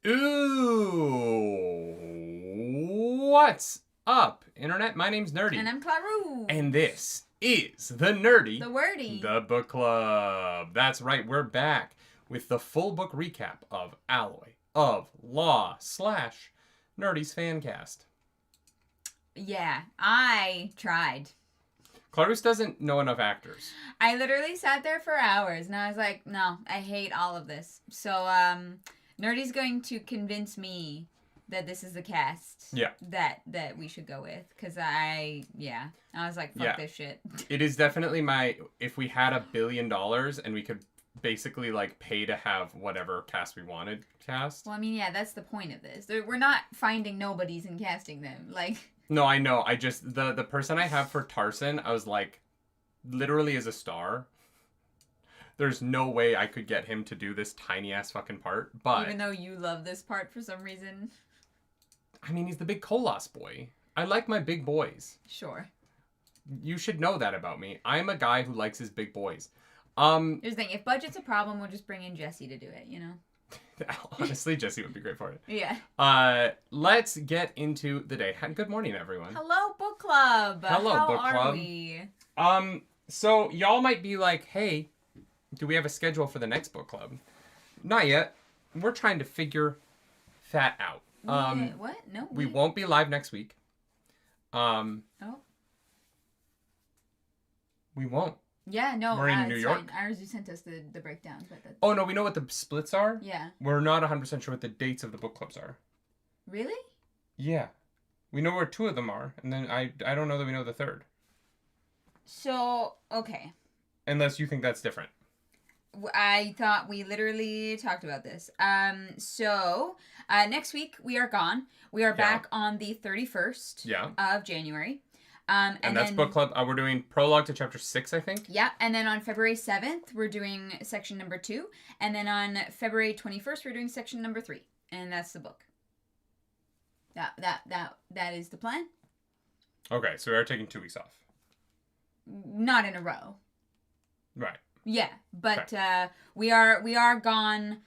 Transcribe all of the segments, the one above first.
Ooh, what's up, Internet? My name's Nerdy. And I'm Claru. And this is the Nerdy, the Wordy, the Book Club. That's right, we're back with the full book recap of Alloy of Law / Nerdy's Fancast. Yeah, I tried. Clarus doesn't know enough actors. I literally sat there for hours, and I was like, no, I hate all of this. So, Nerdy's going to convince me that this is the cast that we should go with. Because I was like, fuck this shit. It is definitely if we had $1 billion and we could basically, like, pay to have whatever cast we wanted cast. Well, I mean, yeah, that's the point of this. We're not finding nobodies and casting them. Like... No, I know. I just... The person I have for Tarson, I was like, literally is a star. There's no way I could get him to do this tiny-ass fucking part, but... Even though you love this part for some reason. I mean, he's the big Kolos boy. I like my big boys. Sure. You should know that about me. I'm a guy who likes his big boys. Here's the thing. If budget's a problem, we'll just bring in Jesse to do it, you know? Honestly, Jesse would be great for it. Yeah. Let's get into the day. Good morning, everyone. Hello, book club. Hello, How book are club. We? So y'all might be like, hey, do we have a schedule for the next book club? Not yet. We're trying to figure that out. What? No. We won't be live next week. Oh. We won't. Yeah, no. We're in New York. Fine. Ours, you sent us the breakdown. But that's... Oh, no, we know what the splits are. Yeah. We're not 100% sure what the dates of the book clubs are. Really? Yeah. We know where 2 of them are, and then I don't know that we know the 3rd. So, okay. Unless you think that's different. I thought we literally talked about this. So, next week we are gone. We are back on the 31st of January. And that's then, book club. We're doing prologue to chapter 6, I think. Yeah, and then on February 7th, we're doing section number 2. And then on February 21st, we're doing section number 3. And that's the book. That is the plan. Okay, so we are taking 2 weeks off. Not in a row. Right. Yeah, but we are gone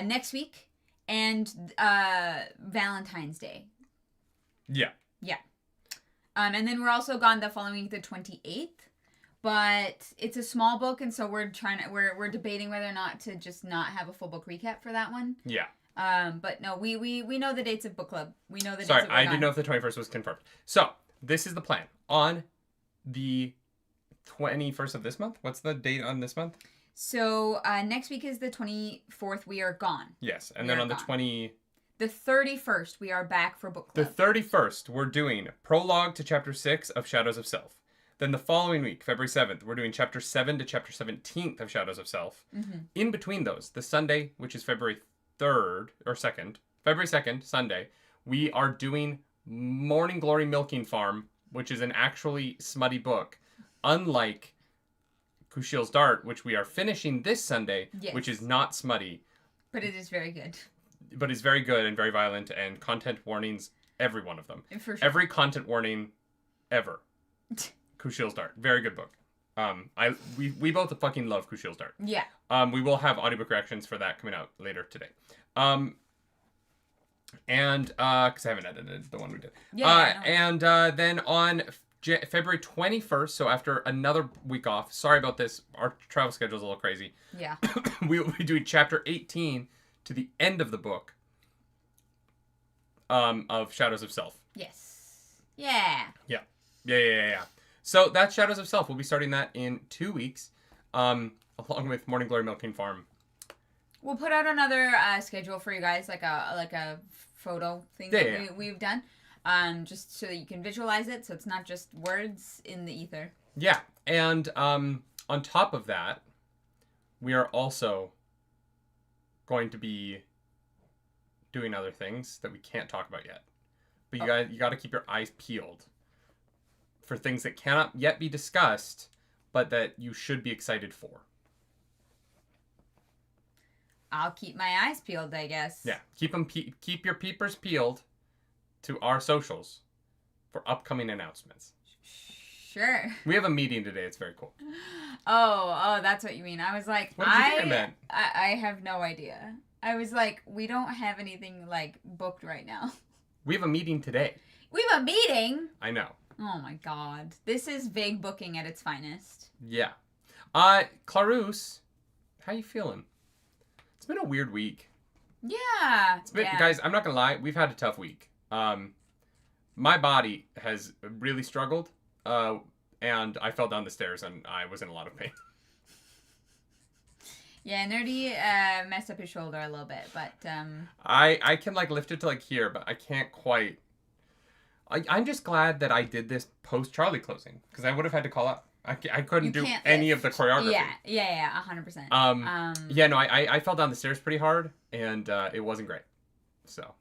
next week and Valentine's Day. Yeah. Yeah. And then we're also gone the following week, the 28th. But it's a small book, and so we're debating whether or not to just not have a full book recap for that one. Yeah. But no, we know the dates of book club. We know the dates. Sorry, that I didn't know if the 21st was confirmed. So this is the plan. On the 21st of this month? What's the date on this month? So next week is the 24th. We are gone. Yes, and then on the 31st, we are back for book club. The 31st, we're doing prologue to chapter 6 of Shadows of Self. Then the following week, February 7th, we're doing chapter 7 to chapter 17 of Shadows of Self. Mm-hmm. In between those, the Sunday, which is February 3rd or 2nd, February 2nd, Sunday, we are doing Morning Glory Milking Farm, which is an actually smutty book. Unlike Kushiel's Dart, which we are finishing this Sunday, which is not smutty. But it is very good. But it's very good and very violent, and content warnings, every one of them. For sure. Every content warning ever. Kushiel's Dart. Very good book. We both fucking love Kushiel's Dart. Yeah. We will have audiobook reactions for that coming out later today. And because I haven't edited the one we did. And then on February 21st, so after another week off, sorry about this, our travel schedule's a little crazy. Yeah. We will be doing chapter 18 to the end of the book of Shadows of Self. Yes. Yeah. Yeah. So that's Shadows of Self. We'll be starting that in 2 weeks, along with Morning Glory Milking Farm. We'll put out another schedule for you guys, like a photo thing that we've done. Just so that you can visualize it, so it's not just words in the ether. Yeah, and on top of that, we are also going to be doing other things that we can't talk about yet. But you got to keep your eyes peeled for things that cannot yet be discussed, but that you should be excited for. I'll keep my eyes peeled, I guess. Yeah, keep your peepers peeled to our socials for upcoming announcements. Sure. We have a meeting today. It's very cool. Oh, that's what you mean. I was like, what did you think I meant? I have no idea. I was like, we don't have anything, like, booked right now. We have a meeting today. We have a meeting? I know. Oh, my God. This is vague booking at its finest. Yeah. Clarus, how you feeling? It's been a weird week. Yeah. Guys, I'm not going to lie. We've had a tough week. My body has really struggled, and I fell down the stairs, and I was in a lot of pain. Yeah, Nerdy messed up his shoulder a little bit, but... I can, like, lift it to, like, here, but I can't quite... I'm just glad that I did this post-Charlie closing, because I would have had to call up. I couldn't do any of the choreography. Yeah, 100%. Yeah, no, I fell down the stairs pretty hard, and it wasn't great. So...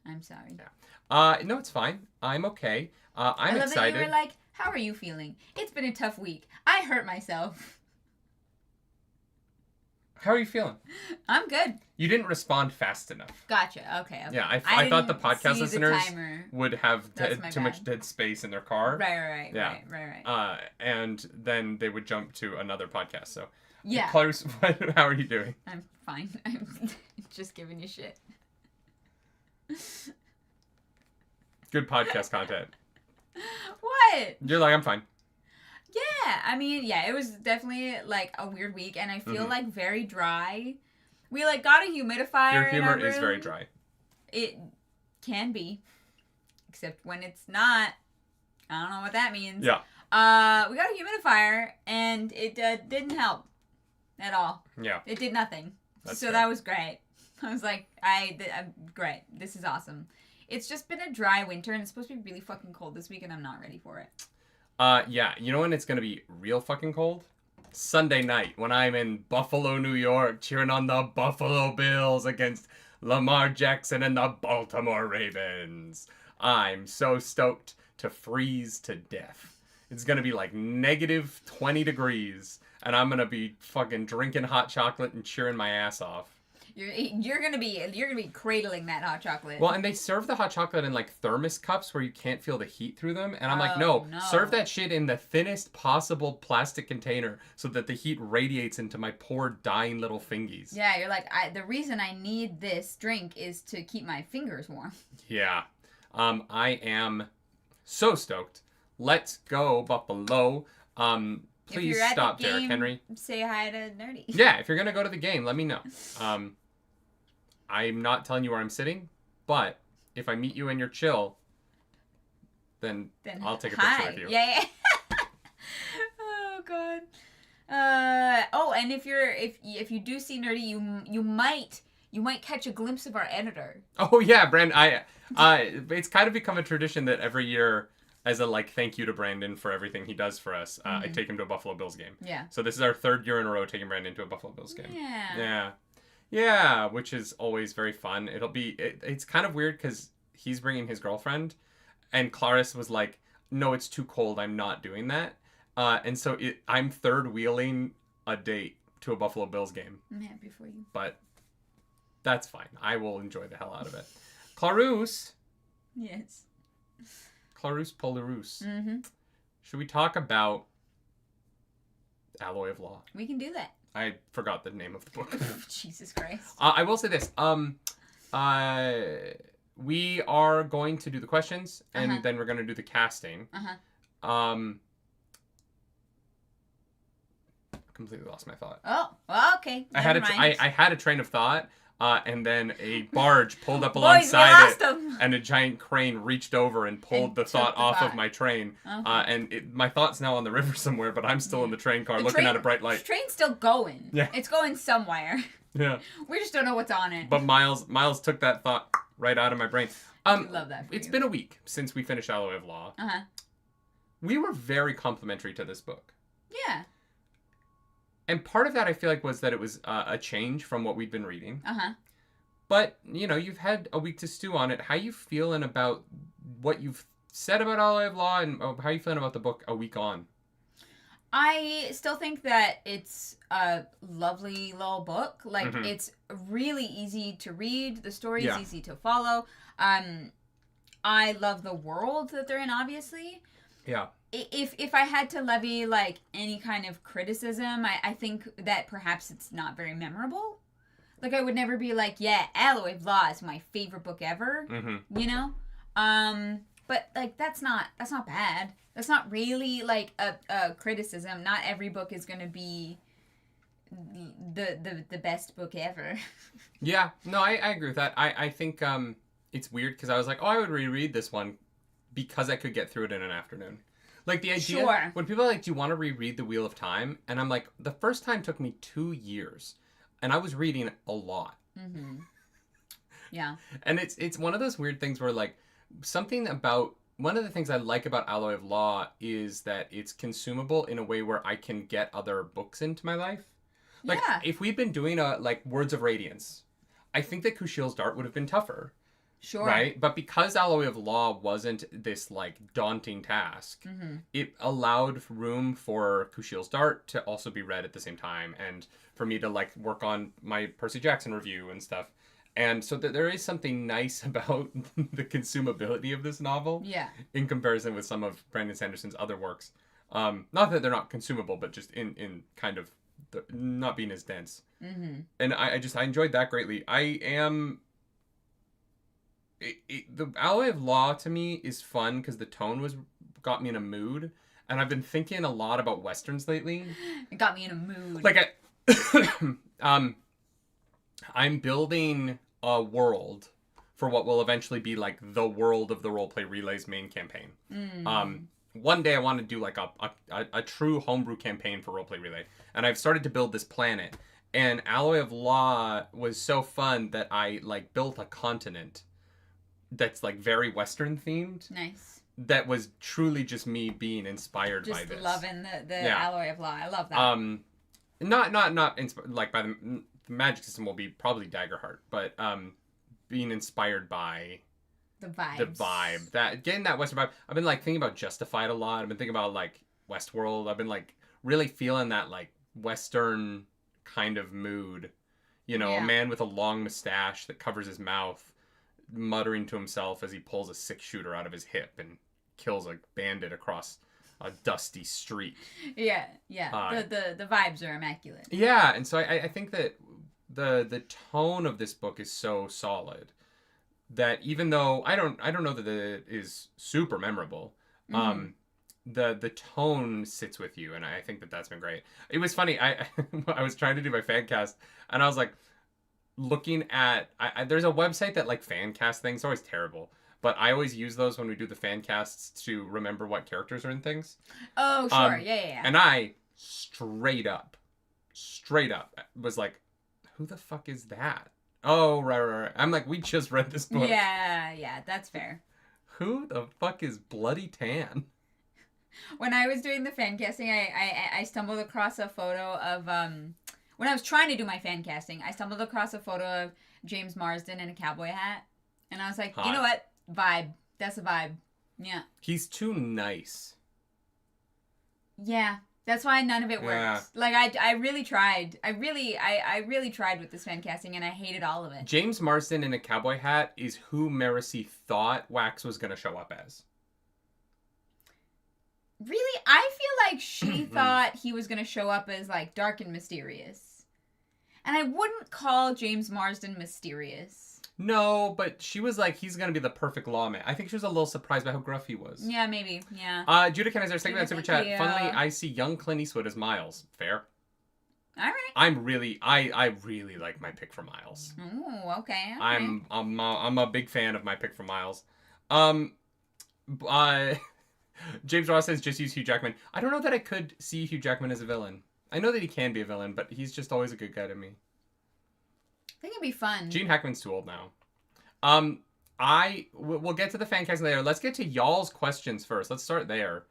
I'm sorry. Yeah. No, it's fine. I'm okay. I'm excited. That you were like, how are you feeling? It's been a tough week. I hurt myself. How are you feeling? I'm good. You didn't respond fast enough. Gotcha. Okay. Yeah, I thought the podcast listeners would have too much dead space in their car. Right. Yeah. Right. And then they would jump to another podcast. So, yeah. Clarus, how are you doing? I'm fine. I'm just giving you shit. Good podcast content. What? You're like, I'm fine. Yeah, I mean, yeah, it was definitely like a weird week, and I feel like very dry. We like got a humidifier. Your humor in our is room. very dry. It can be, except when it's not. I don't know what that means. Yeah. We got a humidifier, and it didn't help at all. Yeah. It did nothing. That's so fair. that was great. I was like, I'm great. This is awesome. It's just been a dry winter, and it's supposed to be really fucking cold this week, and I'm not ready for it. Yeah. You know when it's going to be real fucking cold? Sunday night, when I'm in Buffalo, New York, cheering on the Buffalo Bills against Lamar Jackson and the Baltimore Ravens. I'm so stoked to freeze to death. It's going to be like negative 20 degrees, and I'm going to be fucking drinking hot chocolate and cheering my ass off. You're gonna be cradling that hot chocolate. Well, and they serve the hot chocolate in like thermos cups where you can't feel the heat through them. And I'm like, no, serve that shit in the thinnest possible plastic container so that the heat radiates into my poor dying little fingies. Yeah, you're like, the reason I need this drink is to keep my fingers warm. Yeah. I am so stoked. Let's go, Buffalo. Please stop, Derek Henry. Say hi to Nerdy. Yeah, if you're gonna go to the game, let me know. I'm not telling you where I'm sitting, but if I meet you and you're chill, then I'll take a picture with you. Yeah. Oh God. And if you do see Nerdy, you might catch a glimpse of our editor. Oh yeah, Brandon. It's kind of become a tradition that every year, as a like thank you to Brandon for everything he does for us, I take him to a Buffalo Bills game. Yeah. So this is our third year in a row taking Brandon to a Buffalo Bills game. Yeah. Yeah, which is always very fun. It's kind of weird because he's bringing his girlfriend, and Clarus was like, no, it's too cold. I'm not doing that. And so I'm third wheeling a date to a Buffalo Bills game. I'm happy for you. But that's fine. I will enjoy the hell out of it. Clarus. Yes. Clarus Polarus. Mm-hmm. Should we talk about Alloy of Law? We can do that. I forgot the name of the book. Jesus Christ. I will say this. We are going to do the questions, and then we're going to do the casting. Completely lost my thought. Oh, well, okay. I had a train of thought, and then a barge pulled up alongside it, and a giant crane reached over and pulled the thought off of my train. And my thought's now on the river somewhere, but I'm still in the train car looking at a bright light. The train's still going. Yeah. It's going somewhere. Yeah. We just don't know what's on it. But Miles took that thought right out of my brain. I love that for It's been a week since we finished Alloy of Law. We were very complimentary to this book. Yeah. And part of that, I feel like, was that it was a change from what we'd been reading. But, you've had a week to stew on it. How you feeling about what you've said about Alloy of Law, and how you feeling about the book a week on? I still think that it's a lovely little book. Like, it's really easy to read. The story is easy to follow. I love the world that they're in, obviously. Yeah. If I had to levy, like, any kind of criticism, I think that perhaps it's not very memorable. Like, I would never be like, yeah, Alloy of Law is my favorite book ever. Mm-hmm. You know? But, like, that's not bad. That's not really, like, a criticism. Not every book is going to be the best book ever. Yeah. No, I agree with that. I think it's weird because I was like, oh, I would reread this one because I could get through it in an afternoon. Like, the idea, when people are like, do you want to reread The Wheel of Time? And I'm like, the first time took me 2 years. And I was reading a lot. Mm-hmm. Yeah. And it's one of those weird things where, like, one of the things I like about Alloy of Law is that it's consumable in a way where I can get other books into my life. Like, if we'd been doing Words of Radiance, I think that Kushil's Dart would have been tougher. Sure. Right? But because Alloy of Law wasn't this, like, daunting task, it allowed room for Kushil's Dart to also be read at the same time, and for me to, like, work on my Percy Jackson review and stuff. And so there is something nice about the consumability of this novel. Yeah. In comparison with some of Brandon Sanderson's other works. Not that they're not consumable, but just in kind of not being as dense. Mm-hmm. And I enjoyed that greatly. The Alloy of Law to me is fun because the tone got me in a mood, and I've been thinking a lot about westerns lately. It got me in a mood. Like, I'm building a world for what will eventually be like the world of the Roleplay Relay's main campaign. One day I want to do like a true homebrew campaign for Roleplay Relay, and I've started to build this planet. And Alloy of Law was so fun that I like built a continent that's like very Western themed. Nice. That was truly just me being inspired by this. Just loving the Alloy of Law. I love that. Not like by the magic system will be probably Daggerheart, but being inspired by the vibe. That getting that Western vibe. I've been like thinking about Justified a lot. I've been thinking about like Westworld. I've been like really feeling that like Western kind of mood. You know, a man with a long mustache that covers his mouth, muttering to himself as he pulls a 6-shooter out of his hip and kills a bandit across a dusty street. Yeah. The vibes are immaculate. Yeah, and so I think that the tone of this book is so solid that even though I don't know that it is super memorable, the tone sits with you, and I think that that's been great. It was funny. I was trying to do my fan cast, and I was like looking at there's a website that like fan cast things. It's always terrible, but I always use those when we do the fan casts to remember what characters are in things. Oh, sure. Yeah. And I straight up was like, who the fuck is that? Oh, right. I'm like, we just read this book. Yeah, that's fair. Who the fuck is Bloody Tan? When I was doing the fan casting, I stumbled across a photo of when I was trying to do my fan casting, I stumbled across a photo of James Marsden in a cowboy hat, and I was like, You know what? Vibe. That's a vibe. Yeah. He's too nice. Yeah. That's why none of it worked. Yeah. Like, I really tried. I really tried with this fan casting, and I hated all of it. James Marsden in a cowboy hat is who Marcy thought Wax was going to show up as. Really? I feel like she thought he was going to show up as, like, dark and mysterious. And I wouldn't call James Marsden mysterious. No, but she was like, he's going to be the perfect lawman. I think she was a little surprised by how gruff he was. Yeah, maybe. Yeah. Judah Kennedy, thank you for that super chat. Funnily, I see young Clint Eastwood as Miles. Fair. All right. I really like my pick for Miles. Oh, okay. I'm a big fan of my pick for Miles. James Ross says just use Hugh Jackman. I don't know that I could see Hugh Jackman as a villain. I know that he can be a villain, but he's just always a good guy to me. I think it'd be fun. Gene Hackman's too old now. We'll get to the fan casting later. Let's get to y'all's questions first. Let's start there.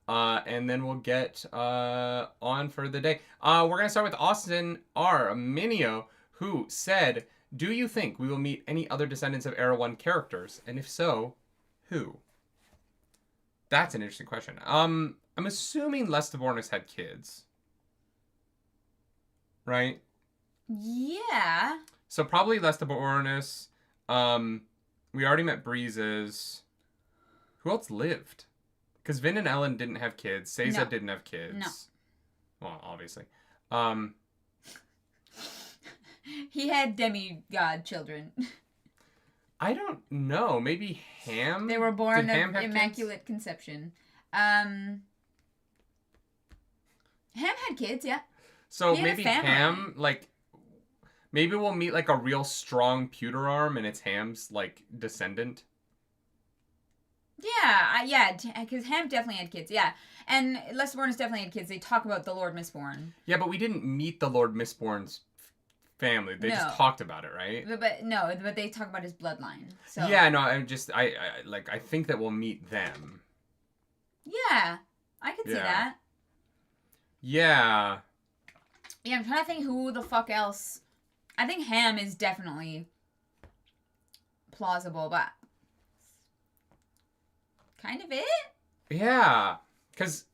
And then we'll get on for the day. We're going to start with Austin R. Minio, who said, do you think we will meet any other descendants of Era 1 characters? And if so, who? That's an interesting question. I'm assuming Lestibornis had kids. Right? Yeah. So probably Lestibornis. We already met Breezes. Who else lived? Because Vin and Ellen didn't have kids. Seiza didn't have kids. No. Well, obviously. He had demigod children. I don't know. Maybe Ham? They were born of immaculate conception. Ham had kids, yeah. So maybe Ham, like... Maybe we'll meet, like, a real strong pewter arm, and it's Ham's, like, descendant. Yeah, because Ham definitely had kids, yeah. And Mistborn has definitely had kids. They talk about the Lord Mistborn. Yeah, but we didn't meet the Lord Mistborn's family. They just talked about it, right? But they talk about his bloodline. So. Yeah, no, I think that we'll meet them. Yeah, I could see that. Yeah. Yeah, I'm trying to think who the fuck else. I think Ham is definitely plausible, but kind of it? Yeah, because...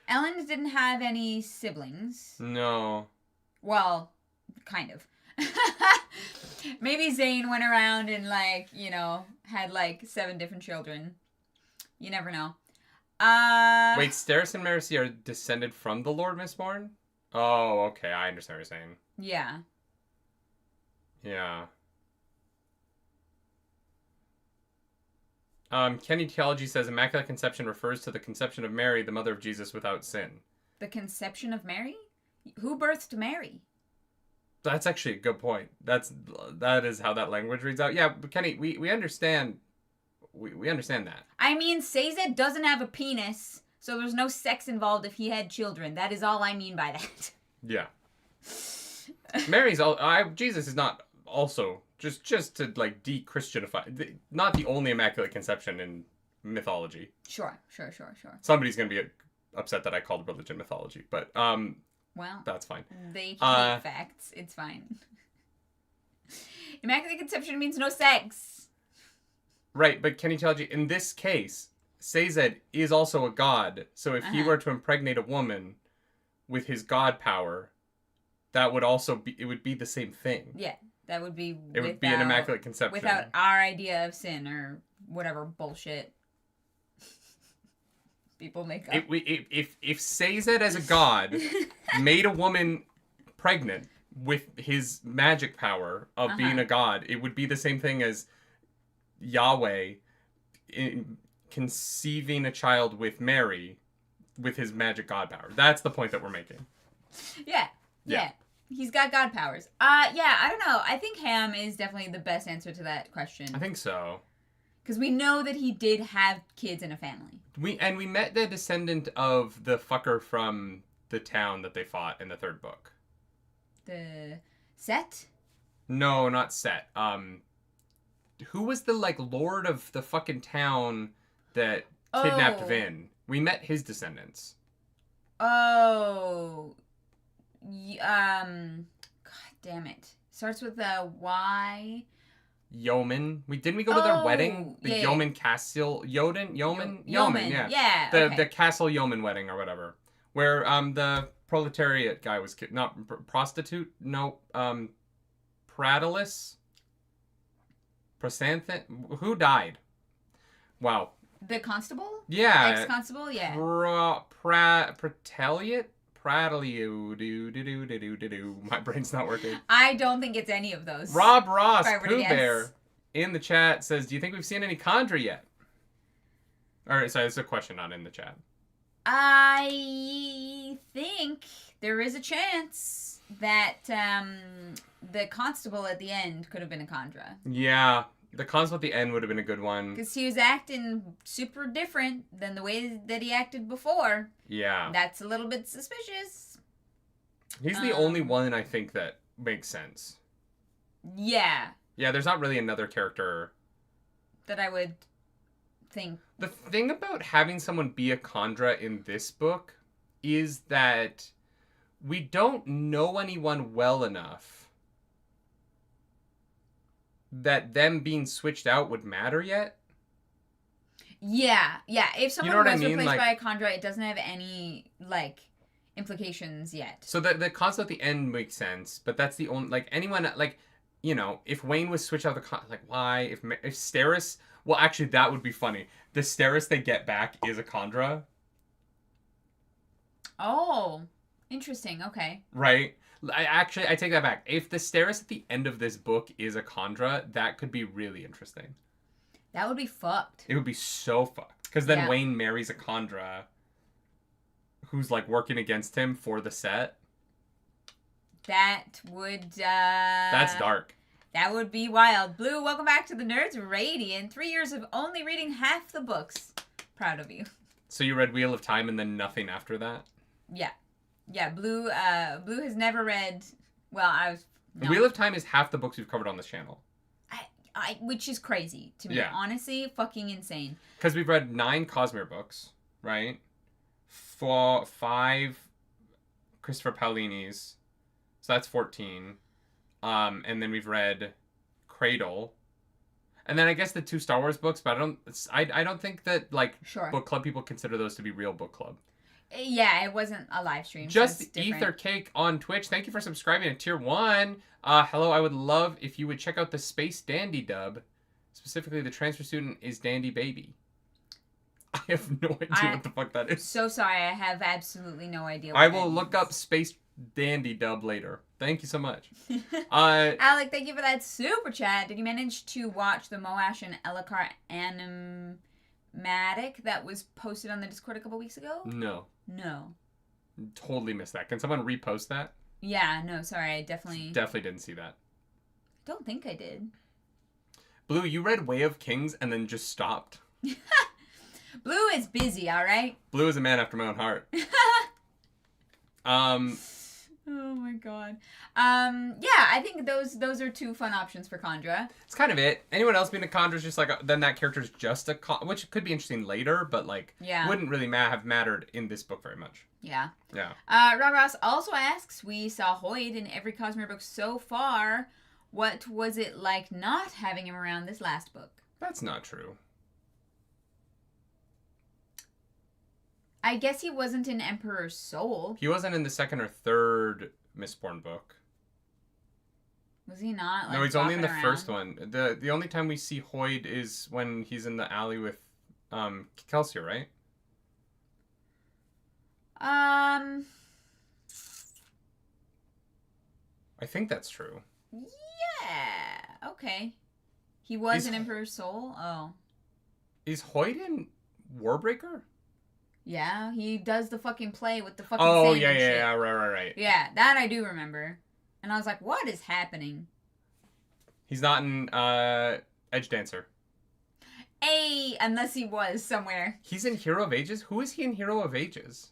Ellen didn't have any siblings. No. Well, kind of. Maybe Zane went around and, like, you know, had, like, 7 different children. You never know. Wait, Steris and Marcy are descended from the Lord Mistborn? Oh, okay, I understand what you're saying. Yeah. Yeah. Kenny Theology says Immaculate Conception refers to the conception of Mary, the mother of Jesus, without sin. The conception of Mary? Who birthed Mary? That's actually a good point. That is how that language reads out. Yeah, but Kenny, we understand. We understand that. I mean, Sazed doesn't have a penis, so there's no sex involved if he had children. That is all I mean by that. Yeah. Jesus is not also just to like de-Christianify. Not the only Immaculate Conception in mythology. Sure. Somebody's gonna be upset that I called religion mythology, but well, that's fine. They hate facts. It's fine. Immaculate Conception means no sex. Right, but Kenny Theology, in this case, Sazed is also a god. So if he were to impregnate a woman with his god power, that would also be, it would be the same thing. Yeah, that would be it would be an Immaculate Conception. Without our idea of sin or whatever bullshit people make up. If Sazed as a god made a woman pregnant with his magic power of being a god, it would be the same thing as Yahweh conceiving a child with Mary with his magic god power. That's the point that we're making. Yeah. He's got god powers. Yeah, I don't know. I think Ham is definitely the best answer to that question. I think so. Because we know that he did have kids in a family. We met the descendant of the fucker from the town that they fought in the 3rd book. The Set? No, not Set. Who was the like lord of the fucking town that kidnapped Vin? We met his descendants. Oh. God damn it. Starts with a Y. Yeoman. Didn't we go to their wedding? The Yeoman Castle. Yeoman, yeah. Yeah. The Castle Yeoman wedding or whatever. Where the proletariat guy was not prostitute. No. Pratylus. Prosanthin. Who died? Wow. The constable? Yeah. Ex-constable? Yeah. Prateliot? Prateliu. My brain's not working. I don't think it's any of those. Rob Ross, Pooh Bear, in the chat says, do you think we've seen any Kandra yet? Or, sorry, it's a question, not in the chat. I think there is a chance that the constable at the end could have been a Kandra. Yeah. The constable at the end would have been a good one. Because he was acting super different than the way that he acted before. Yeah. That's a little bit suspicious. He's the only one I think that makes sense. Yeah. Yeah, there's not really another character that I would think. The thing about having someone be a Kandra in this book is that we don't know anyone well enough that them being switched out would matter yet. Yeah. If someone was replaced like, by a Kandra, it doesn't have any, like, implications yet. So the concept at the end makes sense, but that's the only, like, anyone, like, you know, if Wayne was switched out like, why? If Steris, well, actually, that would be funny. The Steris they get back is a Kandra. Oh, Interesting. Okay. Right? I take that back. If the Steris at the end of this book is a Kandra, that could be really interesting. That would be fucked. It would be so fucked. Because then Wayne marries a Kandra who's, like, working against him for the set. That would, That's dark. That would be wild. Blue, welcome back to the Nerds Radiant. 3 years of only reading half the books. Proud of you. So you read Wheel of Time and then nothing after that? Yeah. Yeah, Blue has never read... Well, no. Wheel of Time is half the books we've covered on this channel. Which is crazy to me. Yeah. Honestly, fucking insane. Because we've read 9 Cosmere books, right? 5 Christopher Paolini's. So that's 14. And then we've read Cradle. And then I guess the 2 Star Wars books, but I don't think that, like, book club people consider those to be real book club. Yeah, it wasn't a live stream. Just Ether Cake on Twitch. Thank you for subscribing to Tier 1. Hello, I would love if you would check out the Space Dandy dub. Specifically, the transfer student is Dandy Baby. I have no idea what the fuck that is. So sorry, I have absolutely no idea what I will look up Space Dandy dub later. Thank you so much. Alec, thank you for that super chat. Did you manage to watch the Moash and Elokar animatic that was posted on the Discord a couple weeks ago? No. No. Totally missed that. Can someone repost that? Yeah, no, sorry. I definitely didn't see that. Don't think I did. Blue, you read Way of Kings and then just stopped. Blue is busy, all right? Blue is a man after my own heart. Oh my god. Yeah, I think those are 2 fun options for Kandra. It's kind of it. Anyone else being a Kandra is just like, then that character's just a which could be interesting later, but like, wouldn't really have mattered in this book very much. Yeah. Yeah. Ron Ross also asks, we saw Hoyd in every Cosmere book so far. What was it like not having him around this last book? That's not true. I guess he wasn't in Emperor's Soul. He wasn't in the 2nd or 3rd Mistborn book. Was he not? No, he's only in the first one. The only time we see Hoyd is when he's in the alley with Kelsier, right? I think that's true. Yeah. Okay. He was in Emperor's Soul? Oh. Is Hoyd in Warbreaker? Yeah, he does the fucking play with the fucking sand and shit. Yeah, right. Yeah, that I do remember. And I was like, what is happening? He's not in Edge Dancer. Unless he was somewhere. He's in Hero of Ages? Who is he in Hero of Ages?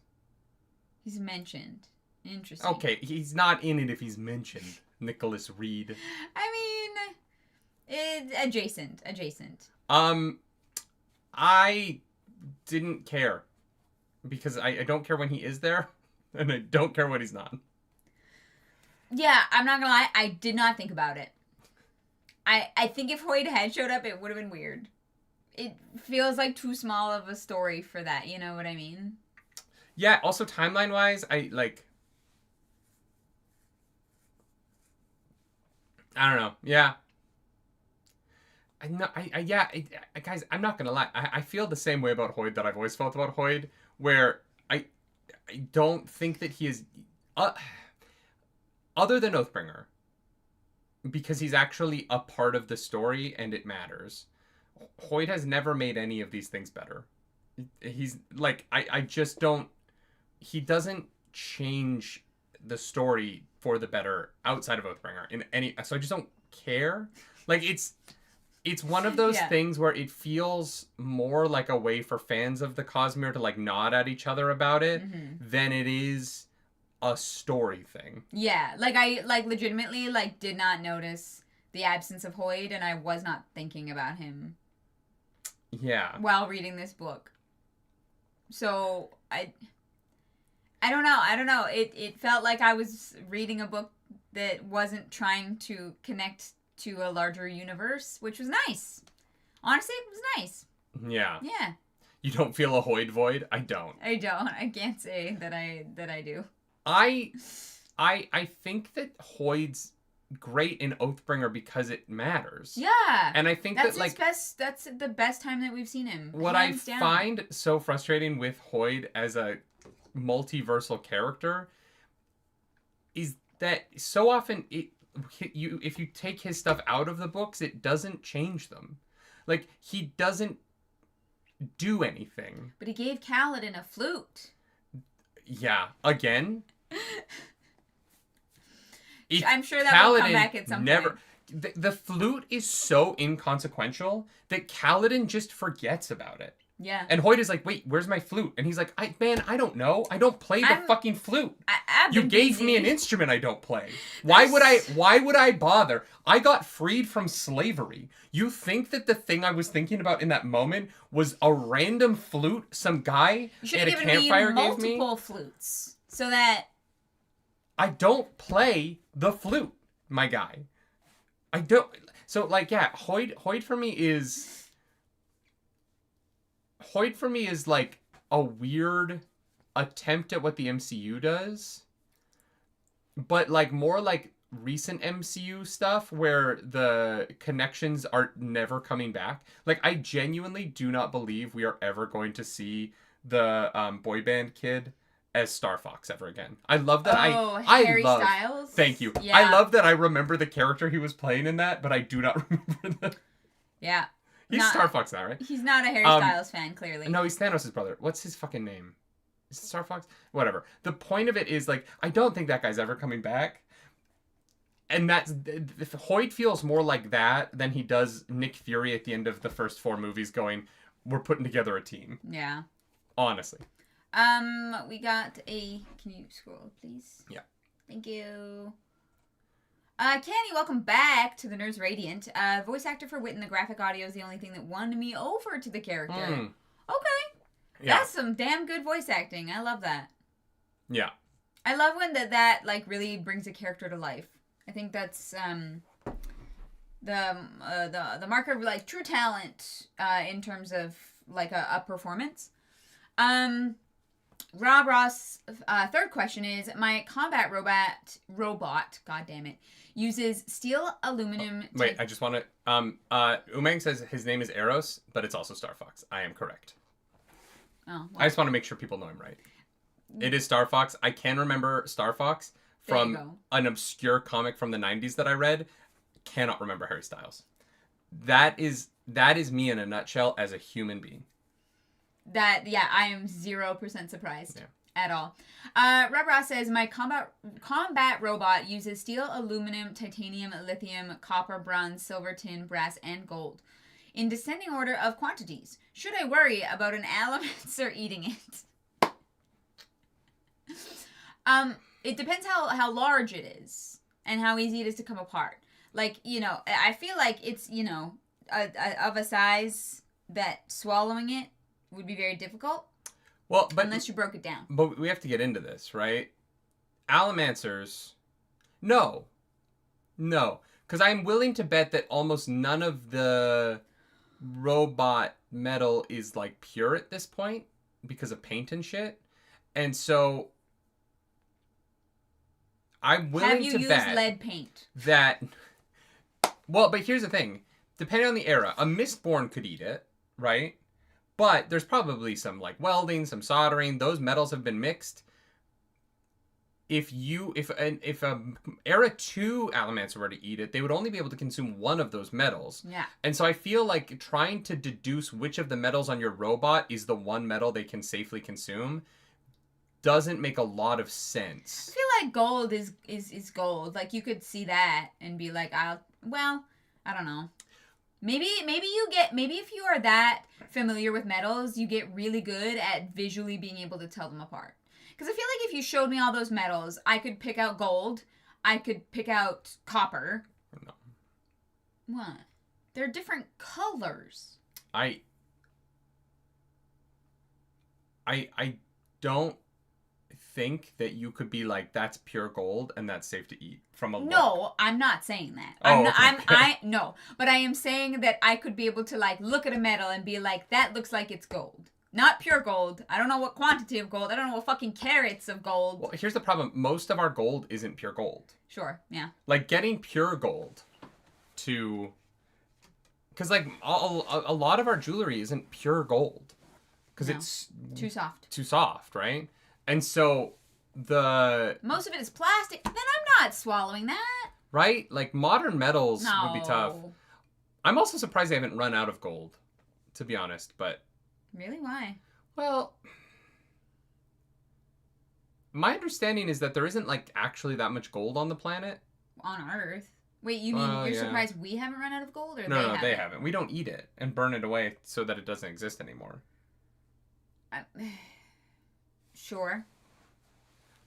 He's mentioned. Interesting. Okay, he's not in it if he's mentioned. Nicholas Reed. I mean, it's adjacent. I didn't care. Because I don't care when he is there, and I don't care when he's not. Yeah, I'm not gonna lie, I did not think about it. I think if Hoyd had showed up, it would have been weird. It feels like too small of a story for that, you know what I mean? Yeah, also timeline-wise, I don't know. Yeah. Guys, I'm not gonna lie. I feel the same way about Hoyd that I've always felt about Hoyd, where I don't think that he is, other than Oathbringer, because he's actually a part of the story and it matters. Hoyd has never made any of these things better. He's like, I just don't, he doesn't change the story for the better outside of Oathbringer in any, so I just don't care. Like, it's one of those things where it feels more like a way for fans of the Cosmere to like nod at each other about it than it is a story thing. Yeah, like I legitimately did not notice the absence of Hoyd, and I was not thinking about him. Yeah. While reading this book. So I don't know. It felt like I was reading a book that wasn't trying to connect to a larger universe, which was nice. Honestly, it was nice. Yeah. Yeah. You don't feel a Hoyd void? I don't. I can't say that I do. I think that Hoyd's great in Oathbringer because it matters. Yeah. And I think that's that's the best time that we've seen him. What I find so frustrating with Hoyd as a multiversal character is that so often if you take his stuff out of the books, it doesn't change them. Like, he doesn't do anything. But he gave Kaladin a flute. Yeah. Again? I'm sure that will come back at some point. The flute is so inconsequential that Kaladin just forgets about it. Yeah. And Hoyt is like, wait, where's my flute? And he's like, I don't know. I don't play the fucking flute. You gave me an instrument I don't play. Why would I bother? I got freed from slavery. You think that the thing I was thinking about in that moment was a random flute some guy at a campfire gave me? Multiple flutes. So that... I don't play the flute, my guy. I don't... So, like, yeah, Hoyt for me is... Hoyt for me is like a weird attempt at what the MCU does, but like more like recent MCU stuff where the connections are never coming back. Like, I genuinely do not believe we are ever going to see the boy band kid as Star Fox ever again. I love that. Harry Styles? Thank you. Yeah. I love that I remember the character he was playing in that, but I do not remember the... Yeah. He's Star Fox now, right? He's not a Harry Styles fan, clearly. No, he's Thanos' brother. What's his fucking name? Is it Star Fox? Whatever. The point of it is, like, I don't think that guy's ever coming back. And that's... Hoyt feels more like that than he does Nick Fury at the end of the first 4 movies going, we're putting together a team. Yeah. Honestly. We got a... Can you scroll, please? Yeah. Thank you. Kenny, welcome back to the Nerds Radiant. Voice actor for Wit in the graphic audio is the only thing that won me over to the character. Okay. Yeah. That's some damn good voice acting. I love that. Yeah. I love when that like really brings a character to life. I think that's the marker of like true talent in terms of like a performance. Rob Ross, third question is, my combat robot, god damn it, uses steel, aluminum... Wait, I just want to... Umang says his name is Eros, but it's also Star Fox. I am correct. Oh, well. I just want to make sure people know I'm right. It is Star Fox. I can remember Star Fox from an obscure comic from the 90s that I read. Cannot remember Harry Styles. That is me in a nutshell as a human being. I am 0% surprised at all. Rob Ross says, my combat robot uses steel, aluminum, titanium, lithium, copper, bronze, silver, tin, brass, and gold. In descending order of quantities. Should I worry about an Allomancer eating it? It depends how large it is and how easy it is to come apart. Like, I feel like it's, of a size that swallowing it would be very difficult. Well, but unless you broke it down. But we have to get into this, right? Allomancers, no. Because I'm willing to bet that almost none of the robot metal is, like, pure at this point because of paint and shit. And so I'm willing to bet... Have you used lead paint? That... Well, but here's the thing. Depending on the era, a Mistborn could eat it, right? But there's probably some, like, welding, some soldering. Those metals have been mixed. If a Era 2 Allomancer were to eat it, they would only be able to consume one of those metals. Yeah. And so I feel like trying to deduce which of the metals on your robot is the one metal they can safely consume doesn't make a lot of sense. I feel like gold is gold. Like, you could see that and be like, I don't know. Maybe if you are that familiar with metals, you get really good at visually being able to tell them apart. Because I feel like if you showed me all those metals, I could pick out gold. I could pick out copper. No. What? They're different colors. I don't think that you could be like, that's pure gold and that's safe to eat from a look. No, I'm not saying that. No, but I am saying that I could be able to like look at a metal and be like, that looks like it's gold. Not pure gold. I don't know what quantity of gold. I don't know what fucking carats of gold. Well, here's the problem. Most of our gold isn't pure gold. Sure, yeah. Like, getting pure gold to... Because, like, a lot of our jewelry isn't pure gold. Because it's... Too soft. Too soft, right? And so Most of it is plastic. Then I'm not swallowing that. Right? Like, modern metals would be tough. I'm also surprised they haven't run out of gold, to be honest, but... Really? Why? Well, my understanding is that there isn't, like, actually that much gold on the planet. On Earth? Wait, you mean you're surprised we haven't run out of gold, or No, they haven't. We don't eat it and burn it away so that it doesn't exist anymore. Sure.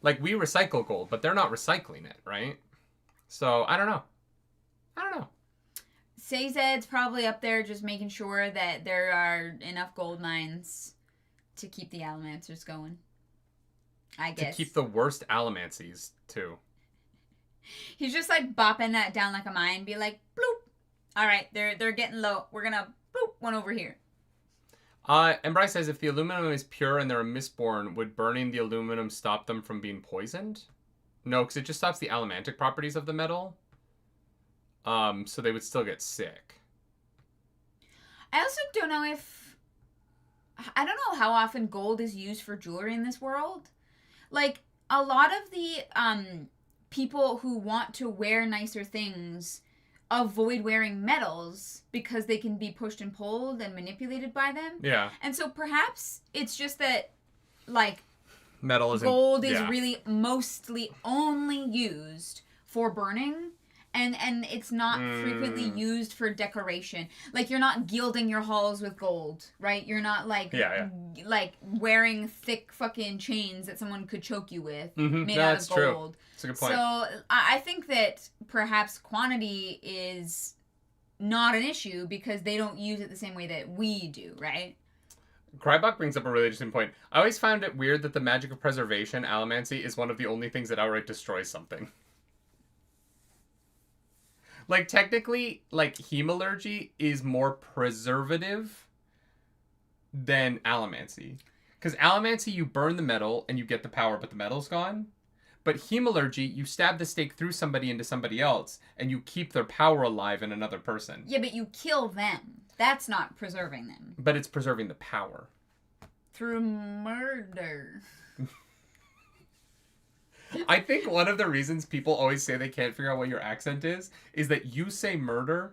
Like, we recycle gold, but they're not recycling it, right? So, I don't know. CZ's probably up there just making sure that there are enough gold mines to keep the Allomancers going. I guess. To keep the worst Allomancies, too. He's just, like, bopping that down like a mine, be like, bloop. All right, they're getting low. We're gonna bloop one over here. And Bryce says, if the aluminum is pure and they're a Mistborn, would burning the aluminum stop them from being poisoned? No, because it just stops the allomantic properties of the metal. So they would still get sick. I also don't know if... I don't know how often gold is used for jewelry in this world. Like, a lot of the people who want to wear nicer things avoid wearing metals because they can be pushed and pulled and manipulated by them. Yeah. And so perhaps it's just that, like, gold is really mostly only used for burning, and it's not frequently used for decoration. Like, you're not gilding your halls with gold, right? You're not, like, like wearing thick fucking chains that someone could choke you with made out of gold. True. That's a good point. So I think that perhaps quantity is not an issue because they don't use it the same way that we do, right? Krybach brings up a really interesting point. I always found it weird that the magic of preservation, allomancy, is one of the only things that outright destroys something. Like, technically, like, hemalurgy is more preservative than allomancy. Because allomancy, you burn the metal and you get the power, but the metal's gone. But hemalurgy, you stab the stake through somebody into somebody else, and you keep their power alive in another person. Yeah, but you kill them. That's not preserving them. But it's preserving the power. Through murder. I think one of the reasons people always say they can't figure out what your accent is that you say murder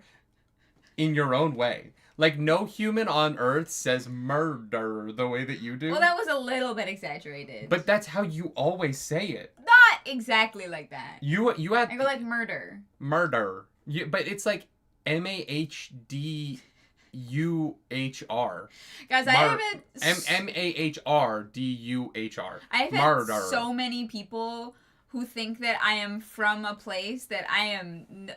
in your own way. Like, no human on Earth says murder the way that you do. Well, that was a little bit exaggerated. But that's how you always say it. Not exactly like that. You had... I go like murder. Murder. But it's like MAHDUHR. Guys, I haven't... MAHRDUHR. I've had so many people who think that I am from a place that I am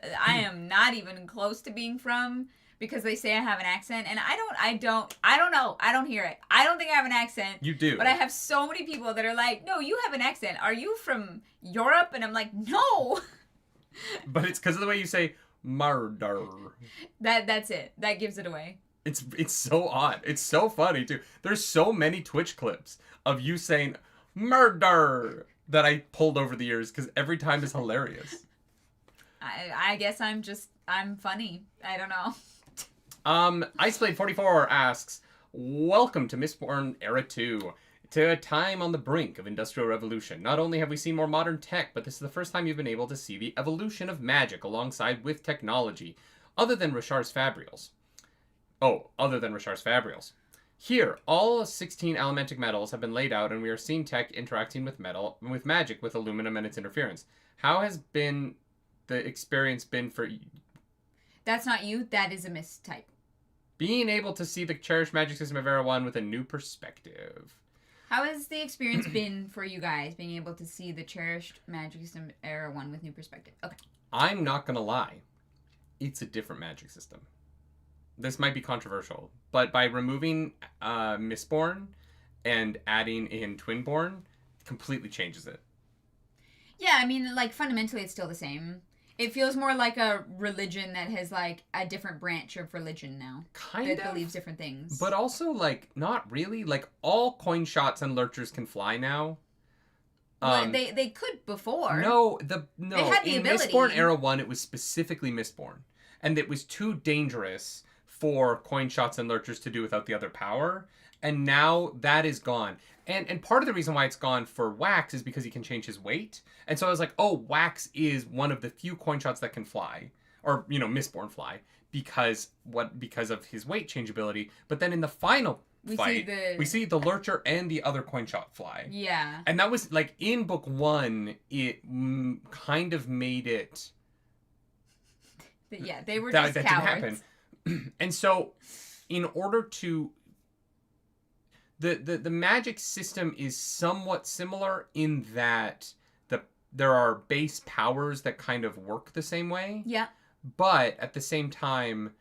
not even close to being from because they say I have an accent, and I don't know. I don't hear it. I don't think I have an accent. You do. But I have so many people that are like, no, you have an accent. Are you from Europe? And I'm like, no. But it's because of the way you say murder. That's it. That gives it away. It's so odd. It's so funny, too. There's so many Twitch clips of you saying murder that I pulled over the years because every time is hilarious. I guess I'm funny. I don't know. Iceblade44 asks, welcome to Mistborn Era 2. To a time on the brink of Industrial Revolution. Not only have we seen more modern tech, but this is the first time you've been able to see the evolution of magic alongside with technology, other than Rashar's Fabrials. Here, all 16 elementic metals have been laid out, and we are seeing tech interacting with magic with aluminum and its interference. How has the experience been for you? That's not you. That is a mistype. Being able to see the cherished magic system of Era 1 with a new perspective. How has the experience been for you guys, being able to see the cherished magic system Era 1 with new perspective? Okay. I'm not going to lie. It's a different magic system. This might be controversial, but by removing Mistborn and adding in Twinborn, it completely changes it. Yeah, I mean, like, fundamentally it's still the same. It feels more like a religion that has, like, a different branch of religion now. That believes different things. But also, like, not really. Like, all coin shots and lurchers can fly now. Well, they could before. No. They had the ability. Mistborn Era 1, it was specifically Mistborn. And it was too dangerous for coin shots and lurchers to do without the other power. And now that is gone. And part of the reason why it's gone for Wax is because he can change his weight. And so I was like, oh, Wax is one of the few coin shots that can fly. Or, Mistborn fly. Because of his weight changeability. But then in the final fight, we see the Lurcher and the other coin shot fly. Yeah. And that was, like, in book 1, it kind of made it... Yeah, they were just cowards. Didn't happen. And so, in order to... The magic system is somewhat similar in that there are base powers that kind of work the same way. Yeah. But at the same time,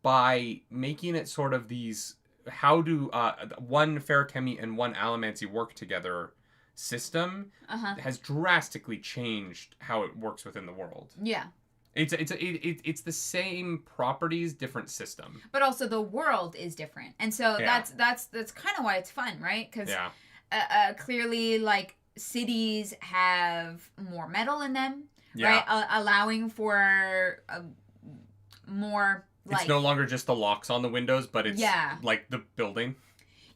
by making it sort of these... How do one feruchemy and one allomancy work together system has drastically changed how it works within the world. Yeah. It's the same properties, different system. But also the world is different, and so that's kind of why it's fun, right? Because clearly, like, cities have more metal in them, right? Allowing for more. Like, it's no longer just the locks on the windows, but it's like the building.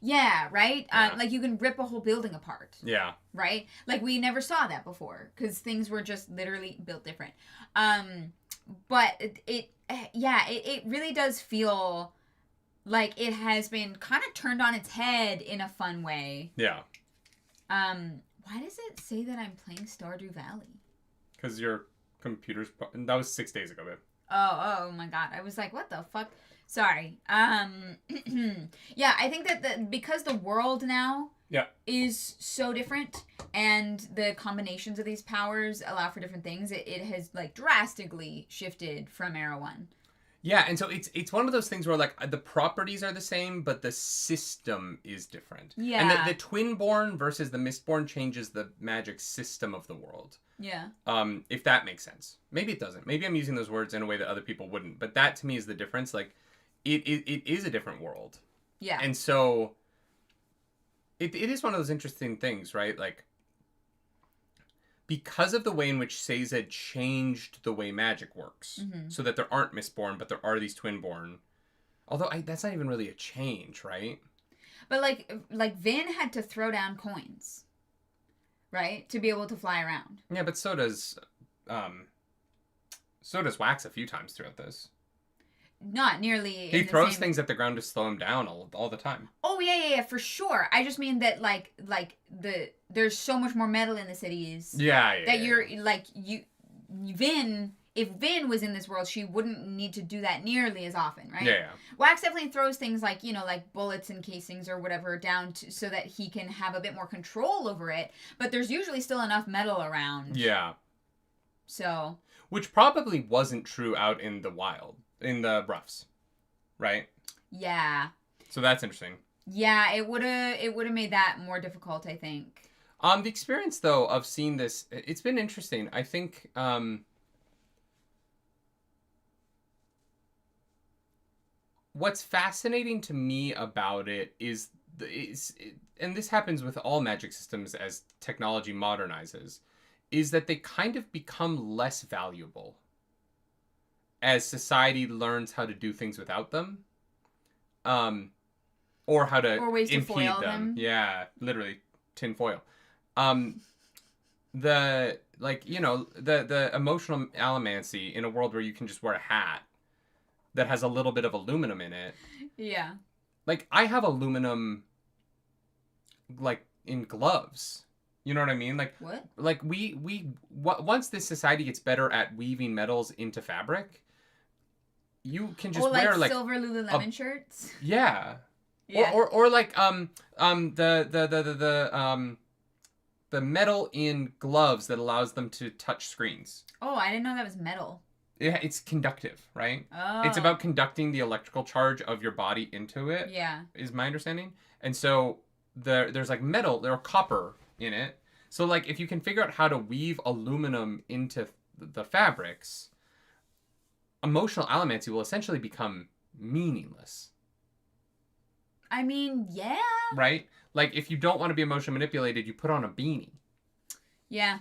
Yeah, right? Yeah. Like, you can rip a whole building apart. Yeah. Right? Like, we never saw that before, because things were just literally built different. But it really does feel like it has been kind of turned on its head in a fun way. Yeah. Why does it say that I'm playing Stardew Valley? Because your computer's... That was 6 days ago, babe. Oh my god. I was like, what the fuck? Sorry. Yeah, I think that because the world now is so different, and the combinations of these powers allow for different things, it has, like, drastically shifted from Era 1. Yeah, and so it's one of those things where, like, the properties are the same, but the system is different. Yeah. And the Twinborn versus the Mistborn changes the magic system of the world. Yeah. If that makes sense. Maybe it doesn't. Maybe I'm using those words in a way that other people wouldn't. But that, to me, is the difference. Like, it is a different world. Yeah. And so, it is one of those interesting things, right? Like, because of the way in which Sazed changed the way magic works, so that there aren't Mistborn, but there are these Twinborn. Although, that's not even really a change, right? But, like Vin had to throw down coins, right? To be able to fly around. Yeah, but so does Wax a few times throughout this. Not nearly. He throws things at the ground to slow him down all the time. Oh yeah, for sure. I just mean that like there's so much more metal in the cities. Yeah. That you're like Vin. If Vin was in this world, she wouldn't need to do that nearly as often, right? Yeah. Wax definitely throws things like, like bullets and casings or whatever down so that he can have a bit more control over it. But there's usually still enough metal around. Yeah. So. Which probably wasn't true out in the wild. In the roughs, right? Yeah. So that's interesting. Yeah, it would have made that more difficult, I think. The experience though of seeing this, it's been interesting. I think what's fascinating to me about it is and this happens with all magic systems as technology modernizes, is that they kind of become less valuable as society learns how to do things without them, or how to ways to impede foil them. Yeah, literally tin foil. The emotional allomancy in a world where you can just wear a hat that has a little bit of aluminum in it. Yeah. Like, I have aluminum, like, in gloves. You know what I mean? Like, what? Like, once this society gets better at weaving metals into fabric, you can just wear like silver Lululemon shirts. Yeah. Yeah. Or like the metal in gloves that allows them to touch screens. Oh, I didn't know that was metal. Yeah, it's conductive, right? Oh. It's about conducting the electrical charge of your body into it. Yeah. Is my understanding. And so there's like metal, there's copper in it. So like if you can figure out how to weave aluminum into the fabrics, emotional allomancy will essentially become meaningless. I mean, yeah. Right? Like, if you don't want to be emotionally manipulated, you put on a beanie. Yeah.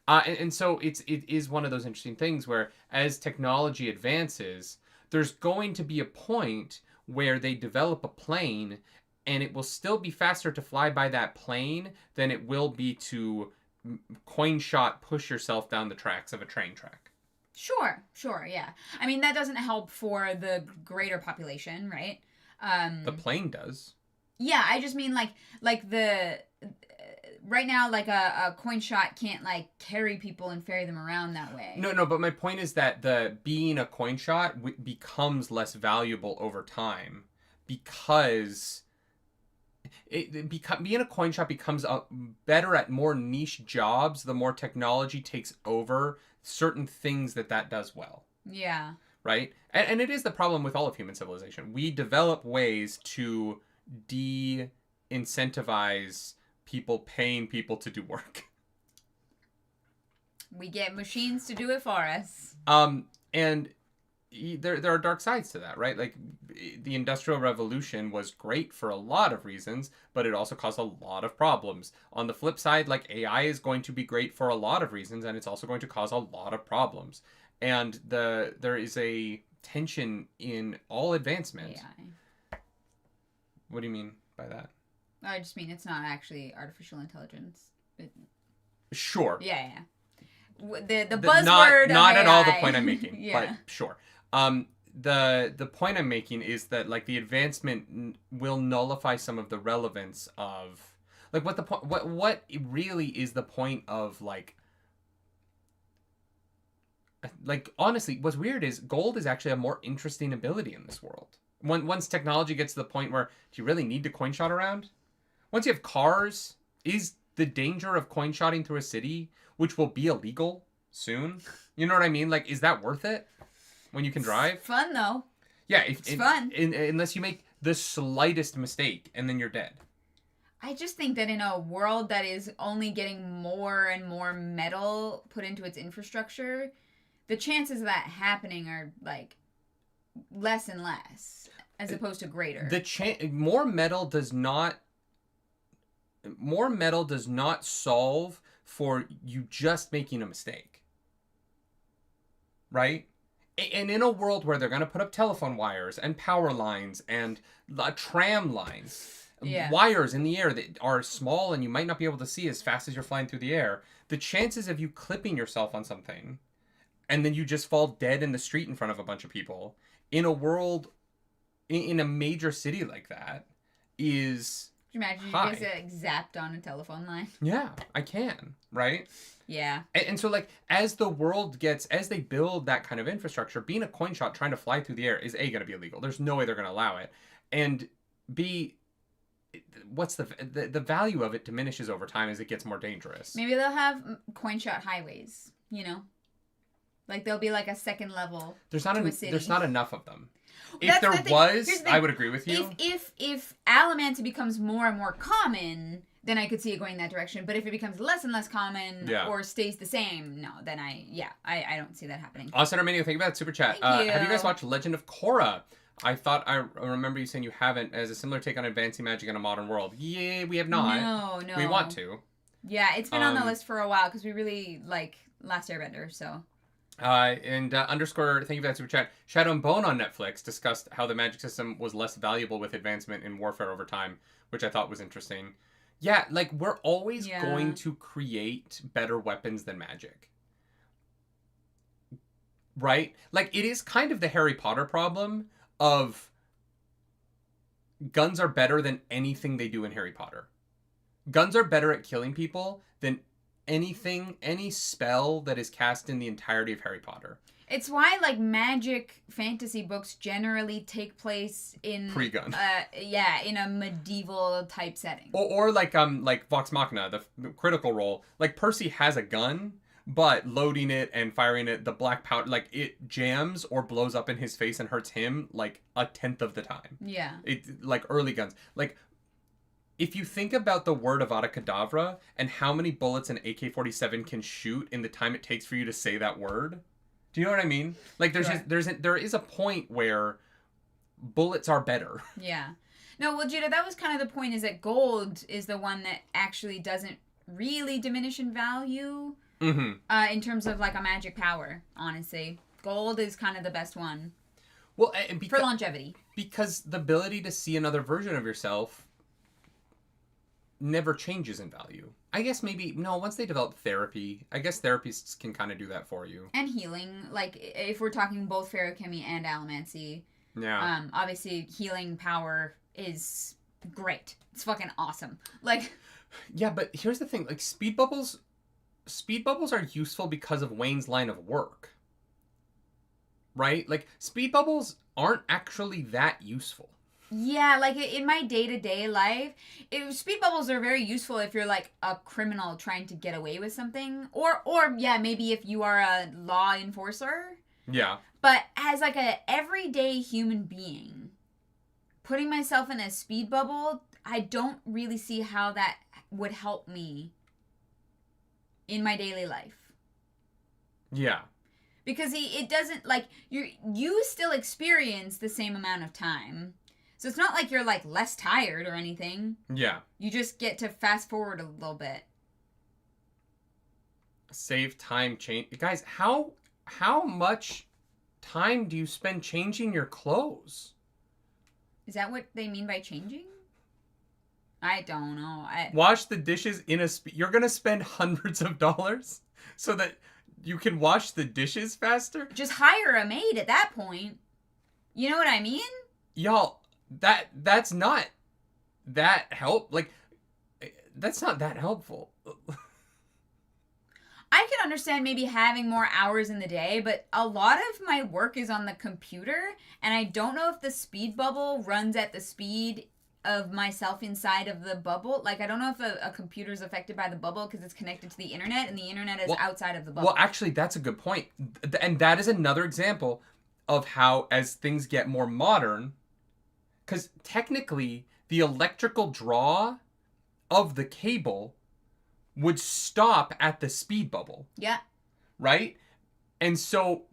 And so it is one of those interesting things where, as technology advances, there's going to be a point where they develop a plane and it will still be faster to fly by that plane than it will be to coin shot push yourself down the tracks of a train track. Sure, yeah. I mean, that doesn't help for the greater population, right? The plane does. Yeah, I just mean like the right now, like a coin shot can't like carry people and ferry them around that way. No, but my point is that being a coin shot becomes less valuable over time because being a coin shot becomes better at more niche jobs the more technology takes over certain things that does well. Yeah. Right? And it is the problem with all of human civilization. We develop ways to de-incentivize people paying people to do work. We get machines to do it for us. And there are dark sides to that, right? Like, the Industrial Revolution was great for a lot of reasons, but it also caused a lot of problems. On the flip side, like, AI is going to be great for a lot of reasons, and it's also going to cause a lot of problems. And there is a tension in all advancement. AI. What do you mean by that? I just mean it's not actually artificial intelligence. Sure. Yeah. The buzzword not of at AI. all the point I'm making, Yeah. but sure. The point I'm making is that, like, the advancement will nullify some of the relevance of, like, what really is the point of, like, honestly, what's weird is gold is actually a more interesting ability in this world. Once technology gets to the point where, do you really need to coin shot around? Once you have cars, is the danger of coin shotting through a city, which will be illegal soon, you know what I mean? Like, is that worth it when you can drive? It's fun, though. Yeah. It's fun. Unless you make the slightest mistake, and then you're dead. I just think that in a world that is only getting more and more metal put into its infrastructure, the chances of that happening are, like, less and less, as opposed to greater. More metal does not solve for you just making a mistake. Right? And in a world where they're going to put up telephone wires and power lines and tram lines, wires in the air that are small and you might not be able to see as fast as you're flying through the air, the chances of you clipping yourself on something and then you just fall dead in the street in front of a bunch of people in a world, in a major city like that, is imagine high. You just zapped on a telephone line. Yeah, I can, right? Yeah. And so, like, as they build that kind of infrastructure, being a coin shot trying to fly through the air is A, going to be illegal. There's no way they're going to allow it. And B, what's the value of it diminishes over time as it gets more dangerous. Maybe they'll have coin shot highways, you know? Like, there'll be, like, a second level to a city. There's not enough of them. If there was, I would agree with you. If Alamanta becomes more and more common, then I could see it going that direction. But if it becomes less and less common or stays the same, no, then I don't see that happening. Austin Arminio, thank you for that super chat. Thank you. Have you guys watched Legend of Korra? I remember you saying you haven't, as a similar take on advancing magic in a modern world. Yeah, we have not. No. We want to. Yeah, it's been on the list for a while because we really like Last Airbender, so... Underscore, thank you for that super chat. Shadow and Bone on Netflix discussed how the magic system was less valuable with advancement in warfare over time, which I thought was interesting. Yeah, like, we're always going to create better weapons than magic. Right? Like, it is kind of the Harry Potter problem of guns are better than anything they do in Harry Potter. Guns are better at killing people than any spell that is cast in the entirety of Harry Potter. It's why, like, magic fantasy books generally take place in... pre-gun. In a medieval type setting. Or like Vox Machina, the critical role. Like, Percy has a gun, but loading it and firing it, the black powder, like, it jams or blows up in his face and hurts him, like, 1/10 of the time. Yeah. Like, early guns. Like, if you think about the word Avada Kedavra and how many bullets an AK-47 can shoot in the time it takes for you to say that word, do you know what I mean? Like, there is a point where bullets are better. Yeah. No, well, Judah, that was kind of the point, is that gold is the one that actually doesn't really diminish in value in terms of, like, a magic power, honestly. Gold is kind of the best one. Well, for longevity. Because the ability to see another version of yourself never changes in value. I guess maybe, no, once they develop therapy, I guess therapists can kind of do that for you. And healing, like, if we're talking both feruchemy and allomancy, obviously healing power is great. It's fucking awesome. Like... Yeah, but here's the thing, like, speed bubbles are useful because of Wayne's line of work. Right? Like, speed bubbles aren't actually that useful. Yeah, like in my day-to-day life, speed bubbles are very useful if you're like a criminal trying to get away with something. Or yeah, maybe if you are a law enforcer. Yeah. But as like a everyday human being, putting myself in a speed bubble, I don't really see how that would help me in my daily life. Yeah. Because it doesn't, like, you still experience the same amount of time. So it's not like you're, like, less tired or anything. Yeah. You just get to fast forward a little bit. Save time, change. Guys, how much time do you spend changing your clothes? Is that what they mean by changing? I don't know. Wash the dishes in a... You're going to spend hundreds of dollars so that you can wash the dishes faster? Just hire a maid at that point. You know what I mean? Y'all, that's not that that's not that helpful. I can understand maybe having more hours in the day, but a lot of my work is on the computer, and I don't know if the speed bubble runs at the speed of myself inside of the bubble. Like, I don't know if a computer is affected by the bubble because it's connected to the internet, and the internet is outside of the bubble. Well, actually, that's a good point. And that is another example of how, as things get more modern, because technically, the electrical draw of the cable would stop at the speed bubble. Yeah. Right? And so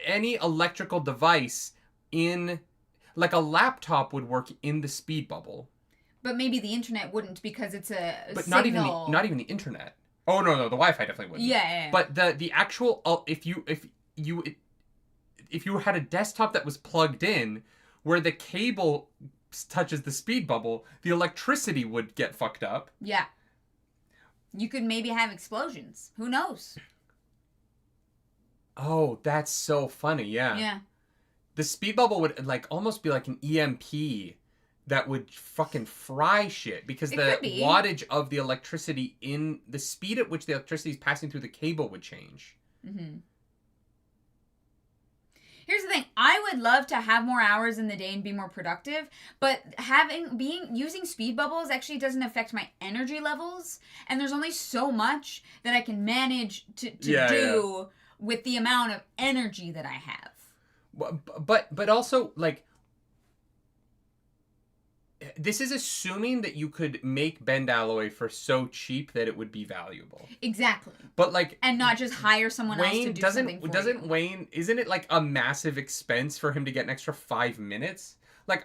any electrical device in, like a laptop would work in the speed bubble. But maybe the internet wouldn't because it's a but signal. not even the internet. Oh no, the Wi-Fi definitely wouldn't. Yeah. But the actual if you had a desktop that was plugged in where the cable touches the speed bubble, the electricity would get fucked up. Yeah. You could maybe have explosions. Who knows? Oh, that's so funny. Yeah. Yeah. The speed bubble would like almost be like an EMP that would fucking fry shit because the wattage of the electricity in the speed at which the electricity is passing through the cable would change. Mm-hmm. Here's the thing. I would love to have more hours in the day and be more productive, but using speed bubbles actually doesn't affect my energy levels, and there's only so much that I can manage to do with the amount of energy that I have. But also, like, this is assuming that you could make bend alloy for so cheap that it would be valuable. Exactly. But like, and not just hire someone else to do something for you. Wayne, isn't it like a massive expense for him to get an extra 5 minutes? Like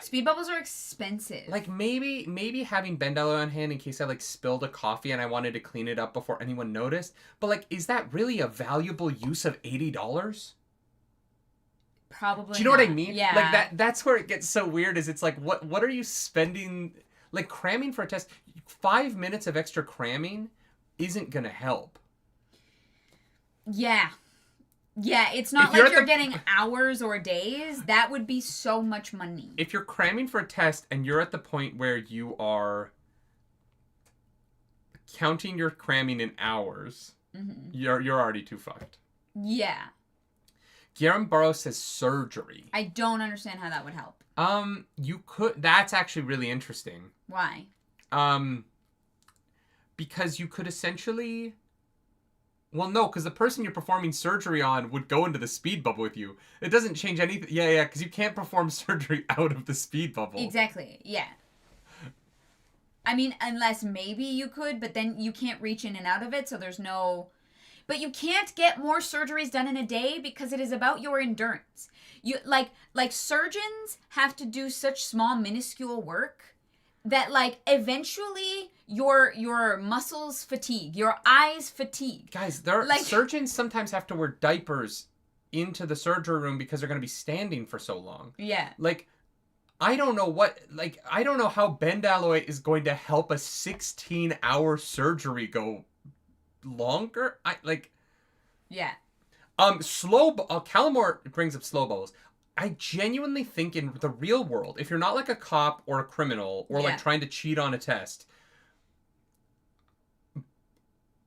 speed bubbles are expensive. Like maybe having bend alloy on hand in case I like spilled a coffee and I wanted to clean it up before anyone noticed. But like, is that really a valuable use of $80? Probably. Do you know what I mean? Yeah. Like that's where it gets so weird is it's like what are you spending, like cramming for a test? 5 minutes of extra cramming isn't going to help. Yeah. Yeah, it's not like you're getting hours or days. That would be so much money. If you're cramming for a test and you're at the point where you are counting your cramming in hours, you're already too fucked. Yeah. Guillermo Barros says surgery. I don't understand how that would help. You could. That's actually really interesting. Why? Because you could essentially. Well, no, because the person you're performing surgery on would go into the speed bubble with you. It doesn't change anything. Yeah, because you can't perform surgery out of the speed bubble. Exactly. Yeah. I mean, unless maybe you could, but then you can't reach in and out of it, so there's no. But you can't get more surgeries done in a day because it is about your endurance. You like surgeons have to do such small, minuscule work that like eventually your muscles fatigue, your eyes fatigue. Guys, surgeons sometimes have to wear diapers into the surgery room because they're going to be standing for so long. Yeah. Like, I don't know how bendalloy is going to help a 16-hour surgery go longer. Yeah. Callamore brings up slow bubbles. I genuinely think in the real world, if you're not like a cop or a criminal or like trying to cheat on a test,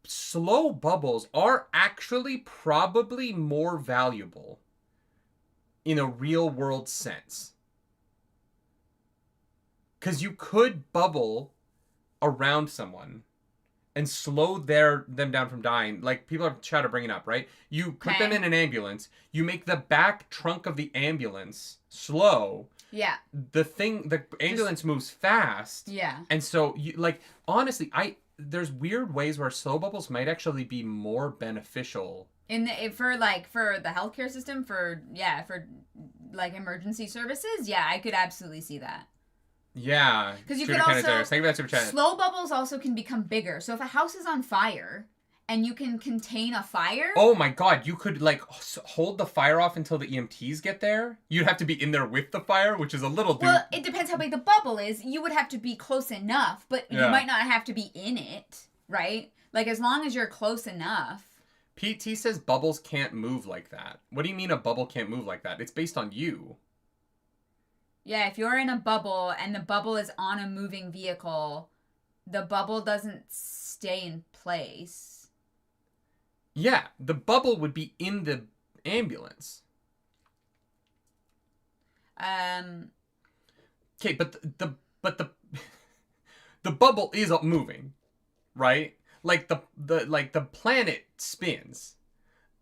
slow bubbles are actually probably more valuable in a real world sense. Because you could bubble around someone and slow them down from dying. Like, people are trying to bring it up, right? You put them in an ambulance. You make the back trunk of the ambulance slow. Yeah. The ambulance moves fast. Yeah. And so, honestly, there's weird ways where slow bubbles might actually be more beneficial. For the healthcare system, for like emergency services, I could absolutely see that. Yeah, because you could also slow bubbles also can become bigger. So if a house is on fire and you can contain a fire, oh my god, you could hold the fire off until the EMTs get there. You'd have to be in there with the fire, which is a little. Well, it depends how big the bubble is. You would have to be close enough, but you might not have to be in it, right? Like as long as you're close enough. PT says bubbles can't move like that. What do you mean a bubble can't move like that? It's based on you. Yeah, if you're in a bubble and the bubble is on a moving vehicle, the bubble doesn't stay in place. Yeah, the bubble would be in the ambulance. Okay, but the bubble is moving, right? Like the planet spins,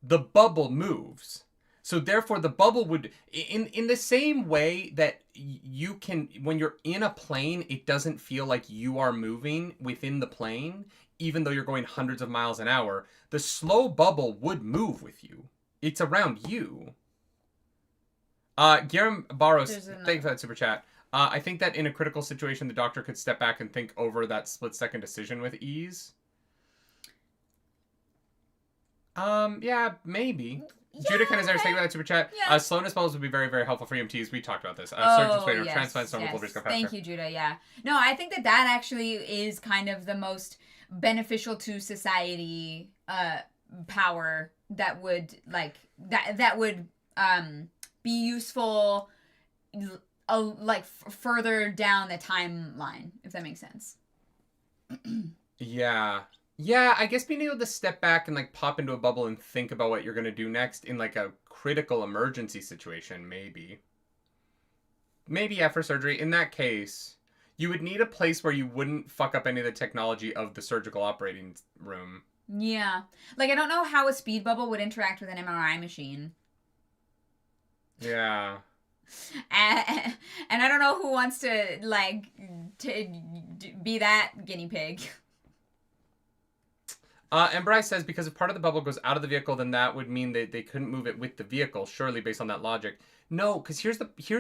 the bubble moves. So therefore, the bubble would, in the same way that you can, when you're in a plane, it doesn't feel like you are moving within the plane, even though you're going hundreds of miles an hour. The slow bubble would move with you. It's around you. Guillermo Barros, thanks for that super chat. I think that in a critical situation, the doctor could step back and think over that split-second decision with ease. Yeah, maybe. Judah kind of thank you for that super chat. Yeah. Slowness bubbles would be very, very helpful for EMTs. We talked about this. Surgeons wait, transplants, normal risk of faster. Thank you, Judah. Yeah. No, I think that actually is kind of the most beneficial to society power that would be useful further down the timeline, if that makes sense. Yeah, I guess being able to step back and pop into a bubble and think about what you're going to do next in a critical emergency situation, maybe. Maybe, for surgery. In that case, you would need a place where you wouldn't fuck up any of the technology of the surgical operating room. Yeah. I don't know how a speed bubble would interact with an MRI machine. Yeah. And I don't know who wants to be that guinea pig. And Bryce says, because if part of the bubble goes out of the vehicle, then that would mean that they couldn't move it with the vehicle, surely based on that logic. No, because here's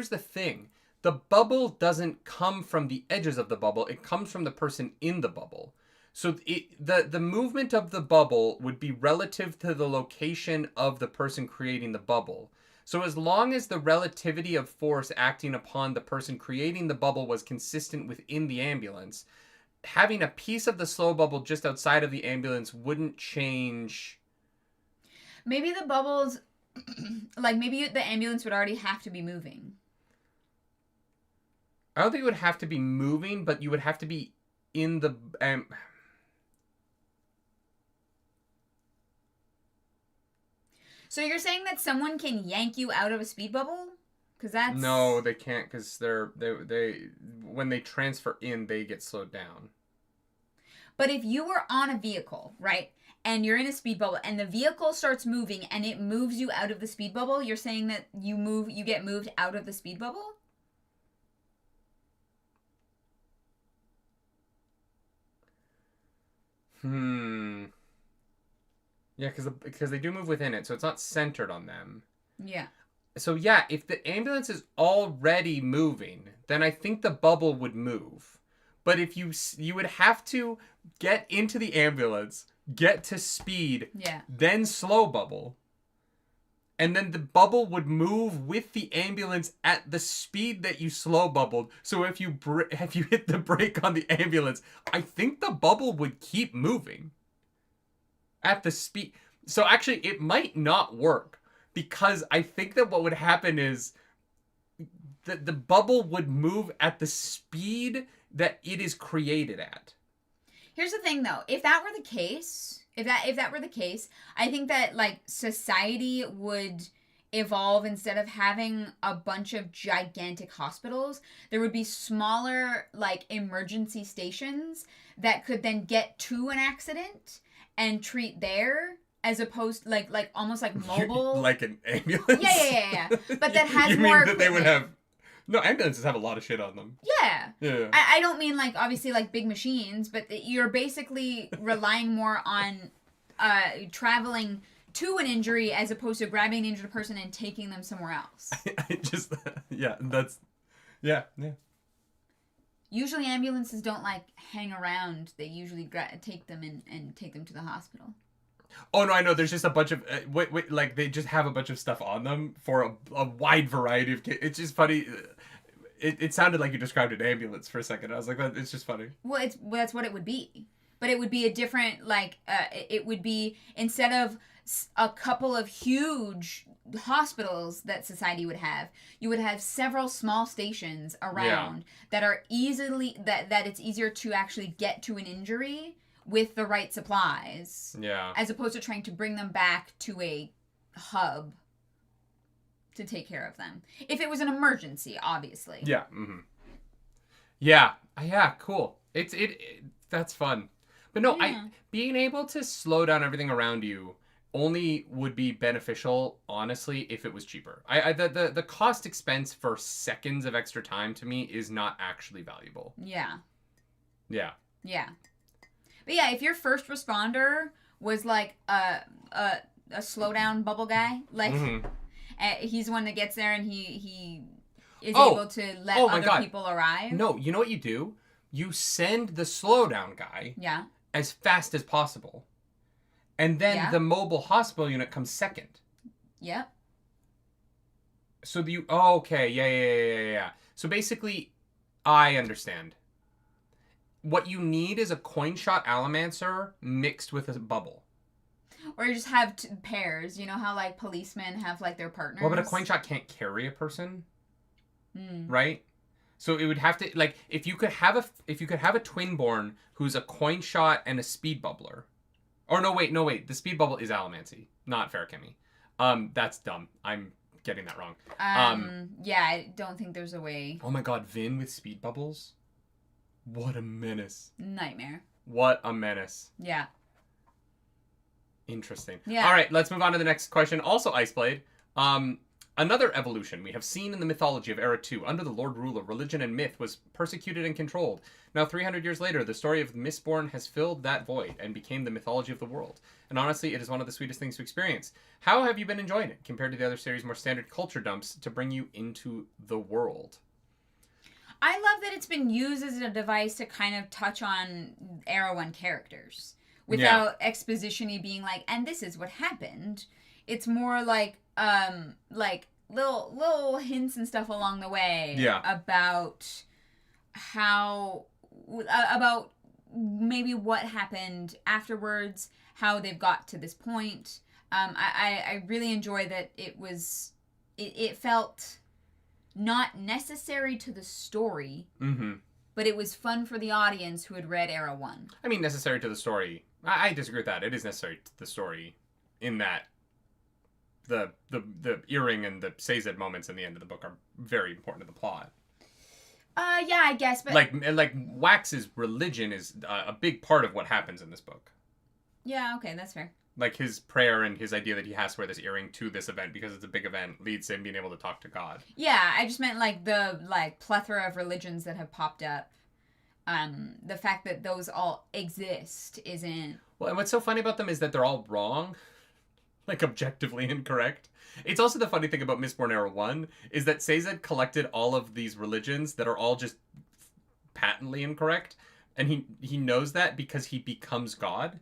the thing. The bubble doesn't come from the edges of the bubble. It comes from the person in the bubble. So the movement of the bubble would be relative to the location of the person creating the bubble. So as long as the relativity of force acting upon the person creating the bubble was consistent within the ambulance, having a piece of the slow bubble just outside of the ambulance wouldn't change. Maybe the bubbles, maybe the ambulance would already have to be moving. I don't think it would have to be moving, but you would have to be in the... So you're saying that someone can yank you out of a speed bubble? Because that's... No, they can't, because they when they transfer in, they get slowed down. But if you were on a vehicle, right, and you're in a speed bubble, and the vehicle starts moving, and it moves you out of the speed bubble, you're saying that you get moved out of the speed bubble? Yeah, because they do move within it, so it's not centered on them. Yeah. So yeah, if the ambulance is already moving, then I think the bubble would move. But if you would have to get into the ambulance, get to speed, then slow bubble. and then the bubble would move with the ambulance at the speed that you slow bubbled. So if you hit the brake on the ambulance, I think the bubble would keep moving at the speed. So actually, it might not work, because I think that what would happen is that the bubble would move at the speed that it is created at. Here's the thing, though. If that were the case, if that were the case, I think that, like, society would evolve. Instead of having a bunch of gigantic hospitals, there would be smaller, like, emergency stations that could then get to an accident and treat there, as opposed, like almost like mobile. Like an ambulance? Yeah. But that has you more mean that they would have... No, ambulances have a lot of shit on them. Yeah. I don't mean, like, obviously, like, big machines, but you're basically relying more on traveling to an injury as opposed to grabbing an injured person and taking them somewhere else. Yeah. Usually ambulances don't, like, hang around. They usually take them and take them to the hospital. Oh, no, I know. There's just a bunch of... like, they just have a bunch of stuff on them for a wide variety of... It's just funny. It sounded like you described an ambulance for a second. I was like, it's just funny. Well, that's what it would be. But it would be a different, like... it would be, instead of a couple of huge hospitals that society would have, you would have several small stations around that are easily... That it's easier to actually get to an injury with the right supplies. Yeah. As opposed to trying to bring them back to a hub to take care of them. If it was an emergency, obviously. Yeah. Mm-hmm. Yeah, cool. That's fun. But no, being able to slow down everything around you only would be beneficial, honestly, if it was cheaper. The cost expense for seconds of extra time to me is not actually valuable. Yeah. But yeah, if your first responder was like a slow down bubble guy, like he's the one that gets there and he is able to let other people arrive. No, you know what you do? You send the slow down guy as fast as possible. And then the mobile hospital unit comes second. Yep. So okay, yeah. So basically, I understand. What you need is a coin shot Allomancer mixed with a bubble. Or you just have pairs. You know how, like, policemen have, like, their partners? Well, but a coin shot can't carry a person. Right? So it would have to, like, if you could have a Twinborn who's a coin shot and a speed bubbler. Or no, wait. The speed bubble is Allomancy, not Ferrochemy. That's dumb. I'm getting that wrong. Yeah, I don't think there's a way. Oh my god, Vin with speed bubbles? What a menace. Nightmare. What a menace. Yeah. Interesting. Yeah. All right, let's move on to the next question. Also Iceblade. Another evolution we have seen in the mythology of Era 2. Under the Lord Ruler, religion and myth was persecuted and controlled. Now, 300 years later, the story of Mistborn has filled that void and became the mythology of the world. And honestly, it is one of the sweetest things to experience. How have you been enjoying it, compared to the other series' more standard culture dumps to bring you into the world? I love that it's been used as a device to kind of touch on Era 1 characters. Without exposition-y being like, and this is what happened. It's more like little hints and stuff along the way about about maybe what happened afterwards, how they've got to this point. I really enjoy that it felt not necessary to the story, but it was fun for the audience who had read Era 1. I mean, necessary to the story. I disagree with that. It is necessary to the story in that the earring and the Sazed moments in the end of the book are very important to the plot. Yeah, I guess, but... Like Wax's religion is a big part of what happens in this book. Yeah, okay, that's fair. Like, his prayer and his idea that he has to wear this earring to this event because it's a big event leads to him being able to talk to God. Yeah, I just meant, like, the, like, plethora of religions that have popped up. The fact that those all exist isn't... Well, and what's so funny about them is that they're all wrong. Like, objectively incorrect. It's also the funny thing about Mistborn Era 1 is that Sazed collected all of these religions that are all just patently incorrect. And he knows that because he becomes God.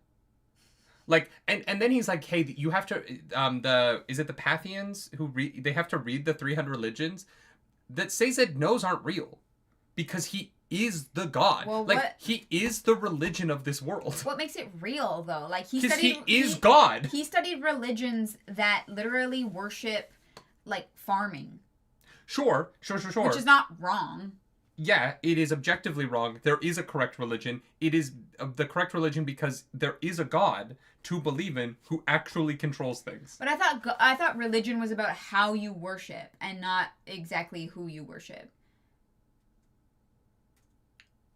Like, and then he's like, hey, you have to, is it the Pathians who they have to read the 300 religions that Sazed knows aren't real because he is the god. Well, like, he is the religion of this world. What makes it real, though? Like, he is God. He studied religions that literally worship, like, farming. Sure. Which is not wrong. Yeah, it is objectively wrong. There is a correct religion. It is the correct religion because there is a God to believe in who actually controls things. But I thought religion was about how you worship and not exactly who you worship.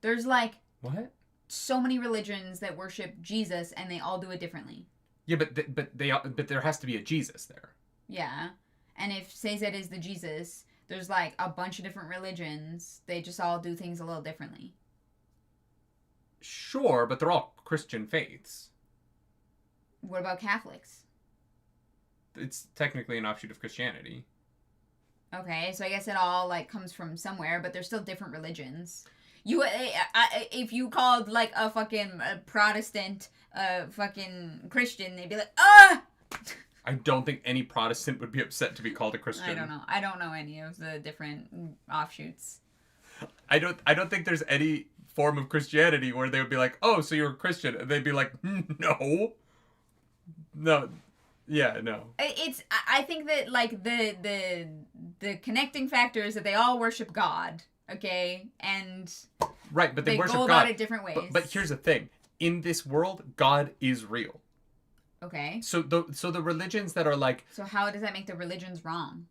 There's like what? So many religions that worship Jesus and they all do it differently. Yeah, but there has to be a Jesus there. Yeah, and if Sazed is the Jesus, there's like a bunch of different religions. They just all do things a little differently. Sure, but they're all Christian faiths. What about Catholics? It's technically an offshoot of Christianity. Okay, so I guess it all like comes from somewhere, but they're still different religions. If you called like a fucking Protestant fucking Christian, they'd be like, ah! I don't think any Protestant would be upset to be called a Christian. I don't know any of the different offshoots. I don't think there's any form of Christianity where they would be like, oh, so you're a Christian, and they'd be like, no. Yeah, no. I think that like the connecting factor is that they all worship God, okay, and right, but they worship go God about it different ways. But here's the thing: in this world, God is real. Okay. So the religions that are like... So how does that make the religions wrong?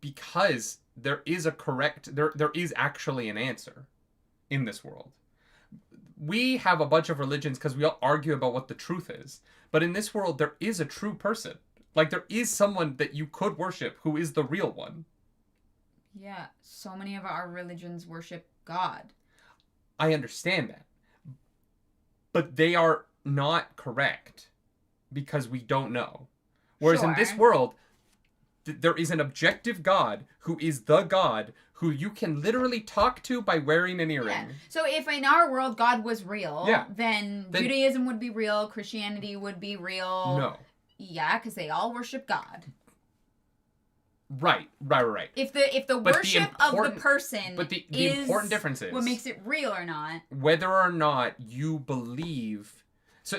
Because there is a correct... There is actually an answer in this world. We have a bunch of religions because we all argue about what the truth is. But in this world, there is a true person. Like, there is someone that you could worship who is the real one. Yeah, so many of our religions worship God. I understand that. But they are not correct. Because we don't know. Whereas in this world, there is an objective God who is the God who you can literally talk to by wearing an earring. Yeah. So if in our world God was real, then Judaism would be real, Christianity would be real. No. Yeah, because they all worship God. Right. If the worship of the person but the important difference is what makes it real or not. Whether or not you believe... So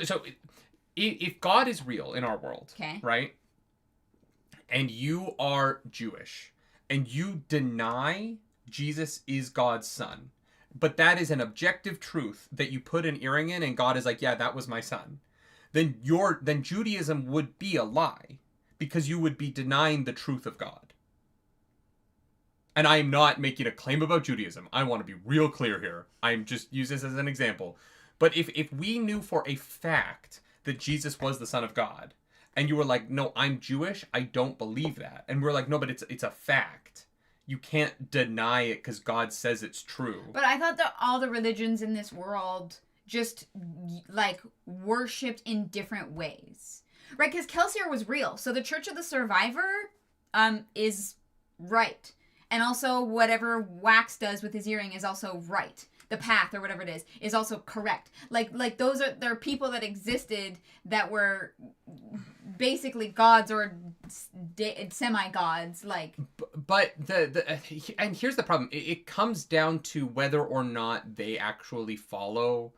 if God is real in our world, right, and you are Jewish, and you deny Jesus is God's son, but that is an objective truth that you put an earring in, and God is like, yeah, that was my son, then Judaism would be a lie, because you would be denying the truth of God. And I am not making a claim about Judaism. I want to be real clear here. I'm just using this as an example. But if we knew for a fact that Jesus was the Son of God, and you were like, no, I'm Jewish, I don't believe that. And we're like, no, but it's a fact. You can't deny it because God says it's true. But I thought that all the religions in this world just, like, worshipped in different ways. Right, because Kelsier was real. So the Church of the Survivor is right. And also whatever Wax does with his earring is also right. The path or whatever it is also correct. Like there are people that existed that were basically gods or semi-gods. Like, but and here's the problem. It comes down to whether or not they actually follow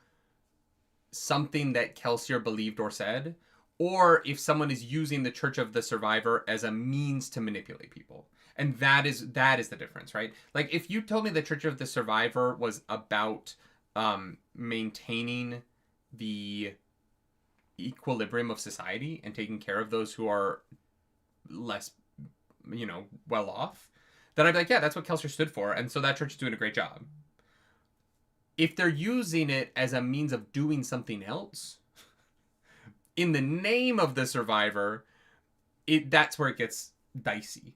something that Kelsier believed or said, or if someone is using the Church of the Survivor as a means to manipulate people. And that is the difference, right? Like, if you told me the Church of the Survivor was about maintaining the equilibrium of society and taking care of those who are less, well off, then I'd be like, yeah, that's what Kelsier stood for, and so that church is doing a great job. If they're using it as a means of doing something else, in the name of the Survivor, that's where it gets dicey.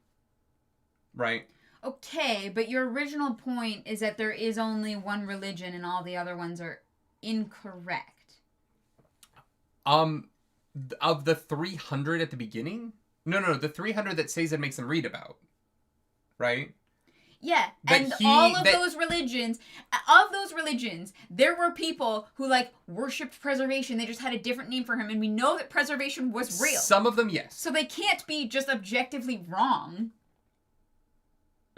Right? Okay, but your original point is that there is only one religion and all the other ones are incorrect. Of the 300 at the beginning? No, the 300 that Sazed makes them read about. Right? Yeah, and all of those religions, there were people who, like, worshipped preservation. They just had a different name for him, and we know that preservation was real. Some of them, yes. So they can't be just objectively wrong.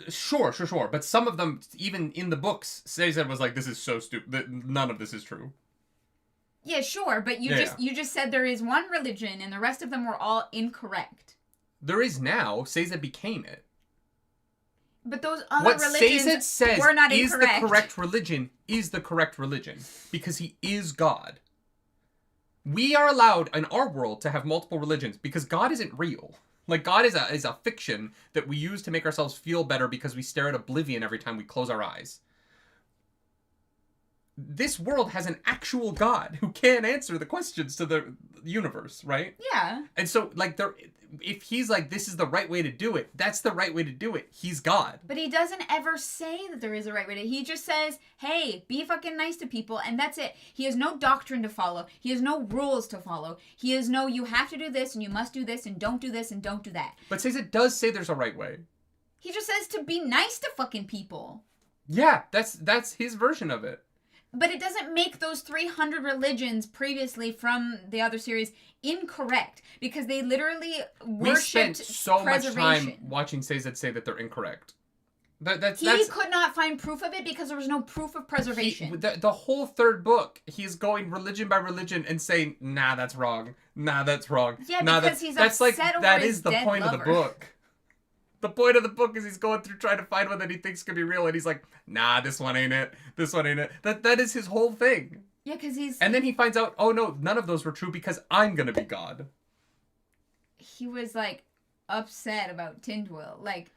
Sure. But some of them, even in the books, Caesar was like, this is so stupid. None of this is true. Yeah, sure, but you just said there is one religion, and the rest of them were all incorrect. There is now. Caesar became it. But those other religions were not incorrect. Is the correct religion is the correct religion because he is God. We are allowed in our world to have multiple religions because God isn't real. Like, God is a fiction that we use to make ourselves feel better because we stare at oblivion every time we close our eyes. This world has an actual God who can answer the questions to the universe, right? Yeah. And so, like, if he's like, this is the right way to do it, that's the right way to do it. He's God. But he doesn't ever say that there is a right way to do it. He just says, hey, be fucking nice to people, and that's it. He has no doctrine to follow. He has no rules to follow. He has no, you have to do this, and you must do this, and don't do this, and don't do that. But Caesar does say there's a right way. He just says to be nice to fucking people. Yeah, that's his version of it. But it doesn't make those 300 religions previously from the other series incorrect because they literally worshipped We spent so much time watching Caesar say that they're incorrect. He could not find proof of it because there was no proof of preservation. The whole third book, he's going religion by religion and saying, nah, that's wrong. Nah, that's wrong. Yeah, nah, because he's upset over that his is the dead point lover. of the book. The point of the book is he's going through trying to find one that he thinks could be real, and he's like, nah, this one ain't it. This one ain't it. That is his whole thing. Yeah, because he's... And then he finds out, oh no, none of those were true because I'm gonna be God. He was, like, upset about Tindwyl. Like...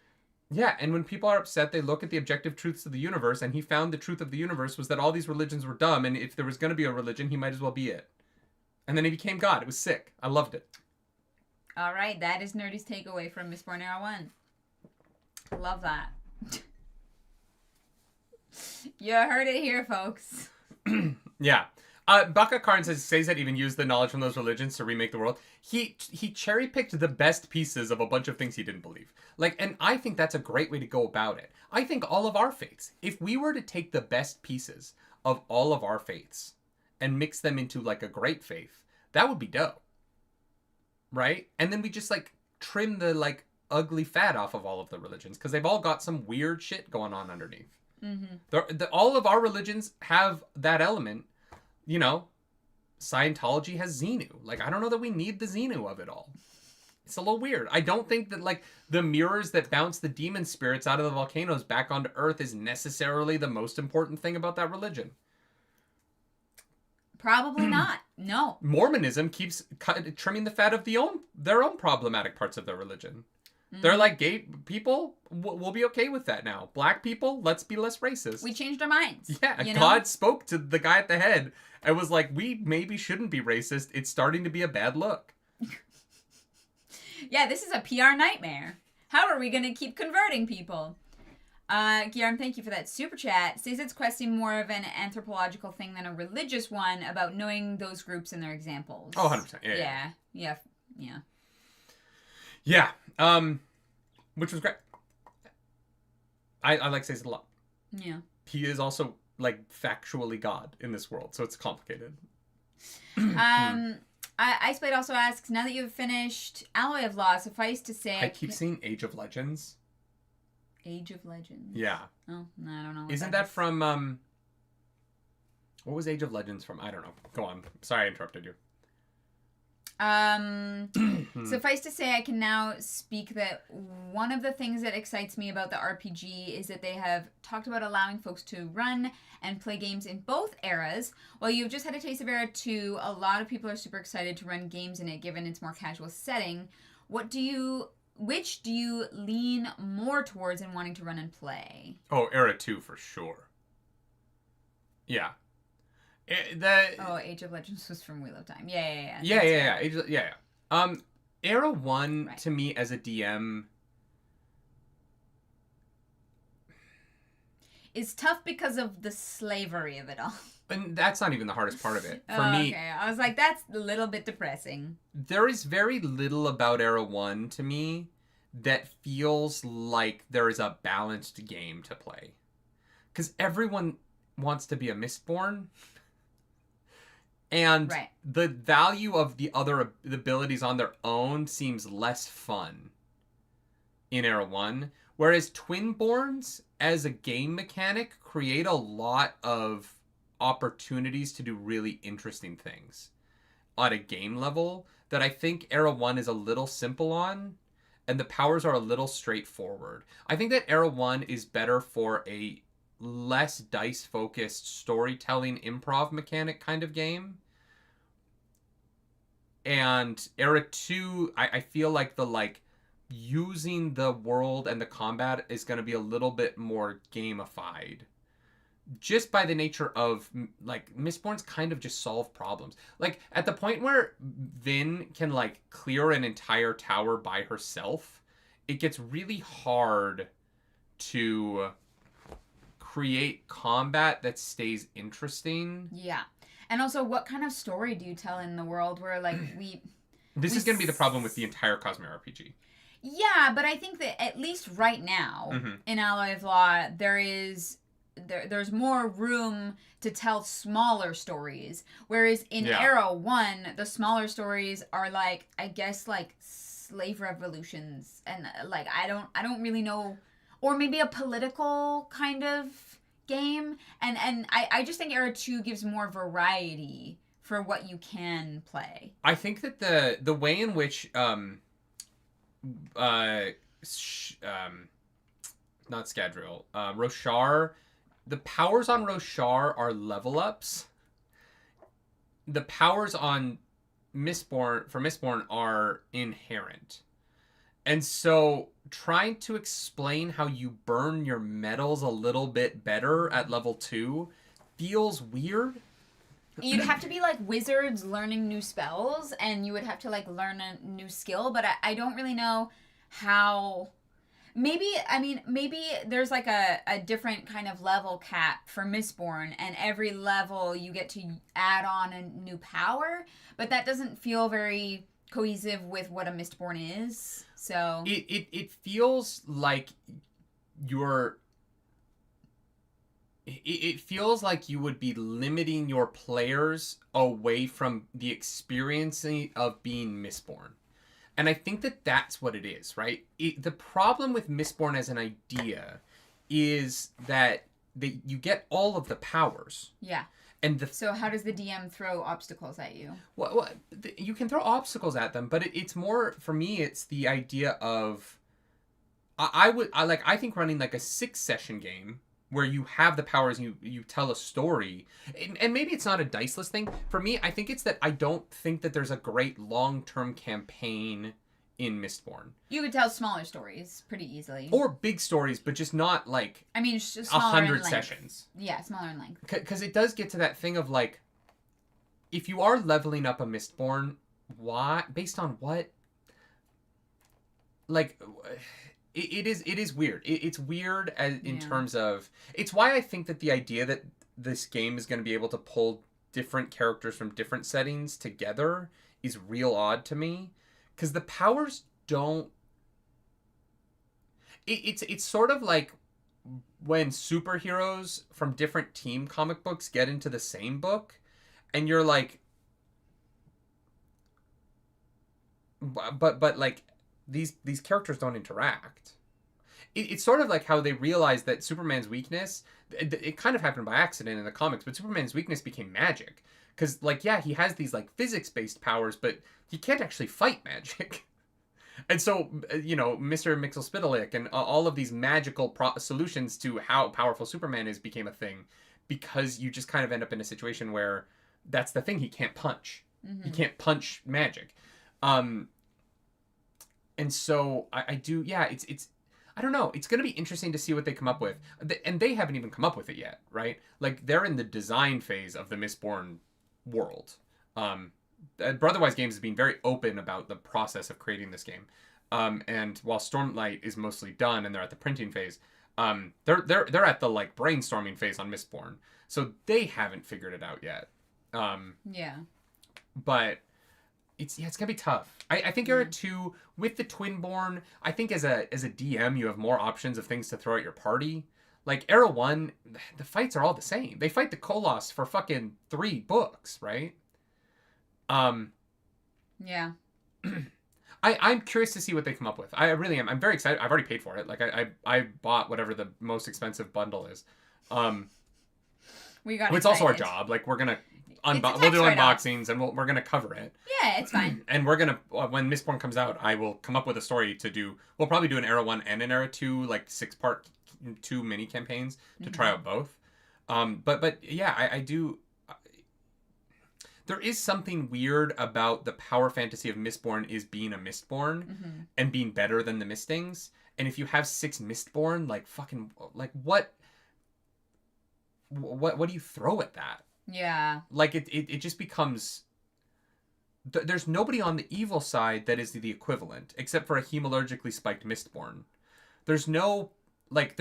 Yeah, and when people are upset, they look at the objective truths of the universe, and he found the truth of the universe was that all these religions were dumb, and if there was gonna be a religion, he might as well be it. And then he became God. It was sick. I loved it. All right, that is Nerdy's takeaway from Mistborn Era 1. Love that. You heard it here, folks. Yeah. Baka Karn says that even used the knowledge from those religions to remake the world. He cherry-picked the best pieces of a bunch of things he didn't believe. Like, and I think that's a great way to go about it. I think all of our faiths, if we were to take the best pieces of all of our faiths and mix them into, like, a great faith, that would be dope. Right? And then we just, like, trim the, like, ugly fat off of all of the religions because they've all got some weird shit going on underneath. Mm-hmm. All of our religions have that element. You know, Scientology has Xenu. Like, I don't know that we need the Xenu of it all. It's a little weird. I don't think that, like, the mirrors that bounce the demon spirits out of the volcanoes back onto Earth is necessarily the most important thing about that religion. Probably not. No. Mormonism keeps trimming the fat of their own problematic parts of their religion. They're like, gay people, we'll be okay with that now. Black people, let's be less racist. We changed our minds. Yeah, God spoke to the guy at the head and was like, we maybe shouldn't be racist. It's starting to be a bad look. Yeah, this is a PR nightmare. How are we going to keep converting people? Guillermo, thank you for that super chat. Says it's questing more of an anthropological thing than a religious one about knowing those groups and their examples. Oh, 100%. Yeah. Which was great. I like Says it a lot. Yeah. He is also, like, factually God in this world, so it's complicated. Iceblade also asks, now that you've finished Alloy of Law, suffice to say... I keep seeing Age of Legends. Age of Legends? Yeah. Oh, I don't know. Isn't that from, what was Age of Legends from? I don't know. Go on. Sorry I interrupted you. Suffice to say, I can now speak that one of the things that excites me about the RPG is that they have talked about allowing folks to run and play games in both eras. While you've just had a taste of Era 2, a lot of people are super excited to run games in it given its more casual setting. Which do you lean more towards in wanting to run and play? Oh, Era 2 for sure. Yeah. Age of Legends was from Wheel of Time. Yeah. Era 1, right, to me as a DM... is tough because of the slavery of it all. And that's not even the hardest part of it. For me... Okay, I was like, that's a little bit depressing. There is very little about Era 1 to me that feels like there is a balanced game to play. Because everyone wants to be a Mistborn. And the value of the other abilities on their own seems less fun in Era 1. Whereas Twinborns, as a game mechanic, create a lot of opportunities to do really interesting things on a game level that I think Era 1 is a little simple on, and the powers are a little straightforward. I think that Era 1 is better for a less dice-focused storytelling improv mechanic kind of game. And Era 2, I feel like using the world and the combat is going to be a little bit more gamified. Just by the nature of, Mistborns kind of just solve problems. At the point where Vin can, clear an entire tower by herself, it gets really hard to create combat that stays interesting. Yeah. And also, what kind of story do you tell in the world where, This is going to be the problem with the entire Cosmere RPG. Yeah, but I think that at least right now, in Alloy of Law, there's more room to tell smaller stories. Whereas in Era 1, the smaller stories are, slave revolutions. And, I don't really know... Or maybe a political kind of game. And I just think Era 2 gives more variety for what you can play. I think that the way in which not Scadrial, Roshar, the powers on Roshar are level ups. The powers on Mistborn are inherent. And so trying to explain how you burn your metals a little bit better at level 2 feels weird. You'd have to be wizards learning new spells, and you would have to learn a new skill, but I don't really know how. Maybe there's a different kind of level cap for Mistborn, and every level you get to add on a new power, but that doesn't feel very cohesive with what a Mistborn is. So it feels like you're... It feels like you would be limiting your players away from the experience of being Mistborn. And I think that that's what it is, right? The problem with Mistborn as an idea is that you get all of the powers. Yeah. And so how does the DM throw obstacles at you? Well, you can throw obstacles at them, but it's more, for me, it's the idea of... I think running a 6-session game where you have the powers and you tell a story, and maybe it's not a diceless thing. For me, I think it's that I don't think that there's a great long-term campaign in Mistborn. You could tell smaller stories pretty easily. Or big stories, but just not it's just 100 sessions. Yeah, smaller in length. Because it does get to that thing of if you are leveling up a Mistborn, why? Based on what? It is weird. It's weird in terms of... It's why I think that the idea that this game is going to be able to pull different characters from different settings together is real odd to me. Because the powers don't... It's sort of like when superheroes from different team comic books get into the same book, and you're but these characters don't interact. It's sort of like how they realized that Superman's weakness, it kind of happened by accident in the comics, but Superman's weakness became magic. Because, he has these, physics-based powers, but he can't actually fight magic. And so, Mr. Mxyzptlk and all of these magical solutions to how powerful Superman is became a thing, because you just kind of end up in a situation where that's the thing, he can't punch. Mm-hmm. He can't punch magic. And so, I do, it's I don't know. It's going to be interesting to see what they come up with. And they haven't even come up with it yet, right? They're in the design phase of the Mistborn world. Brotherwise Games has been very open about the process of creating this game. And while Stormlight is mostly done and they're at the printing phase, they're at the brainstorming phase on Mistborn. So they haven't figured it out yet. Yeah. But it's gonna be tough. I think Era 2 with the Twinborn, I think as a DM you have more options of things to throw at your party. Like Era 1, the fights are all the same. They fight the Koloss for fucking 3 books, right? Yeah. I'm curious to see what they come up with. I really am. I'm very excited. I've already paid for it. Like I bought whatever the most expensive bundle is. We got. It's also our job. Like we're gonna we'll do unboxings and we're gonna cover it. Yeah, it's fine. And we're gonna when Mistborn comes out, I will come up with a story to do. We'll probably do an Era 1 and an Era 2 like 6-part 2 mini campaigns to try out both. But yeah, I do. There is something weird about the power fantasy of Mistborn is being a Mistborn and being better than the Mistings. And if you have 6 Mistborn, like fucking like what do you throw at that? Yeah. Like it just becomes. There's nobody on the evil side that is the equivalent except for a hemalurgically spiked Mistborn. There's no like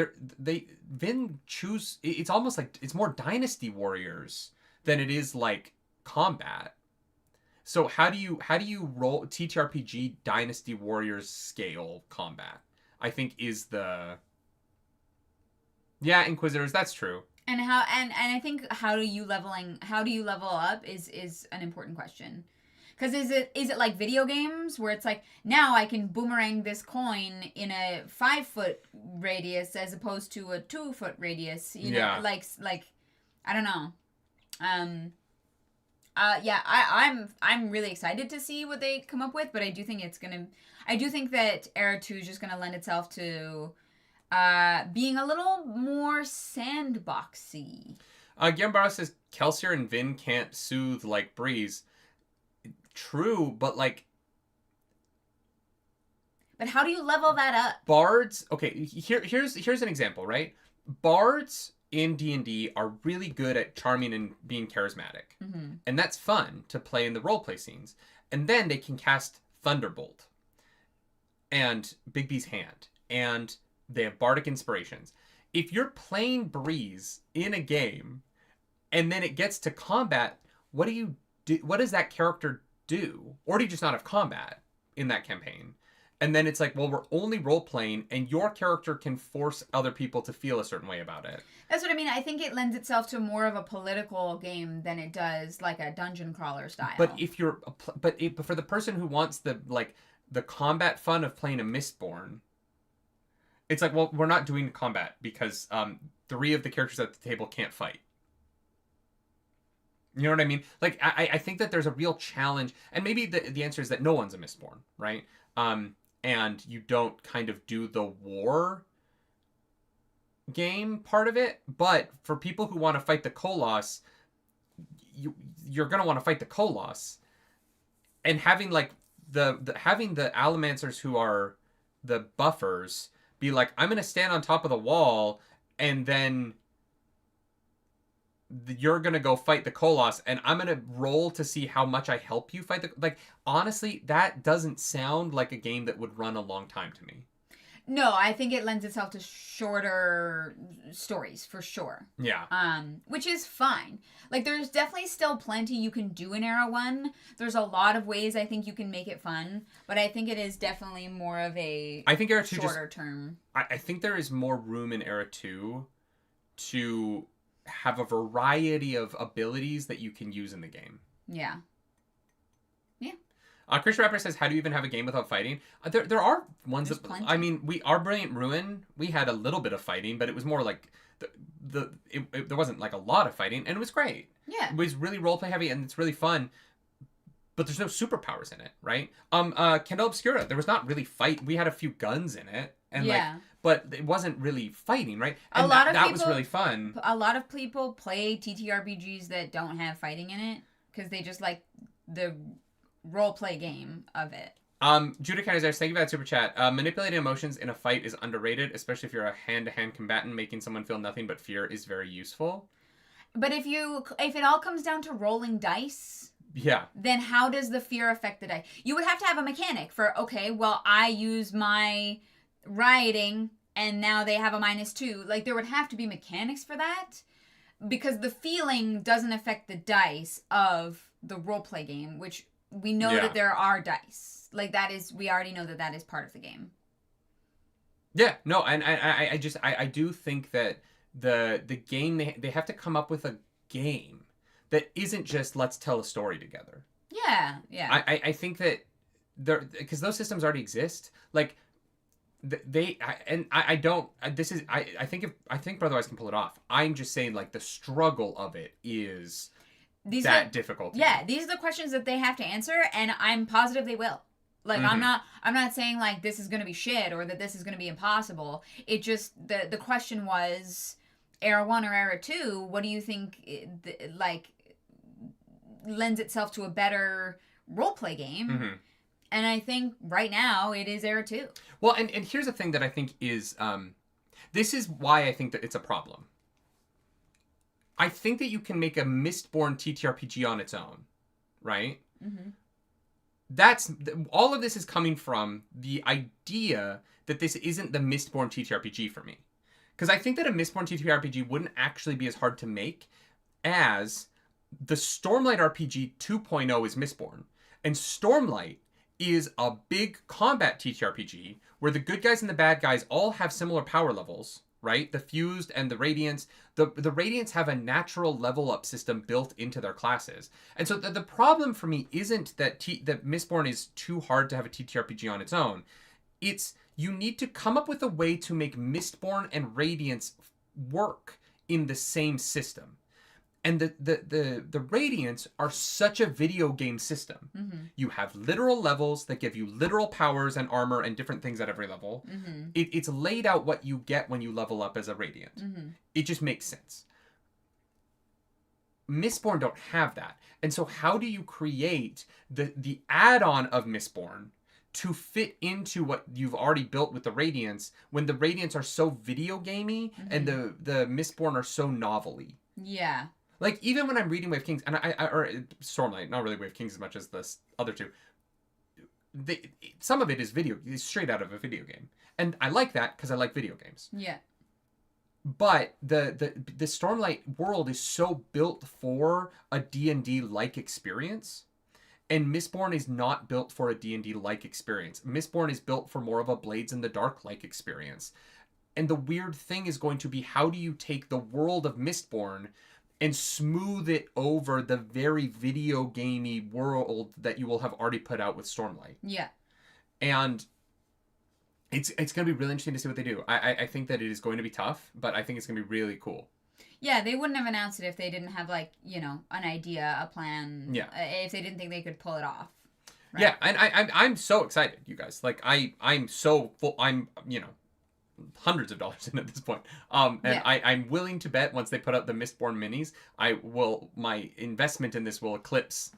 Vin choose. It's almost like it's more Dynasty Warriors than it is like combat. So how do you roll TTRPG Dynasty Warriors scale combat? I think is the Inquisitors. That's true. And I think how do you level up is an important question. Because is it like video games where it's like now I can boomerang this coin in a 5-foot radius as opposed to a 2-foot radius? You know, like I don't know. I'm really excited to see what they come up with, but I do think that Era 2 is just gonna lend itself to being a little more sandboxy. Guillermo says Kelsier and Vin can't soothe like Breeze. True, but like... But how do you level that up? Bards... Okay, here's an example, right? Bards in D&D are really good at charming and being charismatic. Mm-hmm. And that's fun to play in the roleplay scenes. And then they can cast Thunderbolt and Big B's Hand. And they have bardic inspirations. If you're playing Breeze in a game and then it gets to combat, what do you do? What does that character do? Or do you just not have combat in that campaign? And then it's like, well, we're only role-playing, and your character can force other people to feel a certain way about it. That's what I mean. I think it lends itself to more of a political game than it does like a dungeon crawler style. But but for the person who wants the combat fun of playing a Mistborn, it's like, well, we're not doing combat because 3 of the characters at the table can't fight. You know what I mean? Like, I think that there's a real challenge, and maybe the answer is that no one's a Mistborn, right? And you don't kind of do the war game part of it, but for people who want to fight the Koloss, you're going to want to fight the Koloss. And having, like, having the Allomancers who are the buffers be like, I'm going to stand on top of the wall, and then you're going to go fight the Koloss, and I'm going to roll to see how much I help you fight the... Like, honestly, that doesn't sound like a game that would run a long time to me. No, I think it lends itself to shorter stories, for sure. Yeah. Which is fine. Like, there's definitely still plenty you can do in Era 1. There's a lot of ways I think you can make it fun, but I think it is definitely more of a shorter term. I think there is more room in Era 2 to have a variety of abilities that you can use in the game. Yeah. Yeah. Chris Rapper says, how do you even have a game without fighting? There are ones that... Plenty. I mean, our Brilliant Ruin, we had a little bit of fighting, but it was more like... there wasn't like a lot of fighting, and it was great. Yeah. It was really roleplay heavy, and it's really fun, but there's no superpowers in it, right? Candela Obscura, there was not really fight. We had a few guns in it, and but it wasn't really fighting, right? And that was really fun. A lot of people play TTRPGs that don't have fighting in it, because they just like the role-play game of it. Judah Kaiser, thank you for that super chat. Manipulating emotions in a fight is underrated, especially if you're a hand-to-hand combatant. Making someone feel nothing but fear is very useful. But if it all comes down to rolling dice, then how does the fear affect the dice? You would have to have a mechanic for, okay, well, I use my rioting, and now they have a -2. Like, there would have to be mechanics for that, because the feeling doesn't affect the dice of the roleplay game, which we know that there are dice. Like, that is, we already know that is part of the game. Yeah, no, and I do think that the game, they have to come up with a game that isn't just let's tell a story together. Yeah, yeah. I think that because those systems already exist. Like, I think Brotherwise can pull it off. I'm just saying, like, the struggle of it is difficult. Yeah, these are the questions that they have to answer, and I'm positive they will. Like, I'm not saying, like, this is going to be shit or that this is going to be impossible. It just, the question was, Era 1 or Era 2, what do you think, like, lends itself to a better roleplay game? Mm-hmm. And I think right now it is Era 2. Well, and here's the thing that I think is, this is why I think that it's a problem. I think that you can make a Mistborn TTRPG on its own, right? Mm-hmm. All of this is coming from the idea that this isn't the Mistborn TTRPG for me. Because I think that a Mistborn TTRPG wouldn't actually be as hard to make as the Stormlight RPG 2.0 is Mistborn. And Stormlight is a big combat TTRPG where the good guys and the bad guys all have similar power levels, right? The Fused and the Radiants. The Radiants have a natural level up system built into their classes. And so the problem for me isn't that that Mistborn is too hard to have a TTRPG on its own. It's you need to come up with a way to make Mistborn and Radiants work in the same system. And the Radiants are such a video game system. Mm-hmm. You have literal levels that give you literal powers and armor and different things at every level. Mm-hmm. It's laid out what you get when you level up as a Radiant. Mm-hmm. It just makes sense. Mistborn don't have that. And so how do you create the add-on of Mistborn to fit into what you've already built with the Radiants when the Radiants are so video gamey and the Mistborn are so novel-y? Yeah. Like, even when I'm reading Way of Kings, and or Stormlight, not really Way of Kings as much as the other two, some of it is straight out of a video game. And I like that because I like video games. Yeah. But the Stormlight world is so built for a D&D-like experience, and Mistborn is not built for a D&D-like experience. Mistborn is built for more of a Blades in the Dark-like experience. And the weird thing is going to be, how do you take the world of Mistborn and smooth it over the very video gamey world that you will have already put out with Stormlight? Yeah. And it's going to be really interesting to see what they do. I think that it is going to be tough, but I think it's going to be really cool. Yeah, they wouldn't have announced it if they didn't have, like, you know, an idea, a plan. Yeah. If they didn't think they could pull it off. Right? Yeah, and I'm so excited, you guys. Like, I'm so full. I'm, you know, hundreds of dollars in at this point. I'm willing to bet once they put out the Mistborn minis, my investment in this will eclipse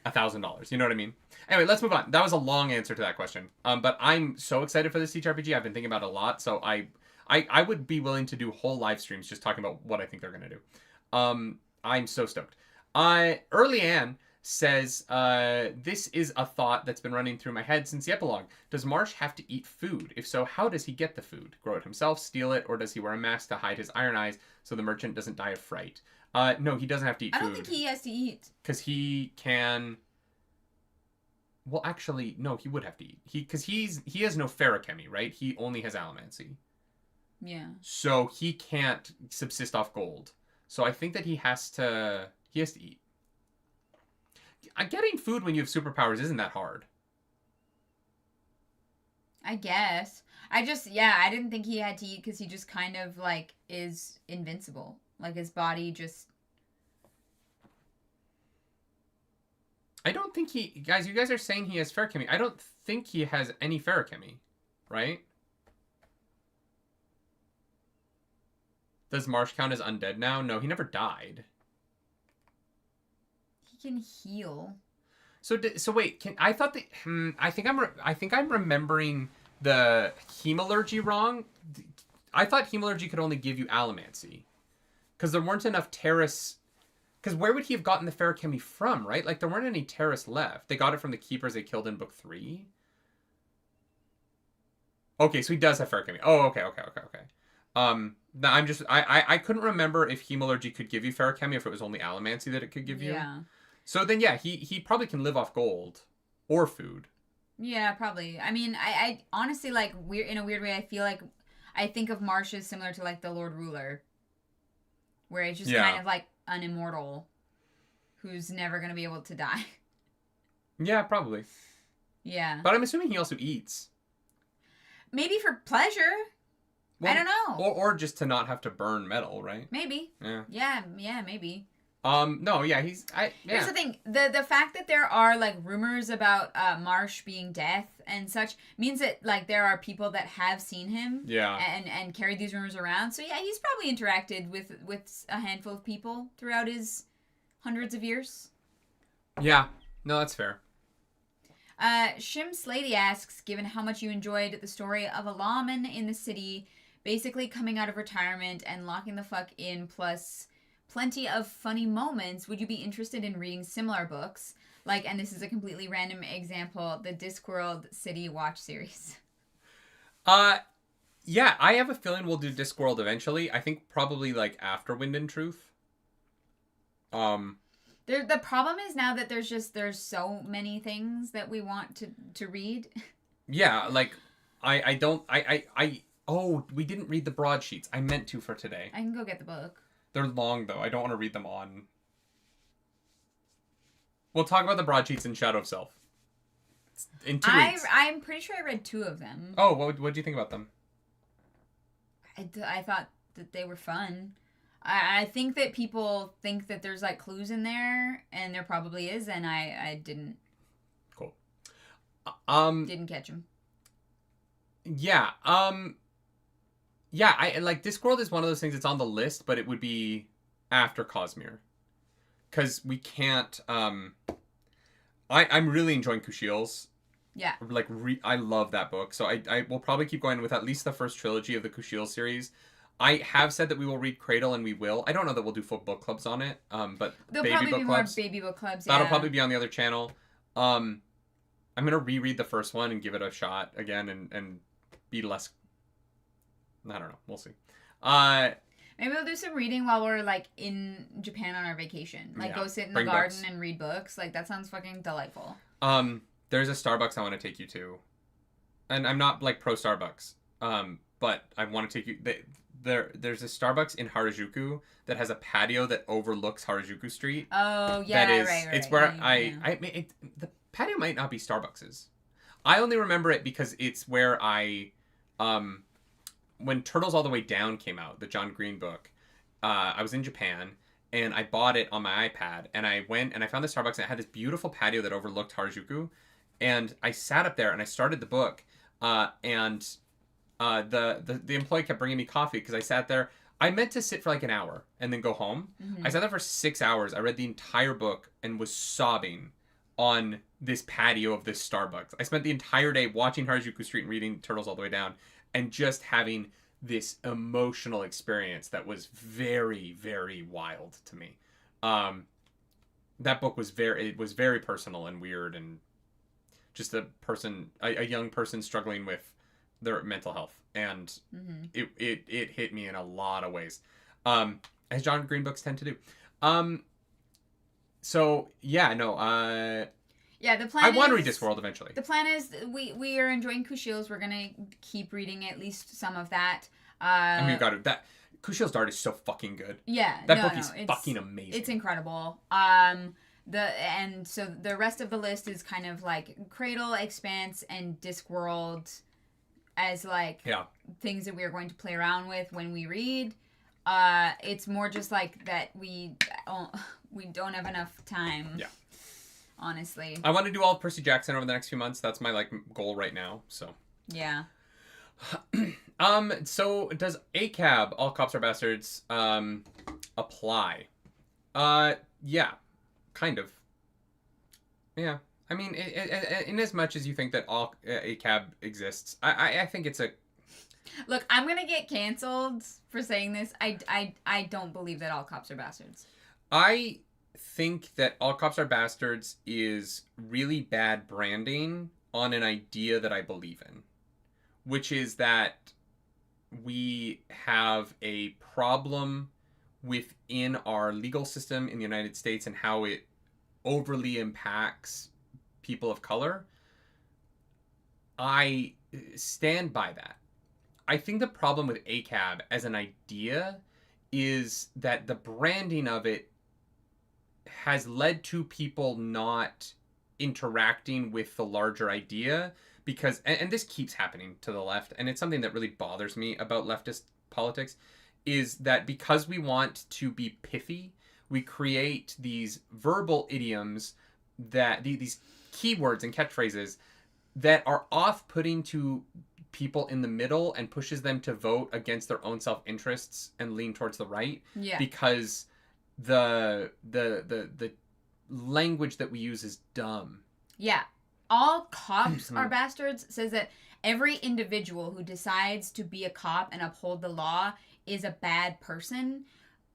$1,000. You know what I mean? Anyway, let's move on. That was a long answer to that question. But I'm so excited for this TTRPG. I've been thinking about it a lot, so I would be willing to do whole live streams just talking about what I think they're gonna do. I'm so stoked. Early Ann says, this is a thought that's been running through my head since the epilogue. Does Marsh have to eat food? If so, how does he get the food? Grow it himself, steal it, or does he wear a mask to hide his iron eyes so the merchant doesn't die of fright? No, he doesn't have to eat food. I don't think he has to eat. Because he can... Well, actually, no, he would have to eat. Because he has no ferrochemy, right? He only has allomancy. Yeah. So he can't subsist off gold. So I think that he has to eat. Getting food when you have superpowers isn't that hard. I guess. I didn't think he had to eat because he just kind of, like, is invincible. Like, his body just... I don't think guys, you guys are saying he has ferrochemy. I don't think he has any ferrochemy, right? Does Marsh count as undead now? No, he never died. He can heal. So wait, I think I'm remembering the hemalurgy wrong. I thought hemalurgy could only give you allomancy. Because there weren't enough Terrace... Because where would he have gotten the ferrochemy from, right? Like, there weren't any Terrace left. They got it from the keepers they killed in book 3. Okay, so he does have ferrochemy. Oh, okay. I couldn't remember if hemalurgy could give you ferrochemy, if it was only allomancy that it could give you. Yeah. So then, yeah, he probably can live off gold or food. Yeah, probably. I mean, I honestly, like, in a weird way, I feel like I think of Marsh as similar to, like, the Lord Ruler, where he's just kind of like an immortal who's never going to be able to die. Yeah, probably. Yeah. But I'm assuming he also eats. Maybe for pleasure. Well, I don't know. Or just to not have to burn metal, right? Maybe. Yeah, maybe. No, yeah, Here's the thing. The fact that there are, like, rumors about Marsh being deaf and such means that, like, there are people that have seen him. Yeah. And carried these rumors around. So, yeah, he's probably interacted with a handful of people throughout his hundreds of years. Yeah. No, that's fair. Shim Slady asks, given how much you enjoyed the story of a lawman in the city basically coming out of retirement and locking the fuck in, plus plenty of funny moments, would you be interested in reading similar books? Like, and this is a completely random example, the Discworld City Watch series. Yeah, I have a feeling we'll do Discworld eventually. I think probably, like, after Wind and Truth. The problem is now that there's so many things that we want to read. Yeah, like, we didn't read the broadsheets. I meant to for today. I can go get the book. They're long, though. I don't want to read them on. We'll talk about the broadsheets in Shadow of Self. In 2 weeks. I'm pretty sure I read 2 of them. Oh, what do you think about them? I thought that they were fun. I think that people think that there's, like, clues in there, and there probably is, and I didn't. Cool. Didn't catch them. Yeah. Yeah, I like Discworld is one of those things that's on the list, but it would be after Cosmere. Because we can't, I'm really enjoying Kushiel's. Yeah. Like, I love that book, so I will probably keep going with at least the first trilogy of the Kushiel series. I have said that we will read Cradle, and we will. I don't know that we'll do full book clubs on it, but there'll probably be more baby book clubs, That'll probably be on the other channel. I'm going to reread the first one and give it a shot again and be less... I don't know. We'll see. Maybe we'll do some reading while we're, like, in Japan on our vacation. Like, go sit in the garden and read books. Like, that sounds fucking delightful. There's a Starbucks I want to take you to. And I'm not, like, pro Starbucks. But I want to take you... There's a Starbucks in Harajuku that has a patio that overlooks Harajuku Street. Oh, yeah, right. It's where the patio might not be Starbucks's. I only remember it because it's where when Turtles All the Way Down came out, the John Green book, I was in Japan, and I bought it on my iPad, and I went, and I found the Starbucks, and it had this beautiful patio that overlooked Harajuku, and I sat up there, and I started the book, and the employee kept bringing me coffee, because I sat there. I meant to sit for like an hour, and then go home. Mm-hmm. I sat there for 6 hours. I read the entire book, and was sobbing on this patio of this Starbucks. I spent the entire day watching Harajuku Street and reading Turtles All the Way Down, and just having this emotional experience that was very, very wild to me. That book was very personal and weird, and just a young person struggling with their mental health, and it hit me in a lot of ways, as John Green books tend to do. So yeah, no. Yeah, the plan I want to read Discworld eventually. The plan is we are enjoying Kushiel's. We're gonna keep reading at least some of that. I mean, Kushiel's Dart is so fucking good. Yeah, that book is fucking amazing. It's incredible. So the rest of the list is kind of like Cradle, Expanse, and Discworld as like things that we are going to play around with when we read. It's more just like that we don't have enough time. Yeah. Honestly, I want to do all of Percy Jackson over the next few months. That's my like goal right now. So yeah. So does ACAB, All Cops Are Bastards, apply? Yeah, kind of. Yeah, I mean, in as much as you think that all ACAB exists, I think it's a. Look, I'm gonna get canceled for saying this. I don't believe that All Cops Are Bastards. I think that All Cops Are Bastards is really bad branding on an idea that I believe in, which is that we have a problem within our legal system in the United States and how it overly impacts people of color, I stand by that. I think the problem with ACAB as an idea is that the branding of it has led to people not interacting with the larger idea because, and this keeps happening to the left, and it's something that really bothers me about leftist politics, is that because we want to be pithy, we create these verbal idioms, that these keywords and catchphrases that are off-putting to people in the middle and pushes them to vote against their own self-interests and lean towards the right. Yeah. Because the language that we use is dumb. Yeah. All cops are bastards says that every individual who decides to be a cop and uphold the law is a bad person,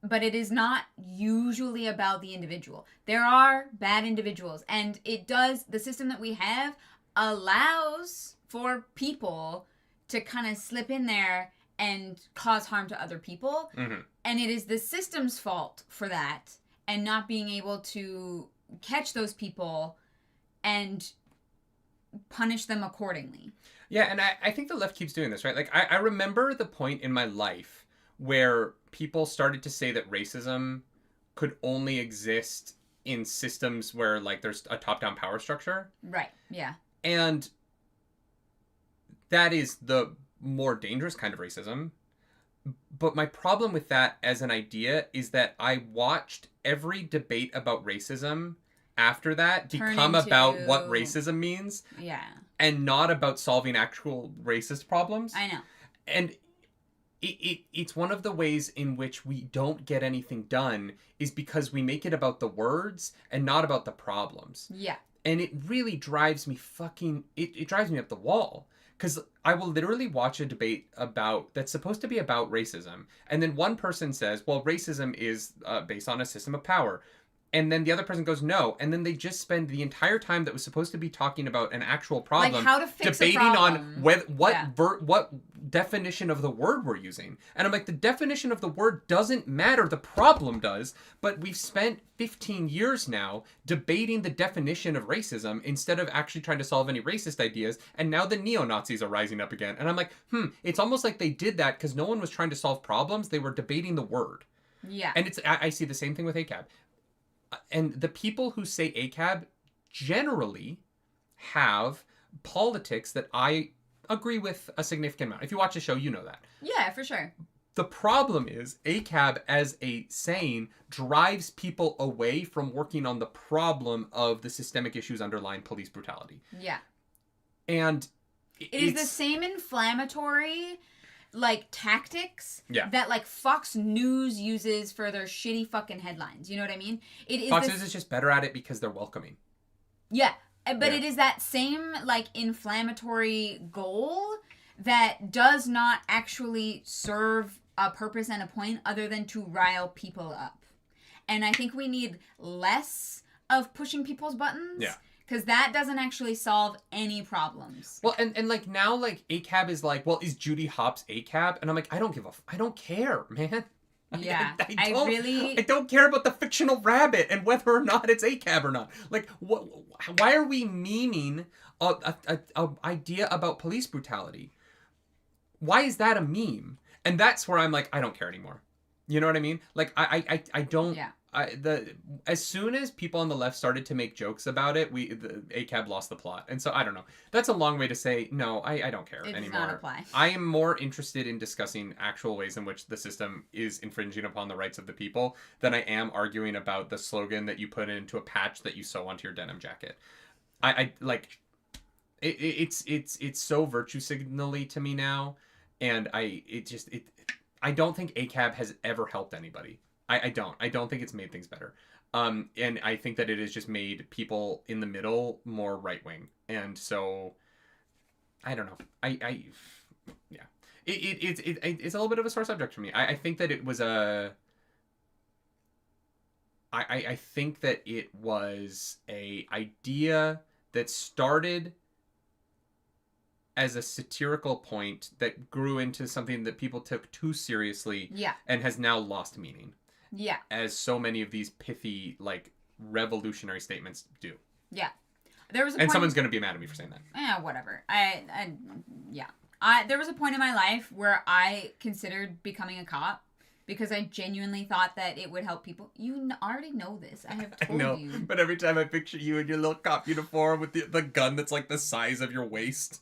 but it is not usually about the individual. There are bad individuals, and the system that we have allows for people to kind of slip in there and cause harm to other people. Mm-hmm. And it is the system's fault for that, and not being able to catch those people and punish them accordingly. Yeah, and I think the left keeps doing this, right? Like, I remember the point in my life where people started to say that racism could only exist in systems where, like, there's a top-down power structure. Right, yeah. And that is the more dangerous kind of racism. But my problem with that as an idea is that I watched every debate about racism after that become about what racism means. Yeah. And not about solving actual racist problems. I know. And it's one of the ways in which we don't get anything done is because we make it about the words and not about the problems. Yeah. And it really drives me it drives me up the wall. Because I will literally watch a debate that's supposed to be about racism. And then one person says, well, racism is based on a system of power. And then the other person goes, no. And then they just spend the entire time that was supposed to be talking about an actual problem, like how to fix debating a problem. on what definition of the word we're using. And I'm like, the definition of the word doesn't matter. The problem does. But we've spent 15 years now debating the definition of racism instead of actually trying to solve any racist ideas. And now the neo-Nazis are rising up again. And I'm like, it's almost like they did that because no one was trying to solve problems. They were debating the word. Yeah. And I see the same thing with ACAB. And the people who say ACAB generally have politics that I agree with a significant amount. If you watch the show, you know that. Yeah, for sure. The problem is ACAB as a saying drives people away from working on the problem of the systemic issues underlying police brutality. Yeah. And it is the same inflammatory like tactics that like Fox News uses for their shitty fucking headlines. You know what I mean? Fox News is just better at it because they're welcoming. Yeah, but it is that same like inflammatory goal that does not actually serve a purpose and a point other than to rile people up. And I think we need less of pushing people's buttons. Yeah. Because that doesn't actually solve any problems. Well, and like now, like ACAB is like, well, is Judy Hopps ACAB? And I'm like, I don't care, man. Yeah, I don't care about the fictional rabbit and whether or not it's ACAB or not. Like, why are we memeing a idea about police brutality? Why is that a meme? And that's where I'm like, I don't care anymore. You know what I mean? Like, I don't. Yeah. As soon as people on the left started to make jokes about it, the ACAB lost the plot. And so I don't know. That's a long way to say no. I don't care anymore. It does not apply. I am more interested in discussing actual ways in which the system is infringing upon the rights of the people than I am arguing about the slogan that you put into a patch that you sew onto your denim jacket. I like it's so virtue signally to me now, and I don't think ACAB has ever helped anybody. I don't think it's made things better. And I think that it has just made people in the middle more right-wing. And so, I don't know. Yeah. It's a little bit of a sore subject for me. I think that it was I think that it was a idea that started as a satirical point that grew into something that people took too seriously. Yeah. And has now lost meaning. Yeah. As so many of these pithy, like, revolutionary statements do. Yeah. There was a and point... someone's going to be mad at me for saying that. Yeah, whatever. There was a point in my life where I considered becoming a cop because I genuinely thought that it would help people. You already know this. I have told you. But every time I picture you in your little cop uniform with the gun that's like the size of your waist.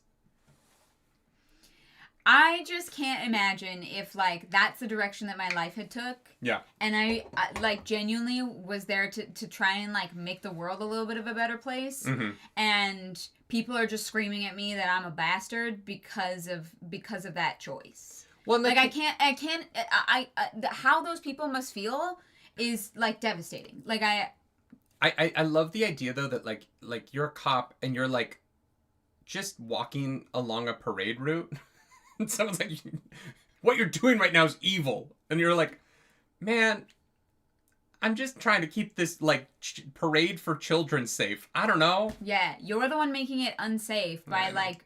I just can't imagine if, like, that's the direction that my life had took. Yeah. And I like, genuinely was there to try and, like, make the world a little bit of a better place. Mm-hmm. And people are just screaming at me that I'm a bastard because of that choice. Well, like, how those people must feel is, like, devastating. Like, I love the idea, though, that, like, you're a cop and you're, like, just walking along a parade route. And someone's like, what you're doing right now is evil. And you're like, man, I'm just trying to keep this, like, parade for children safe. I don't know. Yeah, you're the one making it unsafe by, like,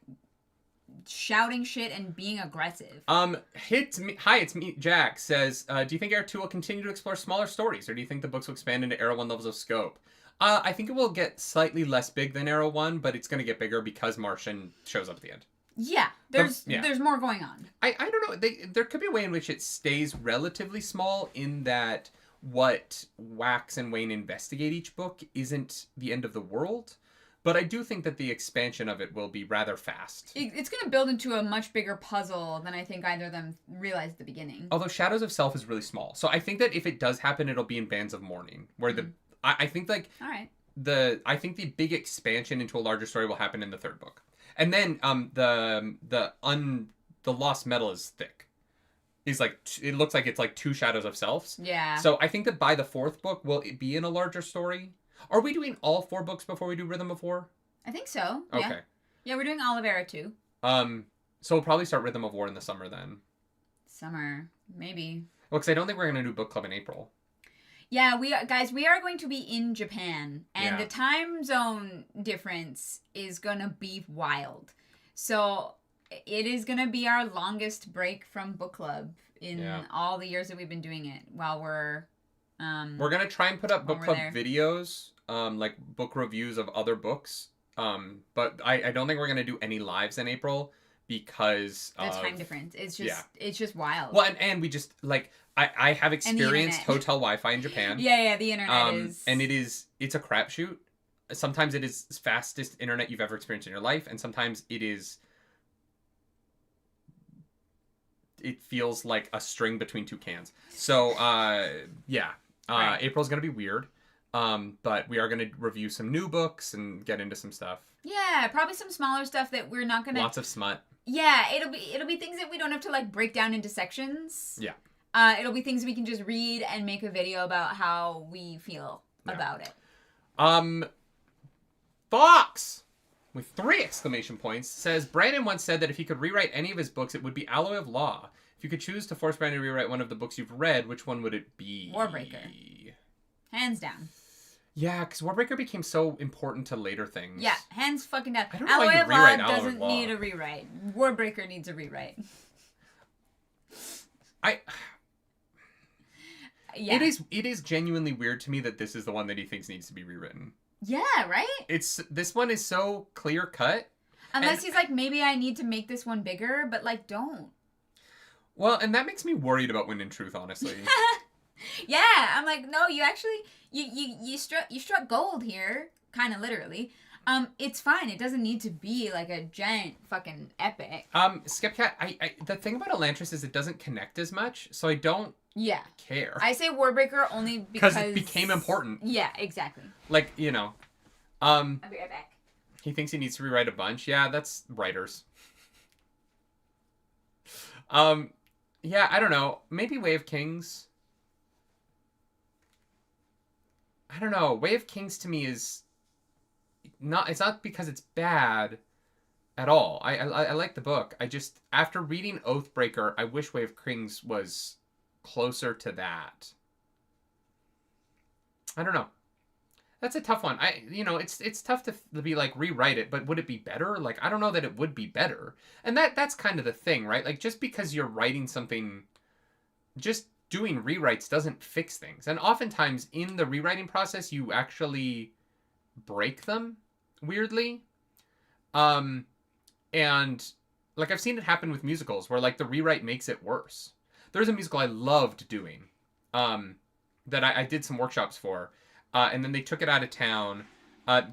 shouting shit and being aggressive. Hi, it's me, Jack, says, do you think Era 2 will continue to explore smaller stories, or do you think the books will expand into Era 1 levels of scope? I think it will get slightly less big than Era 1, but it's going to get bigger because Martian shows up at the end. Yeah, there's more going on. I don't know. There could be a way in which it stays relatively small in that what Wax and Wayne investigate each book isn't the end of the world. But I do think that the expansion of it will be rather fast. It's going to build into a much bigger puzzle than I think either of them realized at the beginning. Although Shadows of Self is really small. So I think that if it does happen, it'll be in Bands of Mourning. Where I think, like... All right. I think the big expansion into a larger story will happen in the third book. And then the Lost Metal is thick. It's like it looks like it's like 2 Shadows of Selves. Yeah. So I think that by the 4th book will it be in a larger story. Are we doing all 4 books before we do Rhythm of War? I think so. Okay. Yeah, yeah, we're doing all of Era 2. So we'll probably start Rhythm of War in the summer then. Summer, maybe. Well, because I don't think we're gonna do book club in April. Yeah, we are going to be in Japan, and the time zone difference is gonna be wild. So it is gonna be our longest break from book club in all the years that we've been doing it. While we're gonna try and put up book club videos, like book reviews of other books. But I don't think we're gonna do any lives in April because the time difference. It's just wild. Well, and we just like. I have experienced hotel Wi-Fi in Japan. Yeah, the internet is... And it's a crapshoot. Sometimes it is the fastest internet you've ever experienced in your life, and sometimes it feels like a string between 2 cans. So, right. April's going to be weird, but we are going to review some new books and get into some stuff. Yeah, probably some smaller stuff that we're not going to... Lots of smut. Yeah, it'll be things that we don't have to, like, break down into sections. Yeah. It'll be things we can just read and make a video about how we feel about it. Fox with 3 exclamation points says, Brandon once said that if he could rewrite any of his books, it would be Alloy of Law. If you could choose to force Brandon to rewrite one of the books you've read, which one would it be? Warbreaker. Hands down. Yeah, because Warbreaker became so important to later things. Yeah, hands fucking down. I don't know why you rewrite Alloy of Law. Need a rewrite. Warbreaker needs a rewrite. Yeah. It is genuinely weird to me that this is the one that he thinks needs to be rewritten. Yeah, right? This one is so clear cut. Unless he's like, maybe I need to make this one bigger, but like, don't. Well, and that makes me worried about Wind and Truth, honestly. Yeah, I'm like, no, you actually you struck gold here, kind of literally. It's fine. It doesn't need to be like a giant fucking epic. Skepcat, I the thing about Elantris is it doesn't connect as much, so I don't care. I say Warbreaker only because it became important. Yeah, exactly. Like, I'll be right back. He thinks he needs to rewrite a bunch. Yeah, that's writers. Yeah, I don't know. Maybe Way of Kings. I don't know. Way of Kings to me is it's not because it's bad at all. I like the book. I just, after reading Oathbreaker, I wish Way of Kings was closer to that. I don't know. That's a tough one. It's tough to be like, rewrite it, but would it be better? Like, I don't know that it would be better. And that's kind of the thing, right? Like, just because you're writing something, just doing rewrites doesn't fix things. And oftentimes in the rewriting process, you actually break them weirdly. And like I've seen it happen with musicals where like the rewrite makes it worse. There's a musical I loved doing that I did some workshops for. And then they took it out of town.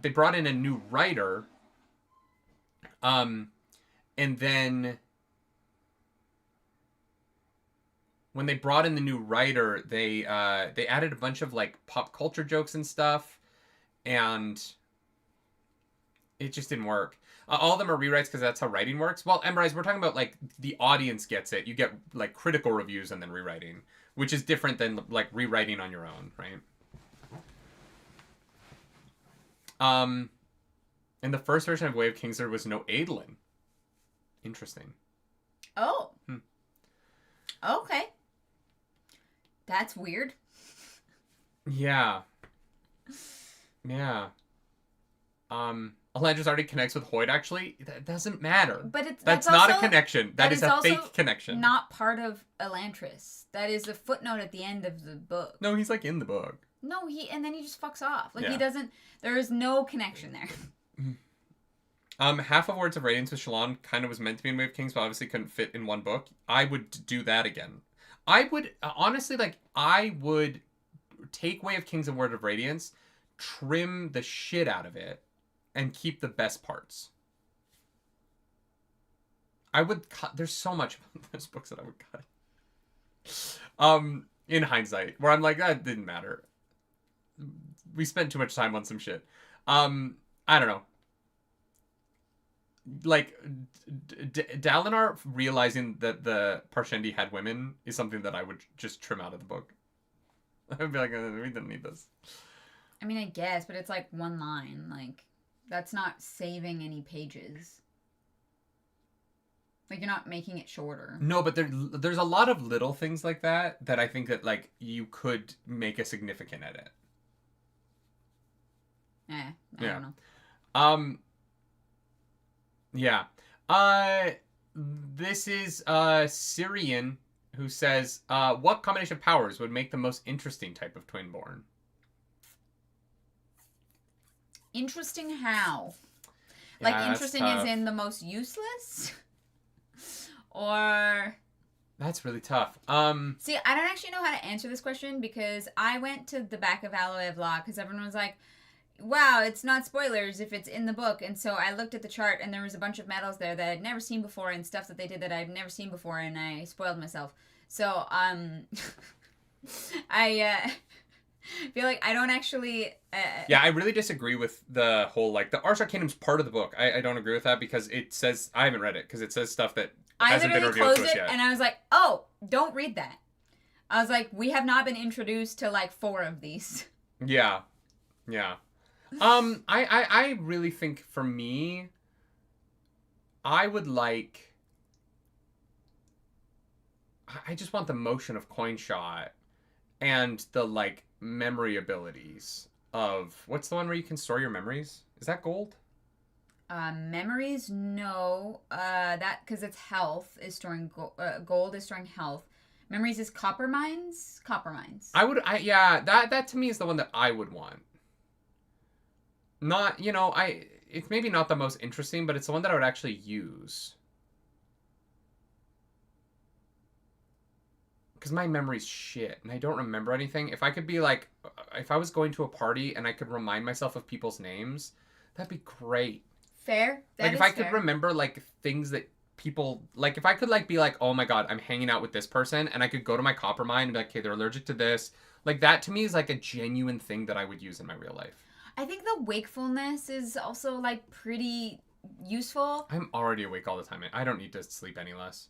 They brought in a new writer. And then when they brought in the new writer, they added a bunch of like pop culture jokes and stuff, and it just didn't work. All of them are rewrites because that's how writing works. Well, Embrise, we're talking about like the audience gets it. You get like critical reviews and then rewriting, which is different than like rewriting on your own, right? In the first version of Way of Kings, there was no Adolin. Interesting. Oh. Okay. That's weird. Yeah. Yeah. Elandris already connects with Hoyt, actually. That doesn't matter. But that's not a connection. That is a fake connection. Not part of Elantris. That is a footnote at the end of the book. No, he's like in the book. No, and then he just fucks off. Like, he doesn't... There is no connection there. Half of Words of Radiance with Shallan kind of was meant to be in Way of Kings, but obviously couldn't fit in one book. I would do that again. I would, honestly, like, I would take Way of Kings and Word of Radiance, trim the shit out of it, and keep the best parts. I would cut... There's so much about those books that I would cut. In hindsight, where I'm like, that didn't matter. We spent too much time on some shit. I don't know. Like, Dalinar realizing that the Parshendi had women is something that I would just trim out of the book. I would be like, we didn't need this. I mean, I guess, but it's like one line. Like, that's not saving any pages. Like, you're not making it shorter. No, but there's a lot of little things like that I think that, like, you could make a significant edit. I don't know. Yeah. This is Syrian who says, what combination of powers would make the most interesting type of Twinborn? Interesting how? Like, interesting as in the most useless? Or... That's really tough. See, I don't actually know how to answer this question because I went to the back of Alloy of Law because everyone was like, wow, it's not spoilers if it's in the book. And so I looked at the chart and there was a bunch of medals there that I'd never seen before and stuff that they did that I've never seen before, and I spoiled myself. So, I feel like I don't actually... Yeah, I really disagree with the whole, like, the Ars Arcanum's part of the book. I don't agree with that because it says... I haven't read it because it says stuff that hasn't been revealed to us yet. And I was like, oh, don't read that. I was like, we have not been introduced to, like, 4 of these. Yeah. Yeah. I really think for me, I would like... I just want the motion of Coin Shot and the, like, memory abilities of... What's the one where you can store your memories? Is that gold? Memories, no. That, because it's health, is storing gold is storing health. Memories is copper mines? Copper mines. Yeah, that to me is the one that I would want. Not, it's maybe not the most interesting, but it's the one that I would actually use. Because my memory's shit, and I don't remember anything. If I could be like, if I was going to a party and I could remind myself of people's names, that'd be great. Fair. Like, if I could remember, like, things that people, like, if I could, like, be like, oh my god, I'm hanging out with this person, and I could go to my copper mine and be like, okay, they're allergic to this. Like, that to me is, like, a genuine thing that I would use in my real life. I think the wakefulness is also, like, pretty useful. I'm already awake all the time. I don't need to sleep any less.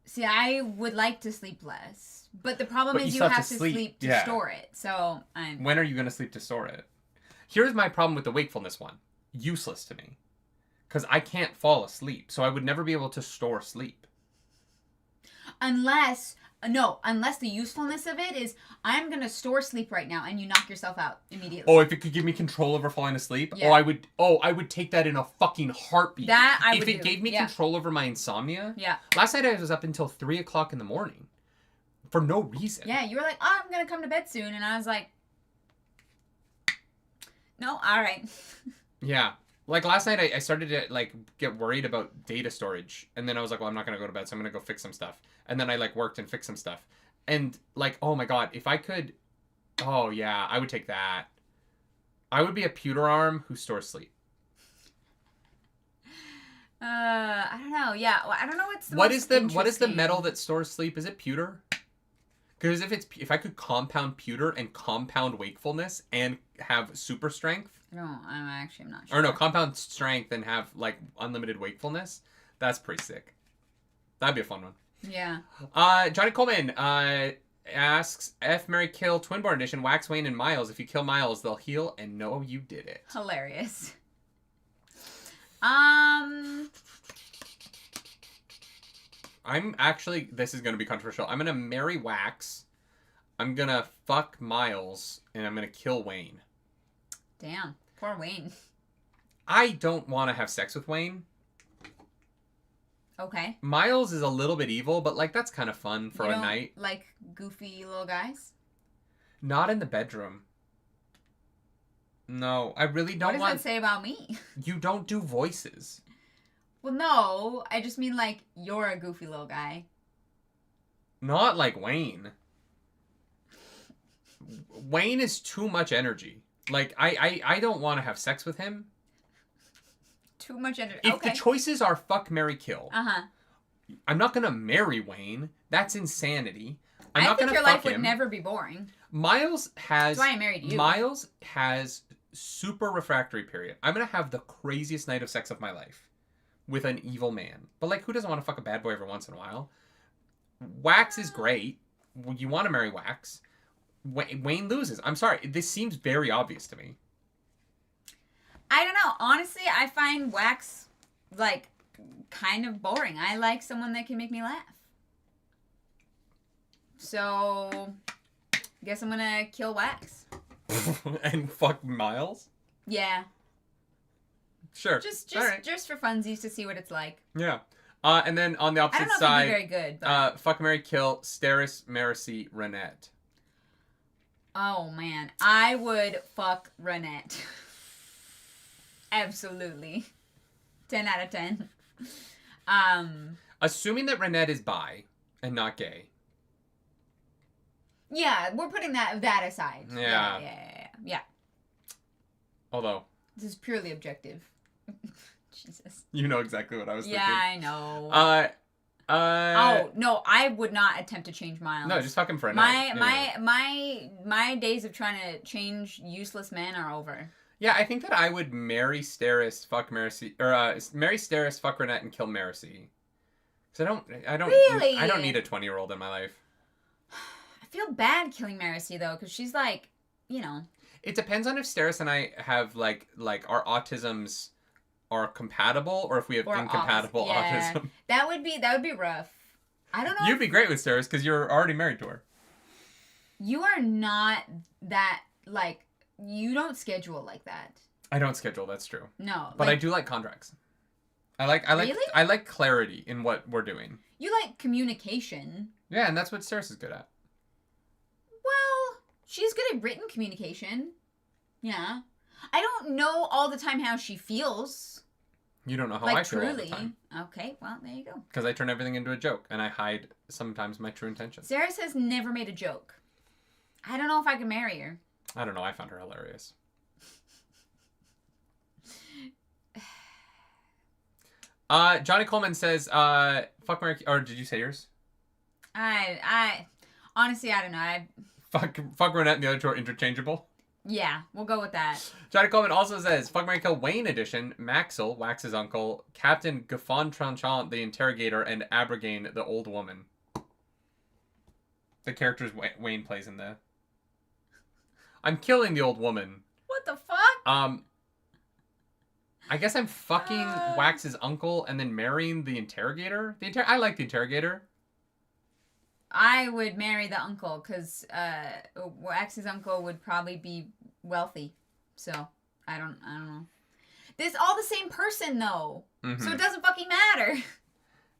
See, I would like to sleep less. But the problem is you have to sleep to store it. So, When are you going to sleep to store it? Here's my problem with the wakefulness one. Useless to me. Because I can't fall asleep. So I would never be able to store sleep. Unless the usefulness of it is, I'm going to store sleep right now, and you knock yourself out immediately. Oh, if it could give me control over falling asleep? Yeah. I would take that in a fucking heartbeat. If it gave me control over my insomnia? Yeah. Last night I was up until 3 o'clock in the morning. For no reason. Yeah, you were like, oh, I'm going to come to bed soon. And I was like, no, all right. Yeah. Like, last night, I started to, like, get worried about data storage. And then I was like, well, I'm not going to go to bed, so I'm going to go fix some stuff. And then I, like, worked and fixed some stuff. And, like, oh, my God, if I could... Oh, yeah, I would take that. I would be a pewter arm who stores sleep. I don't know. Yeah, well, I don't know what is the metal that stores sleep? Is it pewter? Because if I could compound pewter and compound wakefulness and have super strength. No, I'm not sure. Or no, compound strength and have like unlimited wakefulness. That's pretty sick. That'd be a fun one. Yeah. Johnny Coleman asks, F, Marry, Kill, Twinborn Edition, Wax, Wayne, and Miles. If you kill Miles, they'll heal and know you did it. Hilarious. I'm actually, this is going to be controversial. I'm going to marry Wax. I'm going to fuck Miles. And I'm going to kill Wayne. Damn. Poor Wayne. I don't want to have sex with Wayne. Okay. Miles is a little bit evil, but like that's kind of fun for a night. Like goofy little guys? Not in the bedroom. No, I really don't want... What does that say about me? You don't do voices. Well, no. I just mean like you're a goofy little guy. Not like Wayne. Wayne is too much energy. Like, I don't want to have sex with him. Too much energy. If the choices are fuck, marry, kill. Uh-huh. I'm not going to marry Wayne. That's insanity. I think your life would never be boring. Miles has... That's why I married you. Miles has super refractory period. I'm going to have the craziest night of sex of my life with an evil man. But, like, who doesn't want to fuck a bad boy every once in a while? Wax is great. You want to marry Wax. Wayne loses. I'm sorry. This seems very obvious to me. I don't know. Honestly, I find Wax, like, kind of boring. I like someone that can make me laugh. So, I guess I'm gonna kill Wax. And fuck Miles? Yeah. Sure. Just for funsies to see what it's like. Yeah. And then on the opposite side... I don't know if it'd be very good, but... fuck, marry, kill, Steris, Marcy, Renette. Oh, man. I would fuck Renette. Absolutely. 10 out of 10. Assuming that Renette is bi and not gay. Yeah, we're putting that aside. Yeah. Although... This is purely objective. Jesus. You know exactly what I was thinking. Yeah, I know. Oh, no, I would not attempt to change Miles. No, just fuck him for a night. My days of trying to change useless men are over. Yeah, I think that I would marry Steris, fuck Marcy, or marry Steris, fuck Renette, and kill Marcy. Because I don't need a 20-year-old in my life. I feel bad killing Marcy though, because she's like, you know. It depends on if Steris and I have like our autisms are compatible, or if we have incompatible autism. That would be rough. I don't know. You'd be great with Steris because you're already married to her. You are not that like. You don't schedule like that. I don't schedule. That's true. No, but I do like contracts. I like clarity in what we're doing. You like communication. Yeah, and that's what Steris is good at. Well, she's good at written communication. Yeah. I don't know all the time how she feels. You don't know how I feel all the time. Okay, well, there you go. Because I turn everything into a joke, and I hide sometimes my true intentions. Ceres has never made a joke. I don't know if I can marry her. I don't know. I found her hilarious. Johnny Coleman says, fuck Mary... Or did you say yours? I honestly, I don't know. Fuck Renette and the other two are interchangeable? Yeah, we'll go with that. Johnny Coleman also says, fuck Mary Kill Wayne edition, Maxwell, Wax's uncle, Captain Gaffon Tranchant, the interrogator, and Abragain, the old woman. The characters Wayne plays in the... I'm killing the old woman. What the fuck? I guess I'm fucking Wax's uncle and then marrying the interrogator. I like the interrogator. I would marry the uncle because Wax's uncle would probably be wealthy. So I don't know. This all the same person though, so it doesn't fucking matter.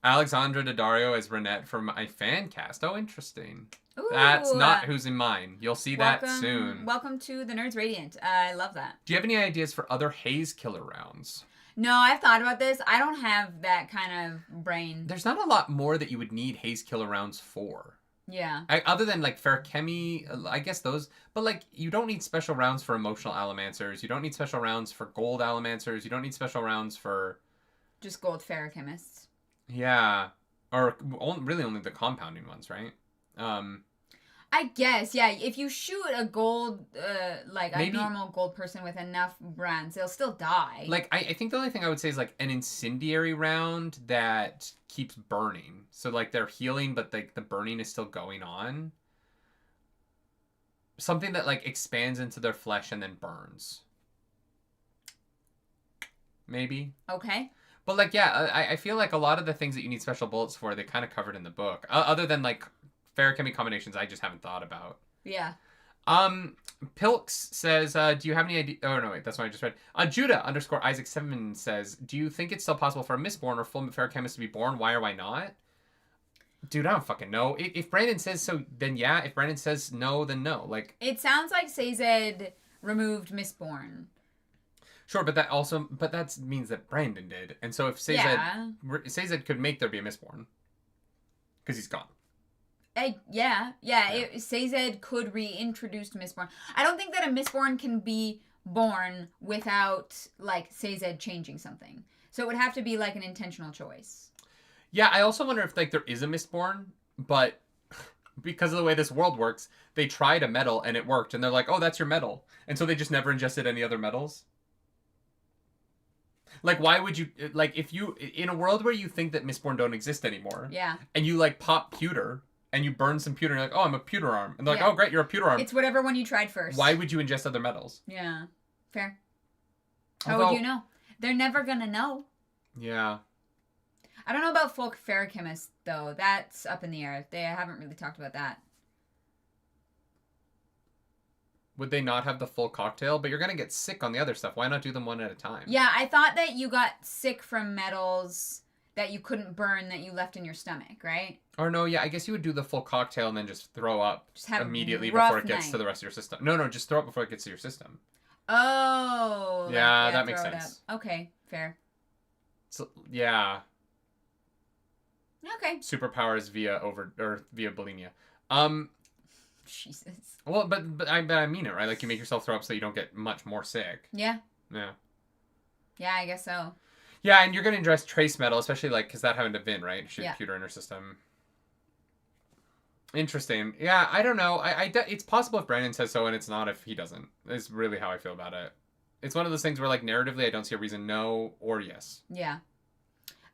Alexandra Daddario as Renette from my fan cast. Oh, interesting. That's not who's in mine. You'll see that soon. Welcome to the Nerds Radiant. I love that. Do you have any ideas for other Haze Killer rounds? No, I've thought about this. I don't have that kind of brain. There's not a lot more that you would need Haze Killer rounds for. Yeah. Other than, like, Ferrochemy, I guess those. But, like, you don't need special rounds for emotional Allomancers. You don't need special rounds for gold Allomancers. You don't need special rounds for... Just gold Ferrochemists. Yeah. Or really only the compounding ones, right? I guess, yeah. If you shoot a gold, a normal gold person with enough brands, they'll still die. Like, I think the only thing I would say is, like, an incendiary round that keeps burning. So, like, they're healing, but, like, the burning is still going on. Something that, like, expands into their flesh and then burns. Maybe. Okay. But, like, yeah, I feel like a lot of the things that you need special bullets for, they kind of covered in the book. Other than, like... Ferrochemy combinations I just haven't thought about. Yeah. Pilks says, do you have any idea... Oh, no, wait, that's what I just read. Judah_Isaac7 says, do you think it's still possible for a Mistborn or full Ferrochemist to be born? Why or why not? Dude, I don't fucking know. If Brandon says so, then yeah. If Brandon says no, then no. Like, it sounds like Sazed removed Mistborn. Sure, but that means that Brandon did. And so if Sazed could make there be a Mistborn. Because he's gone. Sazed could reintroduce Mistborn. I don't think that a Mistborn can be born without, like, Sazed changing something. So it would have to be, like, an intentional choice. Yeah, I also wonder if, like, there is a Mistborn, but because of the way this world works, they tried a metal and it worked, and they're like, oh, that's your metal. And so they just never ingested any other metals. Like, why would you, like, if you, in a world where you think that Mistborn don't exist anymore, and you, like, pop pewter, and you burn some pewter, and you're like, oh, I'm a pewter arm. And they're like, oh, great, you're a pewter arm. It's whatever one you tried first. Why would you ingest other metals? Yeah. Fair. How would you know? They're never gonna know. Yeah. I don't know about folk ferrochemists, though. That's up in the air. They haven't really talked about that. Would they not have the full cocktail? But you're going to get sick on the other stuff. Why not do them one at a time? Yeah, I thought that you got sick from metals that you couldn't burn that you left in your stomach, right? Or no, yeah, I guess you would do the full cocktail and then just throw up immediately before it gets to the rest of your system. No, just throw up before it gets to your system. Oh. Yeah, that makes sense. Okay, fair. So, yeah. Okay. Superpowers via bulimia. Jesus. Well, but I mean it, right? Like, you make yourself throw up so you don't get much more sick. Yeah. Yeah. Yeah, I guess so. Yeah, and you're going to ingest trace metal, especially, like, because that happened to Vin, right? She had pewter in her system. Interesting. Yeah, I don't know. It's possible if Brandon says so, and it's not if he doesn't. Is really how I feel about it. It's one of those things where, like, narratively, I don't see a reason no or yes. Yeah.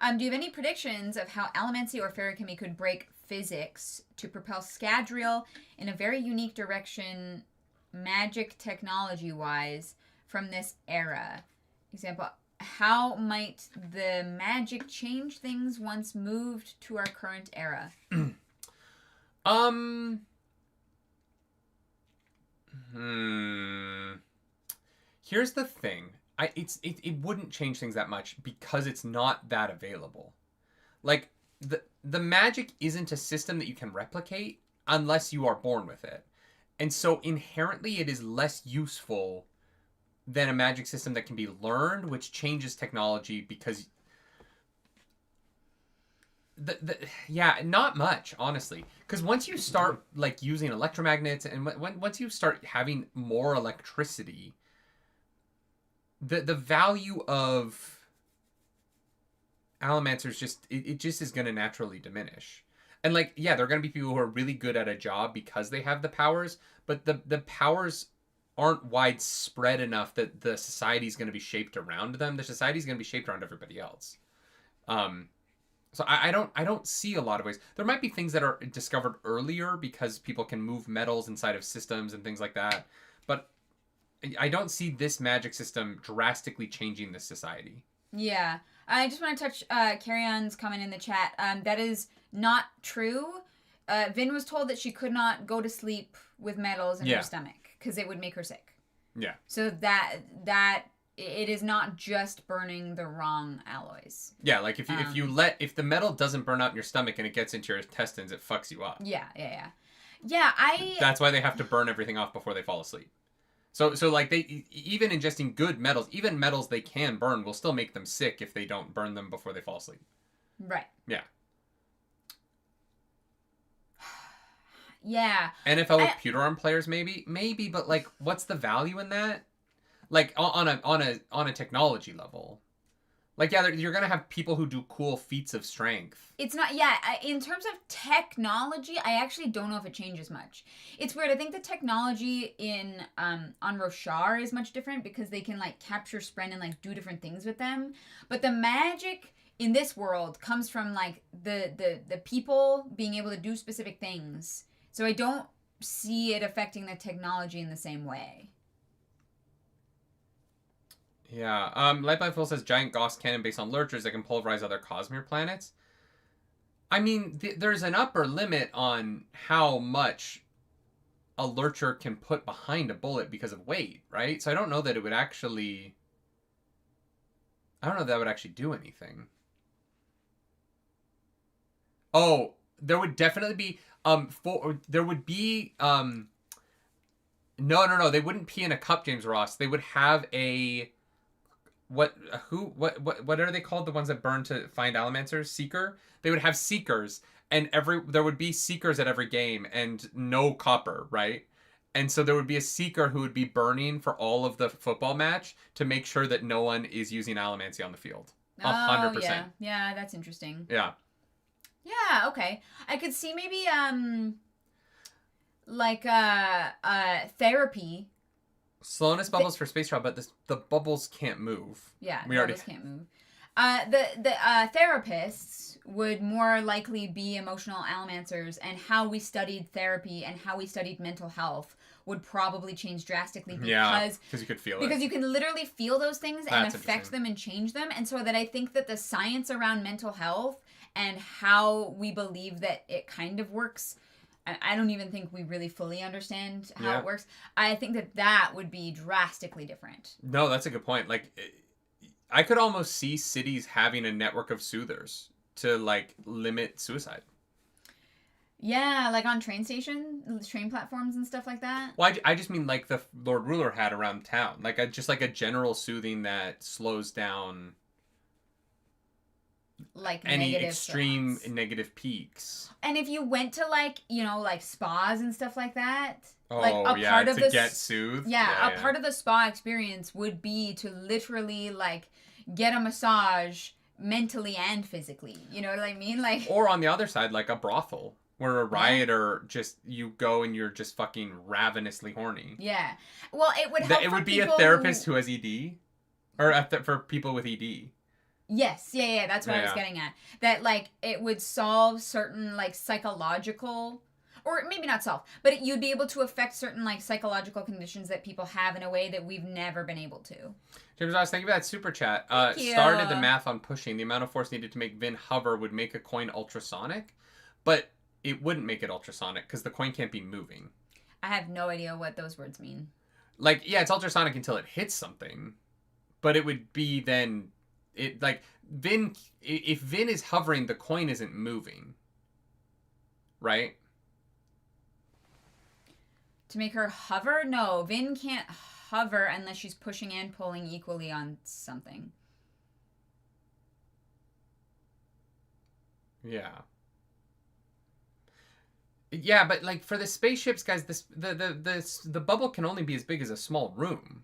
Do you have any predictions of how Allomancy or Ferrochemy could break physics to propel Scadrial in a very unique direction, magic technology-wise, from this era? Example, how might the magic change things once moved to our current era? Here's the thing. It wouldn't change things that much because it's not that available. Like, the magic isn't a system that you can replicate unless you are born with it. And so inherently it is less useful than a magic system that can be learned, which changes technology because not much, honestly. Because once you start, like, using electromagnets and once you start having more electricity, the value of Allomancers just is going to naturally diminish. And, like, yeah, there are going to be people who are really good at a job because they have the powers, but the powers aren't widespread enough that the society is going to be shaped around them. The society is going to be shaped around everybody else. So I don't see a lot of ways. There might be things that are discovered earlier because people can move metals inside of systems and things like that. But I don't see this magic system drastically changing this society. Yeah. I just want to touch Carry-On's comment in the chat. That is not true. Vin was told that she could not go to sleep with metals in her stomach because it would make her sick. Yeah. So that it is not just burning the wrong alloys. Yeah, like if the metal doesn't burn out in your stomach and it gets into your intestines, it fucks you up. Yeah. Yeah, That's why they have to burn everything off before they fall asleep. So like they even ingesting good metals, even metals they can burn will still make them sick if they don't burn them before they fall asleep. Right. Yeah. Yeah. NFL with pewter arm players, maybe, but like, what's the value in that? Like on a technology level. Like, yeah, you're gonna have people who do cool feats of strength. It's not, yeah, in terms of technology, I actually don't know if it changes much. It's weird. I think the technology on Roshar is much different because they can, like, capture Spren and, like, do different things with them. But the magic in this world comes from, like, the people being able to do specific things. So I don't see it affecting the technology in the same way. Yeah. Light by Full says giant Gauss cannon based on lurchers that can pulverize other Cosmere planets. I mean, there's an upper limit on how much a lurcher can put behind a bullet because of weight, right? So I don't know that it would actually... I don't know if that would actually do anything. Oh, there would definitely be... there would be... No, they wouldn't pee in a cup, James Ross. They would have a... What are they called? The ones that burn to find Allomancers? Seeker? They would have Seekers, and there would be Seekers at every game, and no copper, right? And so there would be a Seeker who would be burning for all of the football match to make sure that no one is using Allomancy on the field. 100%. Yeah. Yeah, that's interesting. Yeah. Yeah, okay. I could see maybe, therapy. Slowness bubbles for space travel, but the bubbles can't move. Yeah, the bubbles can't move. The therapists would more likely be emotional allomancers, and how we studied therapy and how we studied mental health would probably change drastically because you could feel it. Because you can literally feel those things and affect them and change them. And so that I think that the science around mental health and how we believe that it kind of works, I don't even think we really fully understand how it works. I think that would be drastically different. No, that's a good point. Like, I could almost see cities having a network of soothers to, like, limit suicide. Yeah, like on train platforms and stuff like that. Well, I just mean like the Lord Ruler had around town. Like, just like a general soothing that slows down... like any extreme negative peaks. And if you went to like spas and stuff like that, get soothed. Part of the spa experience would be to literally like get a massage mentally and physically. You know what I mean? Like, or on the other side, like a brothel where a rioter just, you go and you're just fucking ravenously horny. Yeah. Well, it would help. It would be a therapist who has ED, or for people with ED. Yes, yeah, that's what I was getting at. That, like, it would solve certain, like, psychological, or maybe not solve, but you'd be able to affect certain, like, psychological conditions that people have in a way that we've never been able to. James Ross, thank you for that super chat. Thank you. Started the math on pushing. The amount of force needed to make Vin hover would make a coin ultrasonic, but it wouldn't make it ultrasonic because the coin can't be moving. I have no idea what those words mean. Like, yeah, it's ultrasonic until it hits something, but it would be then... It like Vin, if Vin is hovering, the coin isn't moving, right? To make her hover? No, Vin can't hover unless she's pushing and pulling equally on something. Yeah. Yeah, but like for the spaceships, guys, the bubble can only be as big as a small room.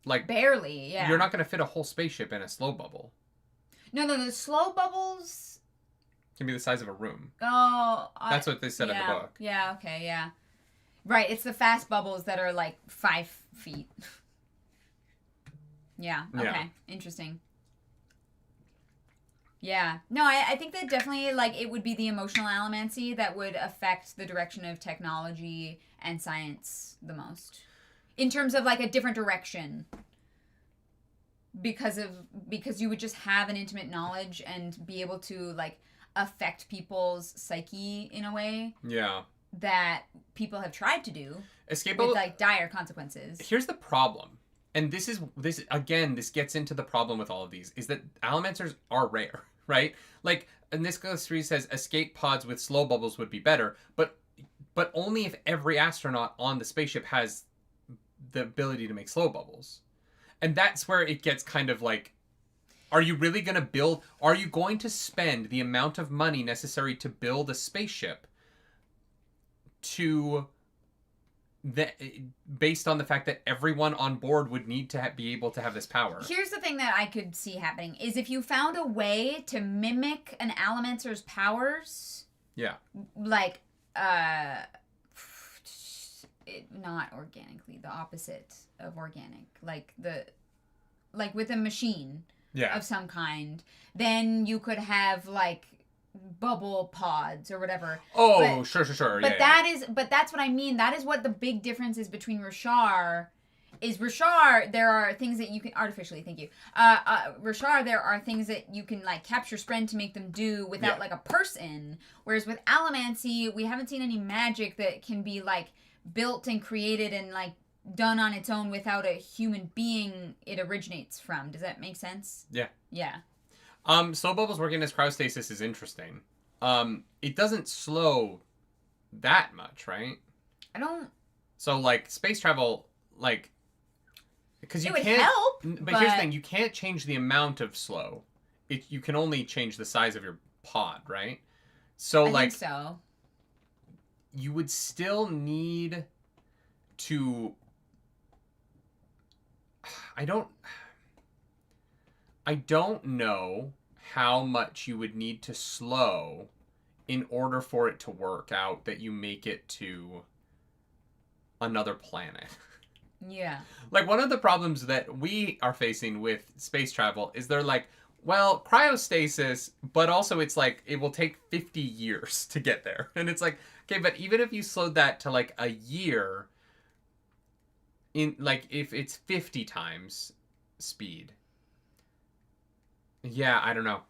Like, barely, yeah. You're not going to fit a whole spaceship in a slow bubble. No, the slow bubbles can be the size of a room. Oh, that's what they said in the book. Yeah, okay, yeah. Right, it's the fast bubbles that are like 5 feet. Yeah, okay, interesting. Yeah. No, I think that definitely, like, it would be the emotional allomancy that would affect the direction of technology and science the most. In terms of, like, a different direction. Because you would just have an intimate knowledge and be able to, like, affect people's psyche in a way. Yeah. That people have tried to do. With, like, dire consequences. Here's the problem. And this gets into the problem with all of these, is that allomancers are rare, right? Like, and this Glycerin says escape pods with slow bubbles would be better, but only if every astronaut on the spaceship has the ability to make slow bubbles. And that's where it gets kind of like, are you really going to build, are you going to spend the amount of money necessary to build a spaceship based on the fact that everyone on board would need to be able to have this power? Here's the thing that I could see happening is if you found a way to mimic an Allomancer's powers. Yeah. Like, not organically, the opposite of organic, like with a machine of some kind, then you could have like bubble pods or whatever. Oh, sure. But that's what I mean. That is what the big difference is between Rashar. There are things that you can artificially. Thank you. Rashar, there are things that you can like capture Spren to make them do without like a person. Whereas with Allomancy, we haven't seen any magic that can be like built and created and like done on its own without a human being it originates from. Does that make sense? Yeah. Yeah. Slow bubbles working as cryostasis is interesting. It doesn't slow that much, right? I don't. So like space travel, like, because you can't. It would help. But here's the thing: you can't change the amount of slow. You can only change the size of your pod, right? So I like, think so. You would still need to. I don't know how much you would need to slow in order for it to work out that you make it to another planet. Yeah. Like, one of the problems that we are facing with space travel is they're like, well, cryostasis, but also it's like, it will take 50 years to get there. And it's like, okay, but even if you slowed that to like a year, in like, if it's 50 times speed. Yeah, I don't know,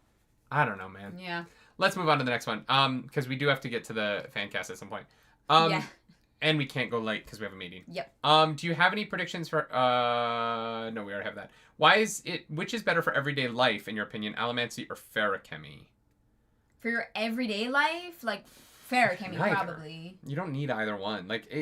man. Yeah. Let's move on to the next one. Because we do have to get to the fan cast at some point. Yeah. And we can't go late because we have a meeting. Yep. Do you have any predictions for... No, we already have that. Which is better for everyday life, in your opinion, Allomancy or Feruchemy? For your everyday life? Like, Feruchemy, probably. You don't need either one. Like...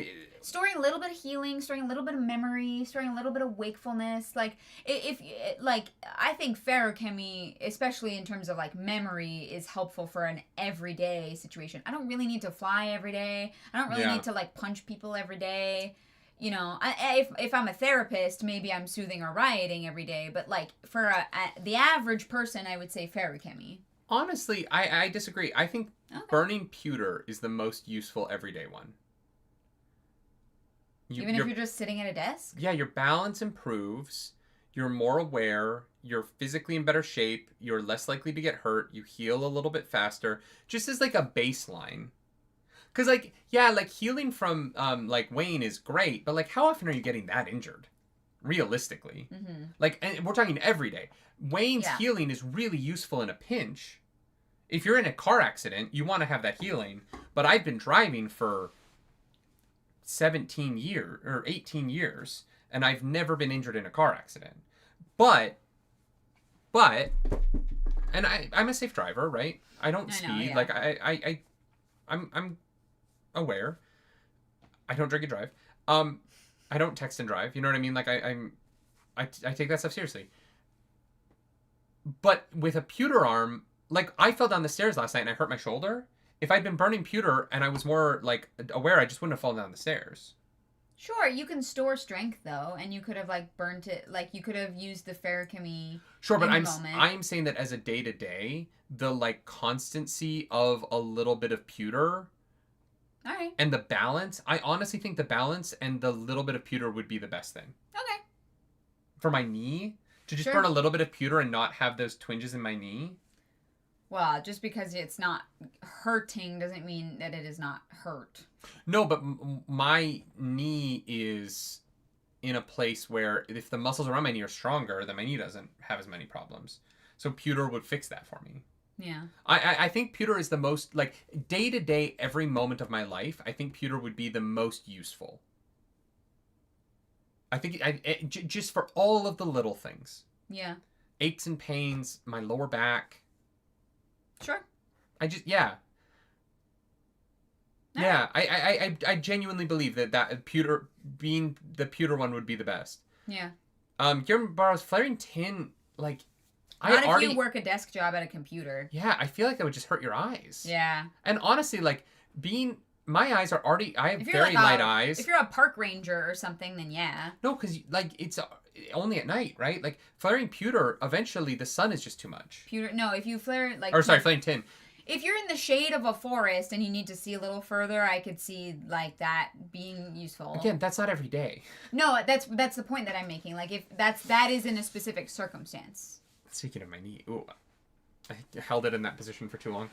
Storing a little bit of healing, storing a little bit of memory, storing a little bit of wakefulness. Like, I think Feruchemy, especially in terms of, like, memory, is helpful for an everyday situation. I don't really need to fly every day. I don't really need to, like, punch people every day. You know, if I'm a therapist, maybe I'm soothing or rioting every day. But, like, for the average person, I would say Feruchemy. Honestly, I disagree. I think Burning Pewter is the most useful everyday one. Even if you're just sitting at a desk? Yeah, your balance improves. You're more aware. You're physically in better shape. You're less likely to get hurt. You heal a little bit faster. Just as like a baseline. Because like, yeah, like healing from like Wayne is great. But like, how often are you getting that injured? Realistically. Mm-hmm. Like, and we're talking every day. Wayne's healing is really useful in a pinch. If you're in a car accident, you want to have that healing. But I've been driving for 17 years or 18 years and I've never been injured in a car accident. But and I'm a safe driver, right? I don't speed. Like I'm aware. I don't drink and drive. I don't text and drive. You know what I mean? Like I take that stuff seriously. But with a pewter arm, like I fell down the stairs last night and I hurt my shoulder. If I'd been burning pewter and I was more, like, aware, I just wouldn't have fallen down the stairs. Sure, you can store strength, though, and you could have, like, burnt it, like, you could have used the Feruchemy. Sure, but I'm saying that as a day-to-day, the, like, constancy of a little bit of pewter... All right. And the balance, I honestly think the balance and the little bit of pewter would be the best thing. Okay. For my knee, to just burn a little bit of pewter and not have those twinges in my knee... Well, just because it's not hurting doesn't mean that it is not hurt. No, but my knee is in a place where if the muscles around my knee are stronger, then my knee doesn't have as many problems. So pewter would fix that for me. Yeah. I think pewter is the most, like, day-to-day, every moment of my life, I think pewter would be the most useful. I think just for all of the little things. Yeah. Aches and pains, my lower back... Sure. Yeah. All yeah, right. I genuinely believe that pewter, being the pewter one would be the best. Yeah. Guillermo Barros, flaring tin, like... Not if you work a desk job at a computer. Yeah, I feel like that would just hurt your eyes. Yeah. And honestly, like, my eyes are already... I have very light eyes. If you're a park ranger or something, then yeah. No, because, like, it's only at night, right? Like, flaring pewter, eventually the sun is just too much. No, if you flare, like... Or, sorry, flaring tin. If you're in the shade of a forest and you need to see a little further, I could see, like, that being useful. Again, that's not every day. No, that's the point that I'm making. Like, if that is in a specific circumstance. Speaking of my knee, ooh, I held it in that position for too long.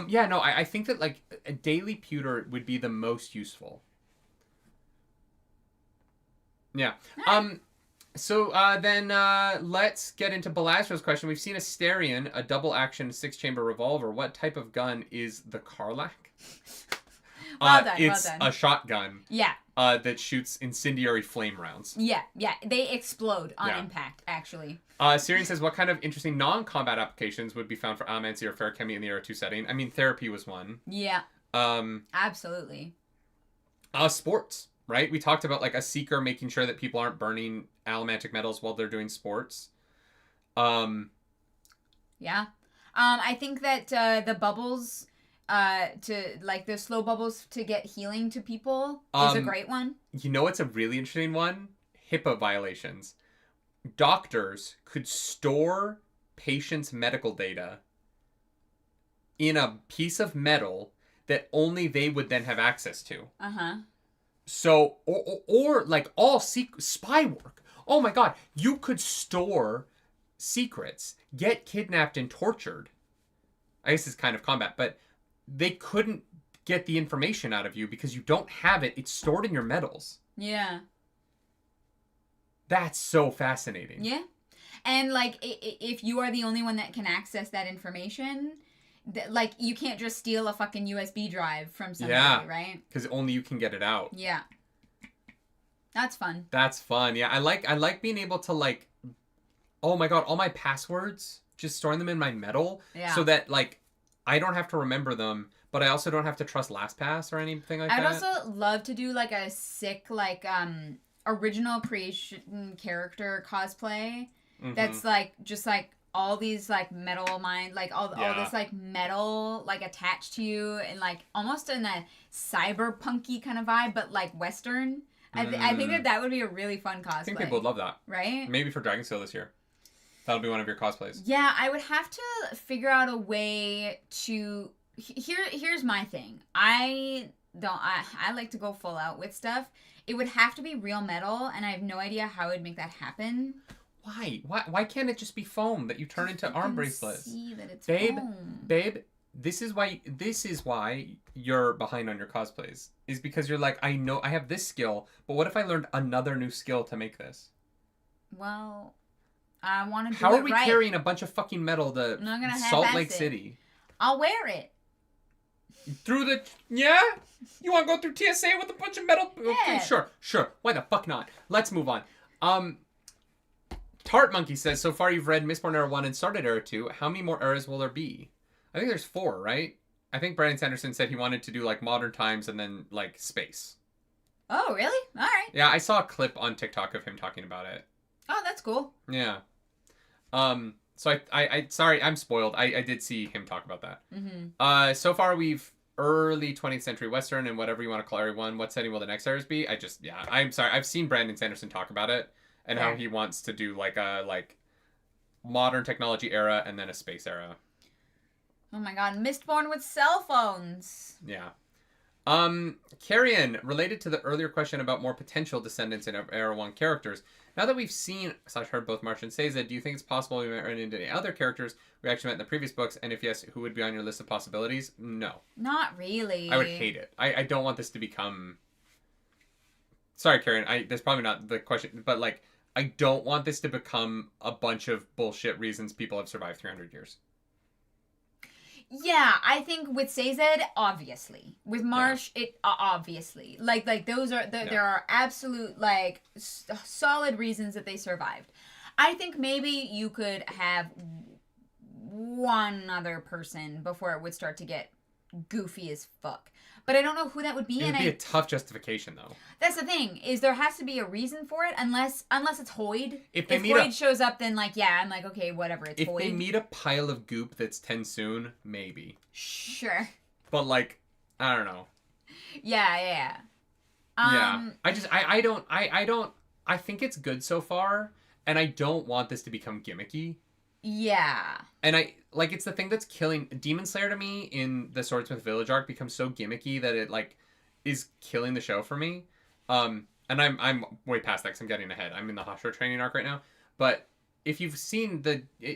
Yeah, no, I think that, like, a daily pewter would be the most useful. Yeah. So then let's get into Belastro's question. We've seen a Asterion, a double-action 6-chamber revolver. What type of gun is the Karlach? Well done. It's a shotgun. Yeah. That shoots incendiary flame rounds. Yeah. They explode on impact, actually. Syrian says, what kind of interesting non-combat applications would be found for Allomancy or Ferrochemy in the Era 2 setting? I mean, therapy was one. Yeah. Absolutely. Sports, right? We talked about, like, a Seeker making sure that people aren't burning allomantic metals while they're doing sports. Yeah. I think that the bubbles... the slow bubbles to get healing to people is a great one. You know what's a really interesting one? HIPAA violations. Doctors could store patients' medical data in a piece of metal that only they would then have access to. Uh-huh. So, or like all spy work. Oh my god, you could store secrets, get kidnapped and tortured. I guess it's kind of combat, but they couldn't get the information out of you because you don't have it. It's stored in your metals. Yeah. That's so fascinating. Yeah. And, like, if you are the only one that can access that information, like, you can't just steal a fucking USB drive from somebody, right? Because only you can get it out. Yeah. That's fun. That's fun. Yeah, I like being able to, like, oh my god, all my passwords, just storing them in my metal. Yeah. So that, like, I don't have to remember them, but I also don't have to trust LastPass or anything like that. I'd also love to do, like, a sick, like, original creation character cosplay. Mm-hmm. That's, like, just, like, all these, like, metal all this, like, metal, like, attached to you and, like, almost in a cyberpunky kind of vibe, but, like, Western. I think that would be a really fun cosplay. I think people would love that. Right? Maybe for Dragonsale this year. That'll be one of your cosplays. Yeah, I would have to figure out a way to... Here's my thing. I like to go full out with stuff. It would have to be real metal, and I have no idea how I would make that happen. Why? Why can't it just be foam that you turn into arm bracelets? See that it's foam. Babe, this is why you're behind on your cosplays. Is because you're like, I know I have this skill, but what if I learned another new skill to make this? Well, I want to do it How are we right. carrying a bunch of fucking metal to Salt Lake City? I'll wear it. Through the... Yeah? You want to go through TSA with a bunch of metal? Yeah. Okay, sure. Why the fuck not? Let's move on. Tart Monkey says, so far you've read Mistborn Era 1 and started Era 2. How many more eras will there be? I think there's 4, right? I think Brandon Sanderson said he wanted to do, like, modern times and then, like, space. Oh, really? All right. Yeah, I saw a clip on TikTok of him talking about it. Oh, that's cool. Yeah. So I sorry, I'm spoiled. I did see him talk about that. Mm-hmm. So far we've early 20th century Western and whatever you want to call Era 1. What setting will the next eras be? I'm sorry. I've seen Brandon Sanderson talk about it and how he wants to do like a modern technology era and then a space era. Oh my god, Mistborn with cell phones. Yeah. Carrion, related to the earlier question about more potential descendants in Era 1 characters, now that we've seen / heard both Marsh and Seiza, do you think it's possible we might run into any other characters we actually met in the previous books? And if yes, who would be on your list of possibilities? No. Not really. I would hate it. I don't want this to become... Sorry, Karen, that's probably not the question, but, like, I don't want this to become a bunch of bullshit reasons people have survived 300 years. Yeah, I think with Sazed, obviously. With Marsh, it obviously. Like those are there are absolute like solid reasons that they survived. I think maybe you could have one other person before it would start to get goofy as fuck. But I don't know who that would be. It would be a tough justification, though. That's the thing, is there has to be a reason for it, unless it's Hoyd. If Hoyd shows up, then, like, yeah, I'm like, okay, whatever, it's Hoyd. If they meet a pile of goop that's Tensoon, maybe. Sure. But, like, I don't know. Yeah. I think it's good so far, and I don't want this to become gimmicky. Yeah. And it's the thing that's killing Demon Slayer to me in the Swordsmith Village arc becomes so gimmicky that it, like, is killing the show for me. And I'm way past that because I'm getting ahead. I'm in the Hashira training arc right now. But if you've seen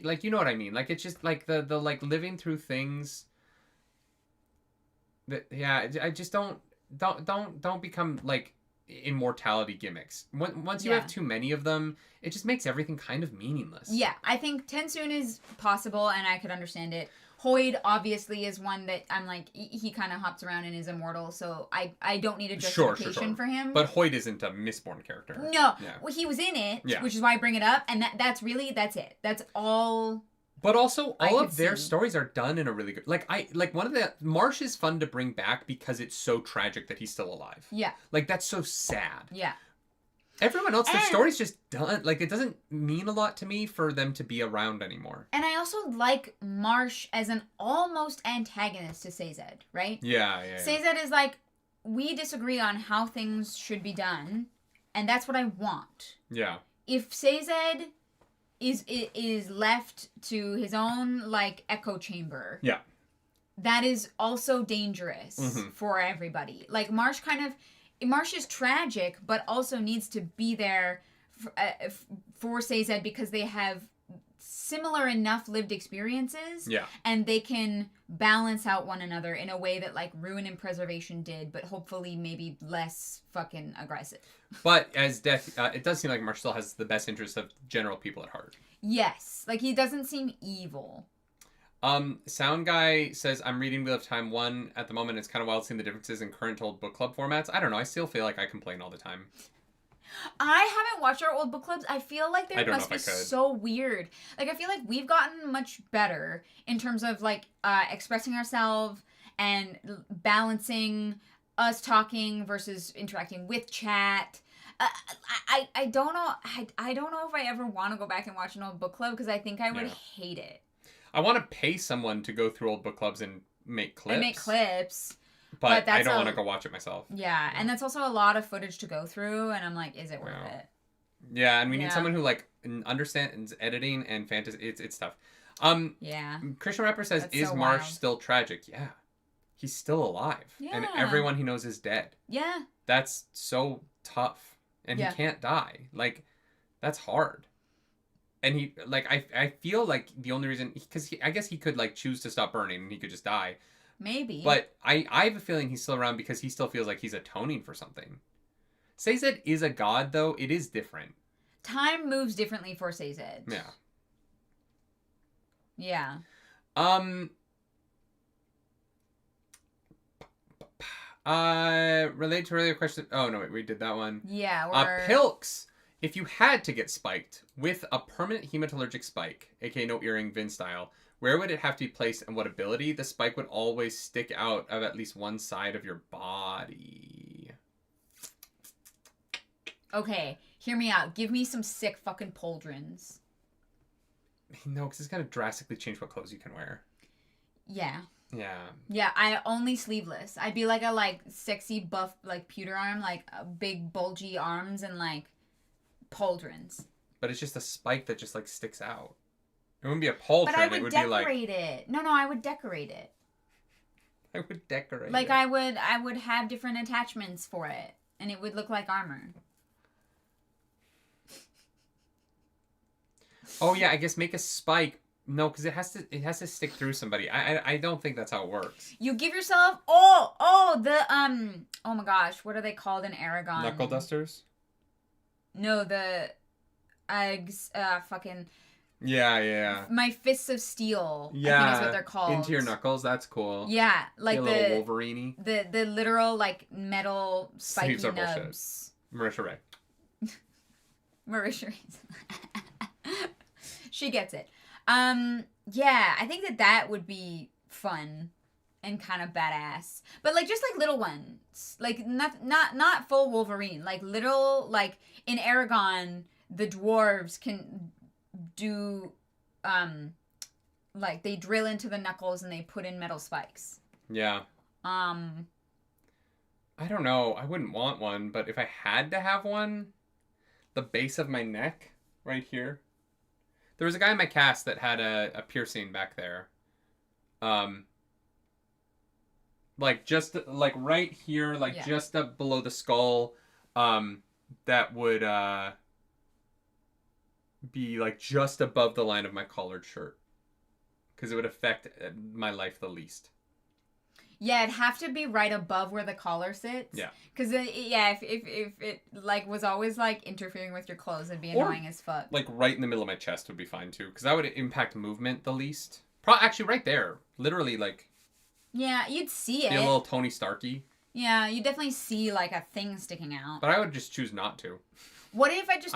like, you know what I mean? Like, it's just, like, the like, living through things that, yeah, I just don't become, like, immortality gimmicks. Once you have too many of them, it just makes everything kind of meaningless. Yeah, I think Tensoon is possible, and I could understand it. Hoyd obviously is one that I'm like, he kind of hops around and is immortal, so I don't need a justification for him. But Hoyd isn't a Mistborn character. No, well, he was in it, which is why I bring it up, and that's it. That's all. But also, all of their stories are done in a really good... one of the... Marsh is fun to bring back because it's so tragic that he's still alive. Yeah. Like, that's so sad. Yeah. Everyone else, their story's just done. Like, it doesn't mean a lot to me for them to be around anymore. And I also like Marsh as an almost antagonist to Sazed, right? Yeah. Sazed is like, we disagree on how things should be done, and that's what I want. Yeah. If Sazed is left to his own, like, echo chamber. Yeah. That is also dangerous for everybody. Like, Marsh is tragic, but also needs to be there for Sazed because they have similar enough lived experiences. Yeah. And they can balance out one another in a way that, like, Ruin and Preservation did, but hopefully maybe less fucking aggressive. But as Death, it does seem like Marsh still has the best interests of general people at heart. Yes. Like, he doesn't seem evil. Sound Guy says, I'm reading Wheel of Time 1 at the moment. It's kind of wild seeing the differences in current old book club formats. I don't know. I still feel like I complain all the time. I haven't watched our old book clubs. I feel like they must be so weird. Like, I feel like we've gotten much better in terms of, like, expressing ourselves and balancing us talking versus interacting with chat. I don't know. I don't know if I ever want to go back and watch an old book club because I think I would hate it. I want to pay someone to go through old book clubs and make clips. But I don't want to go watch it myself. Yeah, and that's also a lot of footage to go through, and I'm like, is it worth it? Yeah, and we need someone who, like, understands editing and fantasy. It's tough. Yeah. Christian Rapper says, that's is Marsh still tragic? Yeah. He's still alive. Yeah. And everyone he knows is dead. Yeah. That's so tough. And he can't die. Like, that's hard. And he, like, I feel like the only reason, because I guess he could, like, choose to stop burning and he could just die. Maybe. But I have a feeling he's still around because he still feels like he's atoning for something. Sazed is a god, though. It is different. Time moves differently for Sazed. Yeah. Yeah. Related to earlier question. Oh, no, wait, we did that one. Yeah, Pilks. If you had to get spiked with a permanent hematologic spike, aka no earring, Vin style, where would it have to be placed and what ability? The spike would always stick out of at least one side of your body. Okay, hear me out. Give me some sick fucking pauldrons. No, because it's going to drastically change what clothes you can wear. Yeah. Yeah. Yeah, I only sleeveless. I'd be like a, like, sexy buff, like, pewter arm, like, big bulgy arms and, like, pauldrons. But it's just a spike that just, like, sticks out. It wouldn't be a pauldron. But I would decorate it. No, I would decorate it. I would decorate it. I would have different attachments for it, and it would look like armor. Oh yeah, I guess make a spike. No, because it has to stick through somebody. I don't think that's how it works. You give yourself oh my gosh, what are they called in Aragon? Knuckle dusters? No, the eggs fucking. Yeah. My fists of steel. Yeah, I think is what they're called. Into your knuckles. That's cool. Yeah, like the little Wolverine. The literal, like, metal spiky nubs. Marisha Ray. Marisha Ray. She gets it. Yeah, I think that would be fun and kind of badass. But like just like little ones. Like not full Wolverine. Like little, like in Aragon, the dwarves can do like they drill into the knuckles and they put in metal spikes. Yeah. I don't know. I wouldn't want one, but if I had to have one, the base of my neck right here. There was a guy in my cast that had a piercing back there. Like just like right here, like just up below the skull. That would be like just above the line of my collared shirt. Because it would affect my life the least. Yeah, it'd have to be right above where the collar sits. Yeah. Because, if it, like, was always, like, interfering with your clothes, it'd be annoying as fuck. Like, right in the middle of my chest would be fine, too. Because that would impact movement the least. Actually, right there. Literally, like... Yeah, you'd see it. Be a little Tony Starky. Yeah, you definitely see, like, a thing sticking out. But I would just choose not to. What if I just...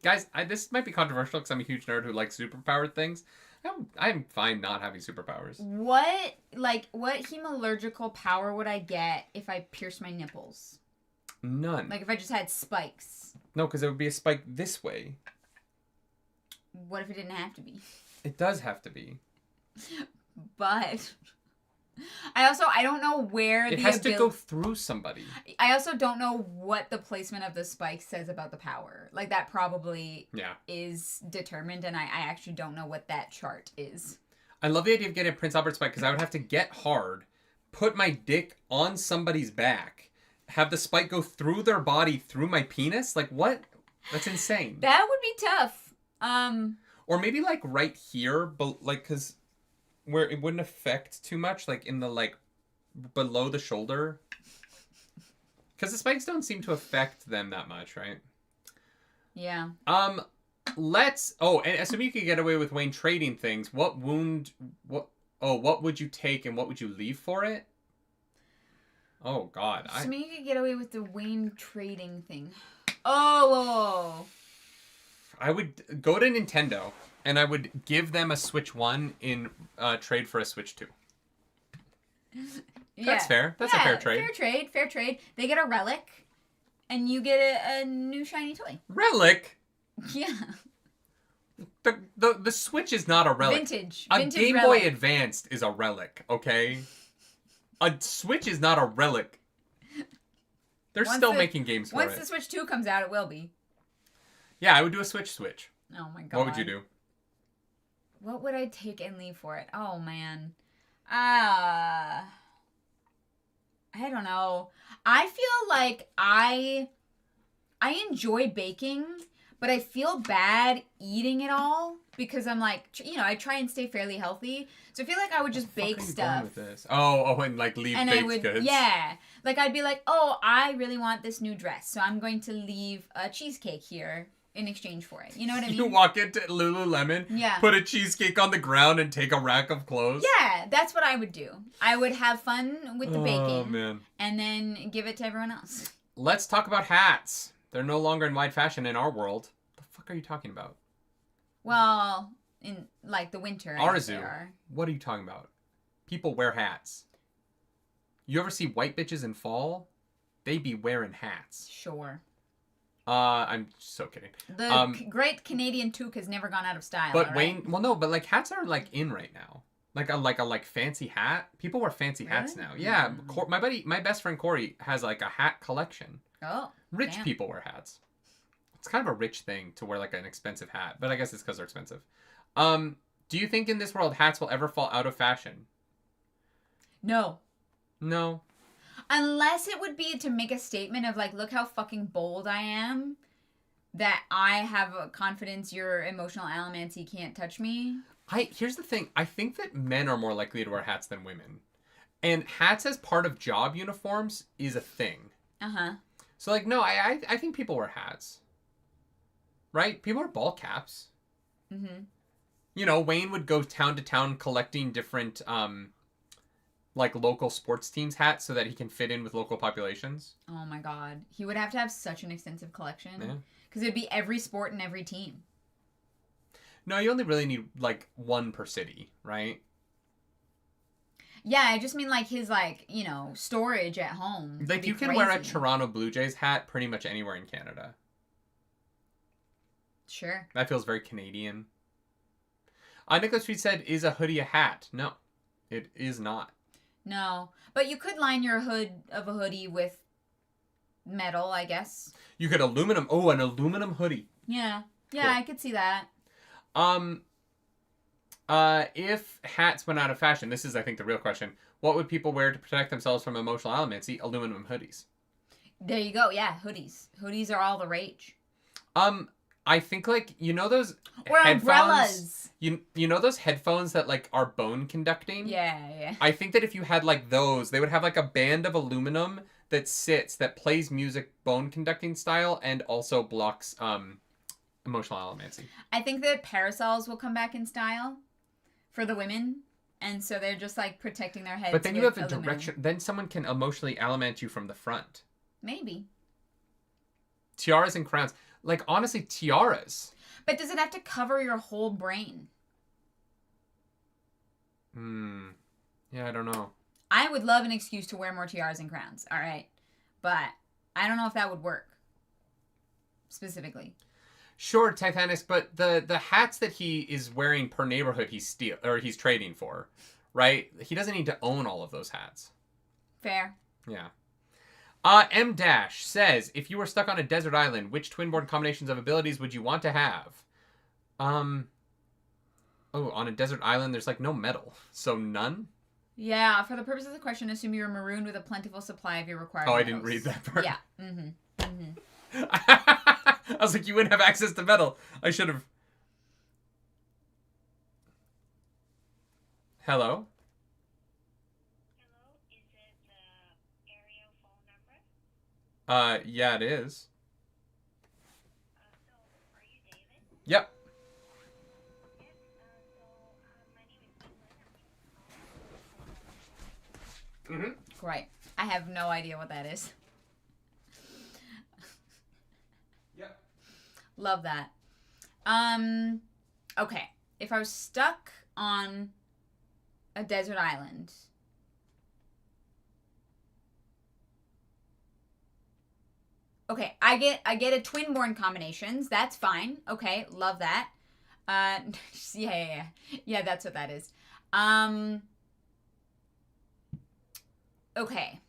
Guys, this might be controversial because I'm a huge nerd who likes superpowered things. I'm fine not having superpowers. What hemalurgical power would I get if I pierced my nipples? None. Like if I just had spikes. No, because it would be a spike this way. What if it didn't have to be? It does have to be. But... I don't know where it has to go through somebody. I also don't know what the placement of the spike says about the power. Like that probably is determined, and I actually don't know what that chart is. I love the idea of getting a Prince Albert spike because I would have to get hard, put my dick on somebody's back, have the spike go through their body through my penis. Like what? That's insane. That would be tough. Or maybe like right here, but like because. Where it wouldn't affect too much, like in the, like, below the shoulder. Because the spikes don't seem to affect them that much, right? Yeah. And assuming you could get away with Wayne trading things, what would you take and what would you leave for it? Oh, God. Assuming you could get away with the Wayne trading thing. Oh. I would go to Nintendo. And I would give them a Switch 1 in trade for a Switch 2. Yeah. That's fair. That's a fair trade. Fair trade. They get a relic, and you get a new shiny toy. Relic? Yeah. The Switch is not a relic. Vintage Game relic. Boy Advanced is a relic, okay? A Switch is not a relic. They're still making games for it. Once the Switch 2 comes out, it will be. Yeah, I would do a Switch. Oh my God. What would you do? What would I take and leave for it? Oh, man. I don't know. I feel like I enjoy baking, but I feel bad eating it all because I'm like, I try and stay fairly healthy. So I feel like I would just bake stuff. With this? And like leave baked goods. Yeah. Like I'd be like, I really want this new dress, so I'm going to leave a cheesecake here in exchange for it. You know what I mean? You walk into Lululemon, put a cheesecake on the ground, and take a rack of clothes? Yeah, that's what I would do. I would have fun with the baking. Oh, man. And then give it to everyone else. Let's talk about hats. They're no longer in wide fashion in our world. The fuck are you talking about? Well, in, like, the winter. Arzu, what are you talking about? People wear hats. You ever see white bitches in fall? They be wearing hats. Sure. I'm so kidding. The great Canadian toque has never gone out of style. But Wayne, like hats are like in right now. Like a fancy hat. People wear fancy hats now. Yeah, my best friend Corey has like a hat collection. Oh, rich people wear hats. It's kind of a rich thing to wear like an expensive hat, but I guess it's because they're expensive. Do you think in this world hats will ever fall out of fashion? No. Unless it would be to make a statement of, like, look how fucking bold I am. That I have a confidence your emotional allomancy can't touch me. Here's the thing. I think that men are more likely to wear hats than women. And hats as part of job uniforms is a thing. Uh-huh. So, like, no, I think people wear hats. Right? People wear ball caps. Mm-hmm. Wayne would go town to town collecting different... like local sports teams hats so that he can fit in with local populations. Oh my God. He would have to have such an extensive collection. Yeah. Because it'd be every sport and every team. No, you only really need, like, one per city, right? Yeah, I just mean, like, his, like, you know, storage at home. Like, you can wear a Toronto Blue Jays hat pretty much anywhere in Canada. Sure. That feels very Canadian. Nicholas Street said, is a hoodie a hat? No, it is not. No, but you could line your hood of a hoodie with metal, I guess. You could aluminum. Oh, an aluminum hoodie. Yeah. Yeah, cool. I could see that. If hats went out of fashion, this is, I think, the real question. What would people wear to protect themselves from emotional alimony? Aluminum hoodies. There you go. Yeah, hoodies. Hoodies are all the rage. I think, like, you know those or headphones? Umbrellas. You know those headphones that, like, are bone conducting? Yeah. I think that if you had, like, those, they would have, like, a band of aluminum that plays music bone conducting style and also blocks emotional alimony. I think that parasols will come back in style for the women, and so they're just, like, protecting their heads. But then you have a aluminum. direction. Then someone can emotionally alimant you from the front. Maybe. Tiaras and crowns. Like, honestly, tiaras. But does it have to cover your whole brain? Yeah, I don't know. I would love an excuse to wear more tiaras and crowns, all right? But I don't know if that would work. Specifically. Sure, Titanic, but the hats that he is wearing per neighborhood he's trading for, right? He doesn't need to own all of those hats. Fair. Yeah. M Dash says, if you were stuck on a desert island, which twin-born combinations of abilities would you want to have? On a desert island, there's, like, no metal. So none? Yeah, for the purpose of the question, assume you're marooned with a plentiful supply of your required metals. I didn't read that part. Yeah. Mm-hmm. I was like, you wouldn't have access to metal. I should have. Hello? Yeah, it is. So, are you David? Yep. Yes, my name is Caitlin. Great. I have no idea what that is. Yep. Love that. Okay. If I was stuck on a desert island... Okay, I get a twin-born combinations. That's fine. Okay, love that. Yeah, that's what that is. Okay.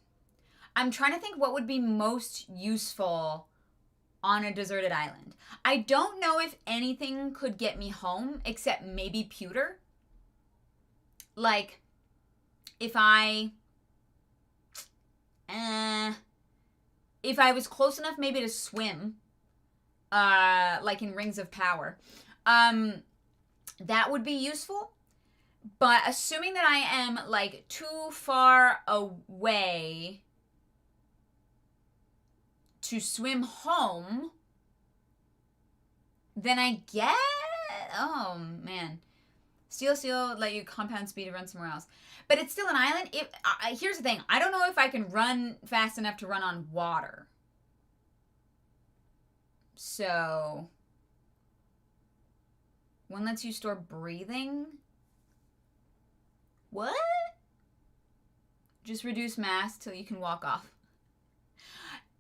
I'm trying to think what would be most useful on a deserted island. I don't know if anything could get me home except maybe pewter. Like, if I was close enough maybe to swim, like in Rings of Power, that would be useful. But assuming that I am, like, too far away to swim home, then I get... Oh, man. Steel, let you compound speed to run somewhere else. But it's still an island. Here's the thing. I don't know if I can run fast enough to run on water. So... One lets you store breathing... What? Just reduce mass till you can walk off.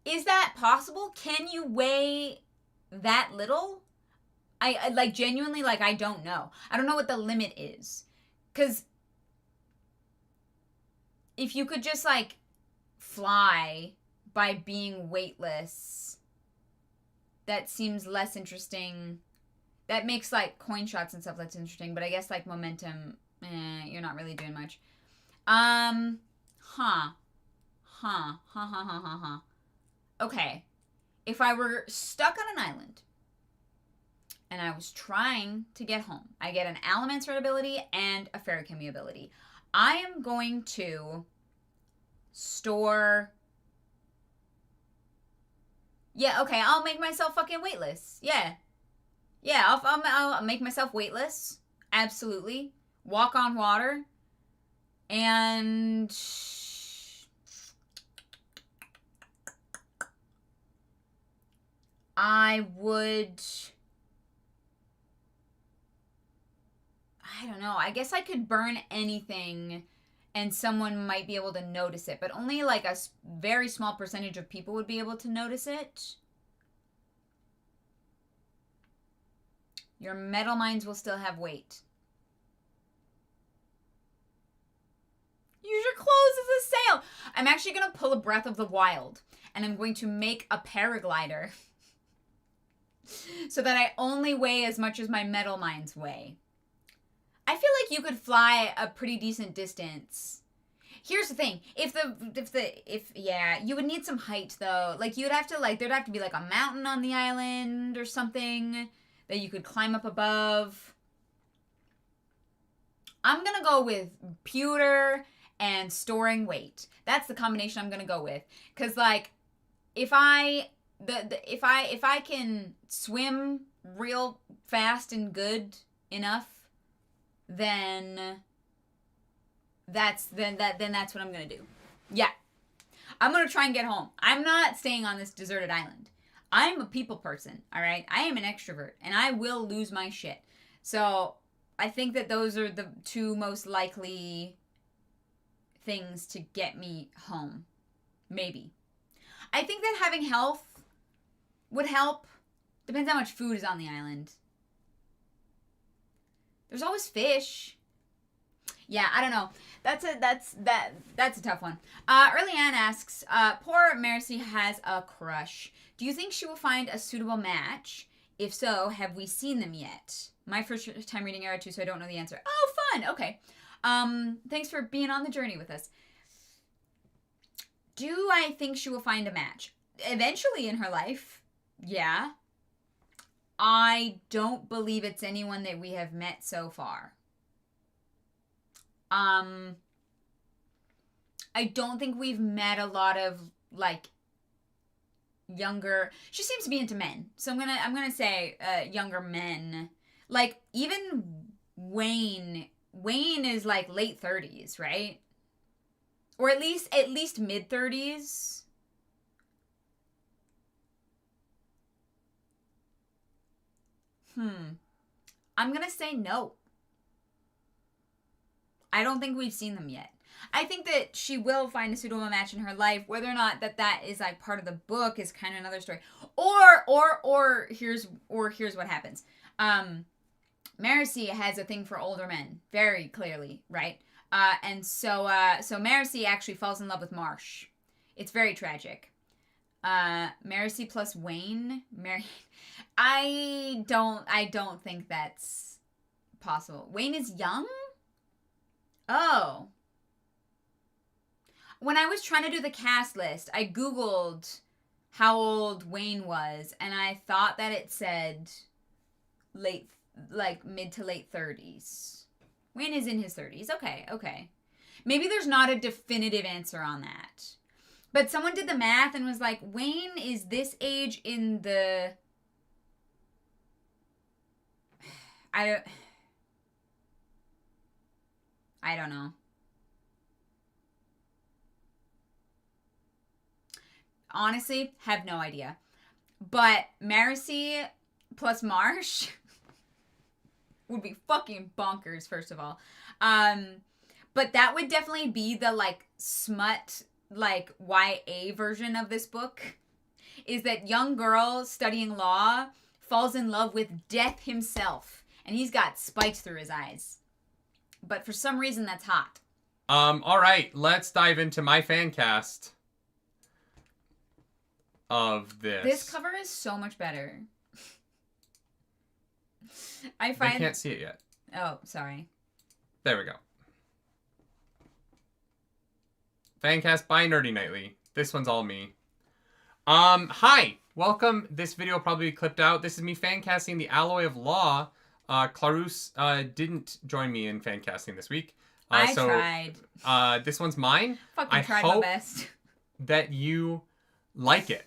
Is that possible? Can you weigh that little? I like, genuinely, like, I don't know. I don't know what the limit is. Because if you could just, like, fly by being weightless, that seems less interesting. That makes, like, coin shots and stuff that's interesting. But I guess, like, momentum... you're not really doing much. Okay. If I were stuck on an island and I was trying to get home, I get an Allomancer ability and a Ferrochemy ability. I am going to store... Yeah, okay, I'll make myself fucking weightless. Yeah. Yeah, I'll make myself weightless. Absolutely. Walk on water, and I would I don't know. I guess I could burn anything and someone might be able to notice it, but only like a very small percentage of people would be able to notice it. Your metal mines will still have weight. Use your clothes as a sail. I'm actually going to pull a Breath of the Wild, and I'm going to make a paraglider so that I only weigh as much as my metal mines weigh. I feel like you could fly a pretty decent distance. Here's the thing. You would need some height though. Like there'd have to be like a mountain on the island or something that you could climb up above. I'm going to go with pewter and storing weight. That's the combination I'm going to go with. Cuz like if I can swim real fast and good enough, then that's what I'm gonna do. Yeah, I'm gonna try and get home. I'm not staying on this deserted island. I'm a people person. All right, I am an extrovert, and I will lose my shit. So I think that those are the two most likely things to get me home. Maybe. I think that having health would help. Depends how much food is on the island. There's always fish. Yeah, I don't know. That's a tough one. Early Ann asks, poor Mercy has a crush. Do you think she will find a suitable match? If so, have we seen them yet? My first time reading Era 2, so I don't know the answer. Oh, fun. Okay. Thanks for being on the journey with us. Do I think she will find a match? Eventually in her life, yeah. I don't believe it's anyone that we have met so far. I don't think we've met a lot of like younger. She seems to be into men, so I'm gonna say younger men. Like even Wayne is like late 30s, right? Or at least mid 30s. I'm going to say no. I don't think we've seen them yet. I think that she will find a suitable match in her life. Whether or not that is like part of the book is kind of another story. Or here's what happens. Marcy has a thing for older men, very clearly, right? And so Marcy actually falls in love with Marsh. It's very tragic. Marcy plus Wayne. I don't think that's possible. Wayne is young? Oh. When I was trying to do the cast list, I Googled how old Wayne was, and I thought that it said mid to late 30s. Wayne is in his 30s. Okay. Maybe there's not a definitive answer on that. But someone did the math and was like, Wayne is this age in the... I don't know. Honestly, have no idea. But Marcy plus Marsh would be fucking bonkers, first of all. But that would definitely be the like smut, like YA version of this book. Is that young girl studying law falls in love with Death himself. And he's got spikes through his eyes. But for some reason, that's hot. All right. Let's dive into my fan cast of this. This cover is so much better. I can't see it yet. Oh, sorry. There we go. Fancast by Nerdy Nightly. This one's all me. Hi. Welcome. This video will probably be clipped out. This is me fancasting The Alloy of Law. Clarus didn't join me in fancasting this week. I tried. This one's mine. Fucking tried my best. That you like it.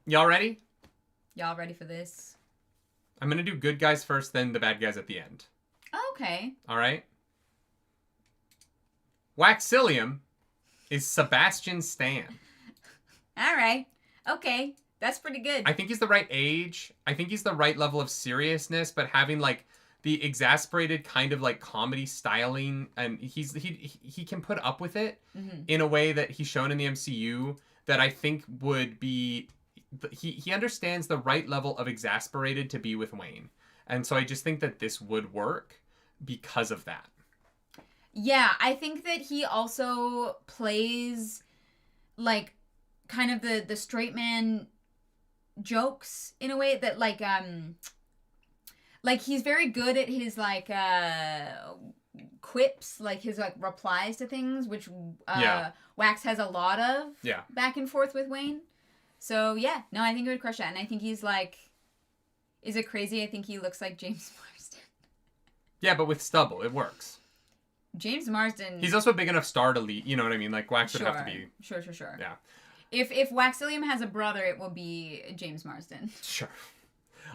Y'all ready? Y'all ready for this? I'm going to do good guys first, then the bad guys at the end. Okay. All right. Waxilium is Sebastian Stan. All right. Okay. That's pretty good. I think he's the right age. I think he's the right level of seriousness, but having like the exasperated kind of like comedy styling, and he can put up with it in a way that he's shown in the MCU that I think would be he understands the right level of exasperated to be with Wayne. And so I just think that this would work because of that. Yeah, I think that he also plays like kind of the straight man jokes in a way that like he's very good at his like quips, like his like replies to things, which Wax has a lot of back and forth with Wayne. So yeah, no, I think it would crush that. And I think he's like, is it crazy? I think he looks like James Marsden. Yeah, but with stubble, it works. James Marsden. He's also a big enough star to lead. You know what I mean? Like Wax would have to be. Sure. Yeah. If Waxillium has a brother, it will be James Marsden. Sure.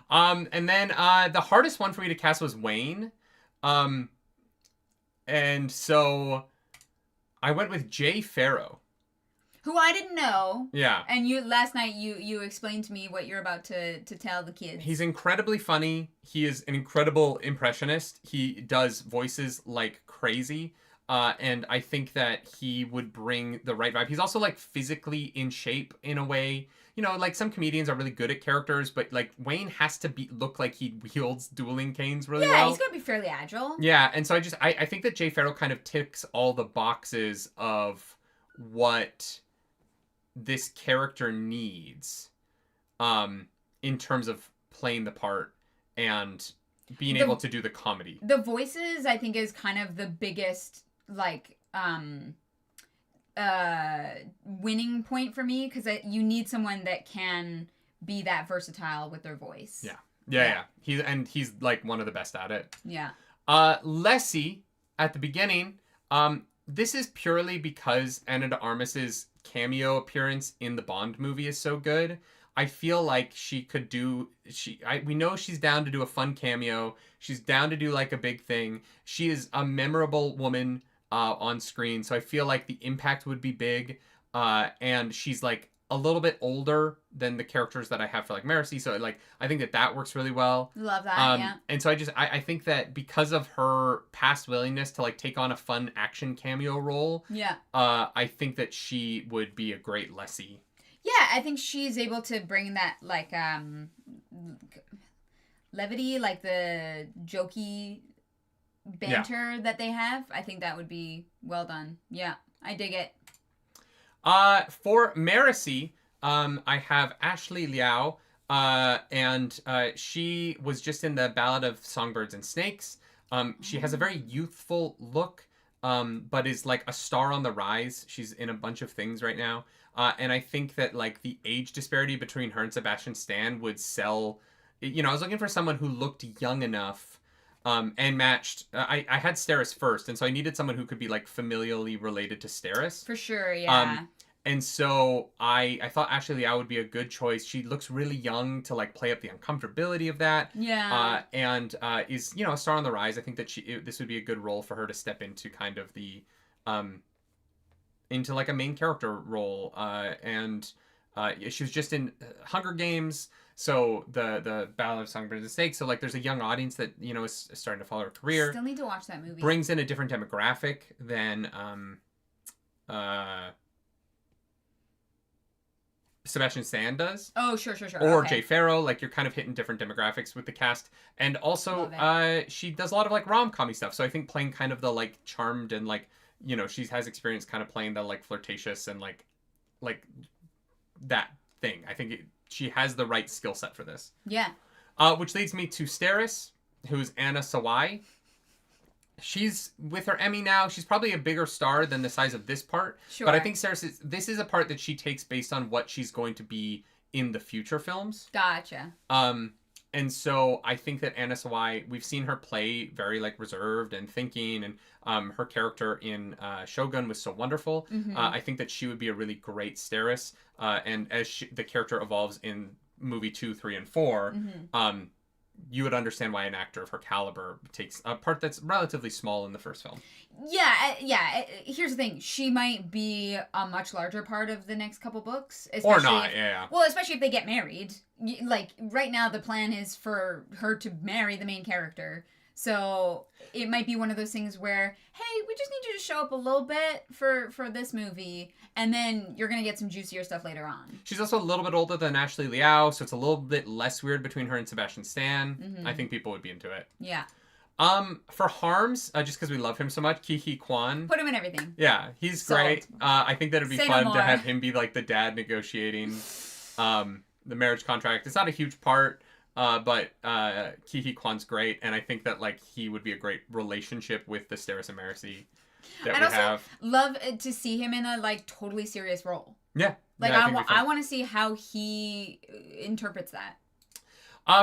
And then the hardest one for me to cast was Wayne. And so I went with Jay Farrow. Who I didn't know. Yeah. And last night you explained to me what you're about to tell the kids. He's incredibly funny. He is an incredible impressionist. He does voices like crazy. And I think that he would bring the right vibe. He's also like physically in shape in a way. You know, like some comedians are really good at characters, but like Wayne has to look like he wields dueling canes really well. Yeah, he's got to be fairly agile. Yeah, and so I think that Jay Farrow kind of ticks all the boxes of what this character needs in terms of playing the part and being able to do the comedy. The voices, I think, is kind of the biggest like winning point for me, because you need someone that can be that versatile with their voice. Yeah. He's like one of the best at it. Yeah. Lessie at the beginning. This is purely because Ana de Armas's cameo appearance in the Bond movie is so good. I feel like she could do. We know she's down to do a fun cameo. She's down to do like a big thing. She is a memorable woman on screen, so I feel like the impact would be big. And she's like a little bit older than the characters that I have for like Marcy, so like I think that works really well. Love that. Yeah. And so I think that because of her past willingness to like take on a fun action cameo role, I think that she would be a great Lessie. Yeah, I think she's able to bring that like levity, like the jokey banter that they have. I think that would be well done. Yeah, I dig it. For Marcy, I have Ashley Liao, and she was just in the Ballad of Songbirds and Snakes. She has a very youthful look, but is like a star on the rise. She's in a bunch of things right now. And I think that like the age disparity between her and Sebastian Stan would sell. You know, I was looking for someone who looked young enough and matched. I had Steris first, and so I needed someone who could be like familially related to Steris. For sure, yeah. And so I thought Ashley Liao would be a good choice. She looks really young to like play up the uncomfortability of that. Yeah. And is, you know, a star on the rise. I think that this would be a good role for her to step into kind of the into like a main character role. And she was just in Hunger Games. So the Ballad of Songbirds and Snakes. So like there's a young audience that, you know, is starting to follow her career. Still need to watch that movie. Brings in a different demographic than Sebastian Stan does. Oh, sure. Or okay. Jay Farrow. Like you're kind of hitting different demographics with the cast. And also she does a lot of like rom-com-y stuff. So I think playing kind of the like charmed and like, you know, she has experience kind of playing the like flirtatious and like that thing. I think she has the right skill set for this. Yeah. Which leads me to Steris, who's Anna Sawai. She's with her Emmy now. She's probably a bigger star than the size of this part. Sure. But I think this is a part that she takes based on what she's going to be in the future films. Gotcha. And so I think that Anna Sawai, we've seen her play very like reserved and thinking, and her character in Shogun was so wonderful. Mm-hmm. I think that she would be a really great Steris. And as the character evolves in movie 2, 3, and 4, you would understand why an actor of her caliber takes a part that's relatively small in the first film. Yeah. Here's the thing. She might be a much larger part of the next couple books. Or not, yeah. Well, especially if they get married. Like, right now the plan is for her to marry the main character. So it might be one of those things where, hey, we just need you to show up a little bit for this movie, and then you're going to get some juicier stuff later on. She's also a little bit older than Ashley Liao, so it's a little bit less weird between her and Sebastian Stan. Mm-hmm. I think people would be into it. Yeah. For Harms, just because we love him so much, Ki Kwan. Put him in everything. Yeah, he's Sold. great. I think that it'd be Say fun no to more. have him be like the dad negotiating the marriage contract. It's not a huge part, but Ki Kwan's great, and I think that like he would be a great relationship with the Steris and Marcy that I'd we also have. love to see him in a like totally serious role. Yeah. Like yeah, I want to see how he interprets that.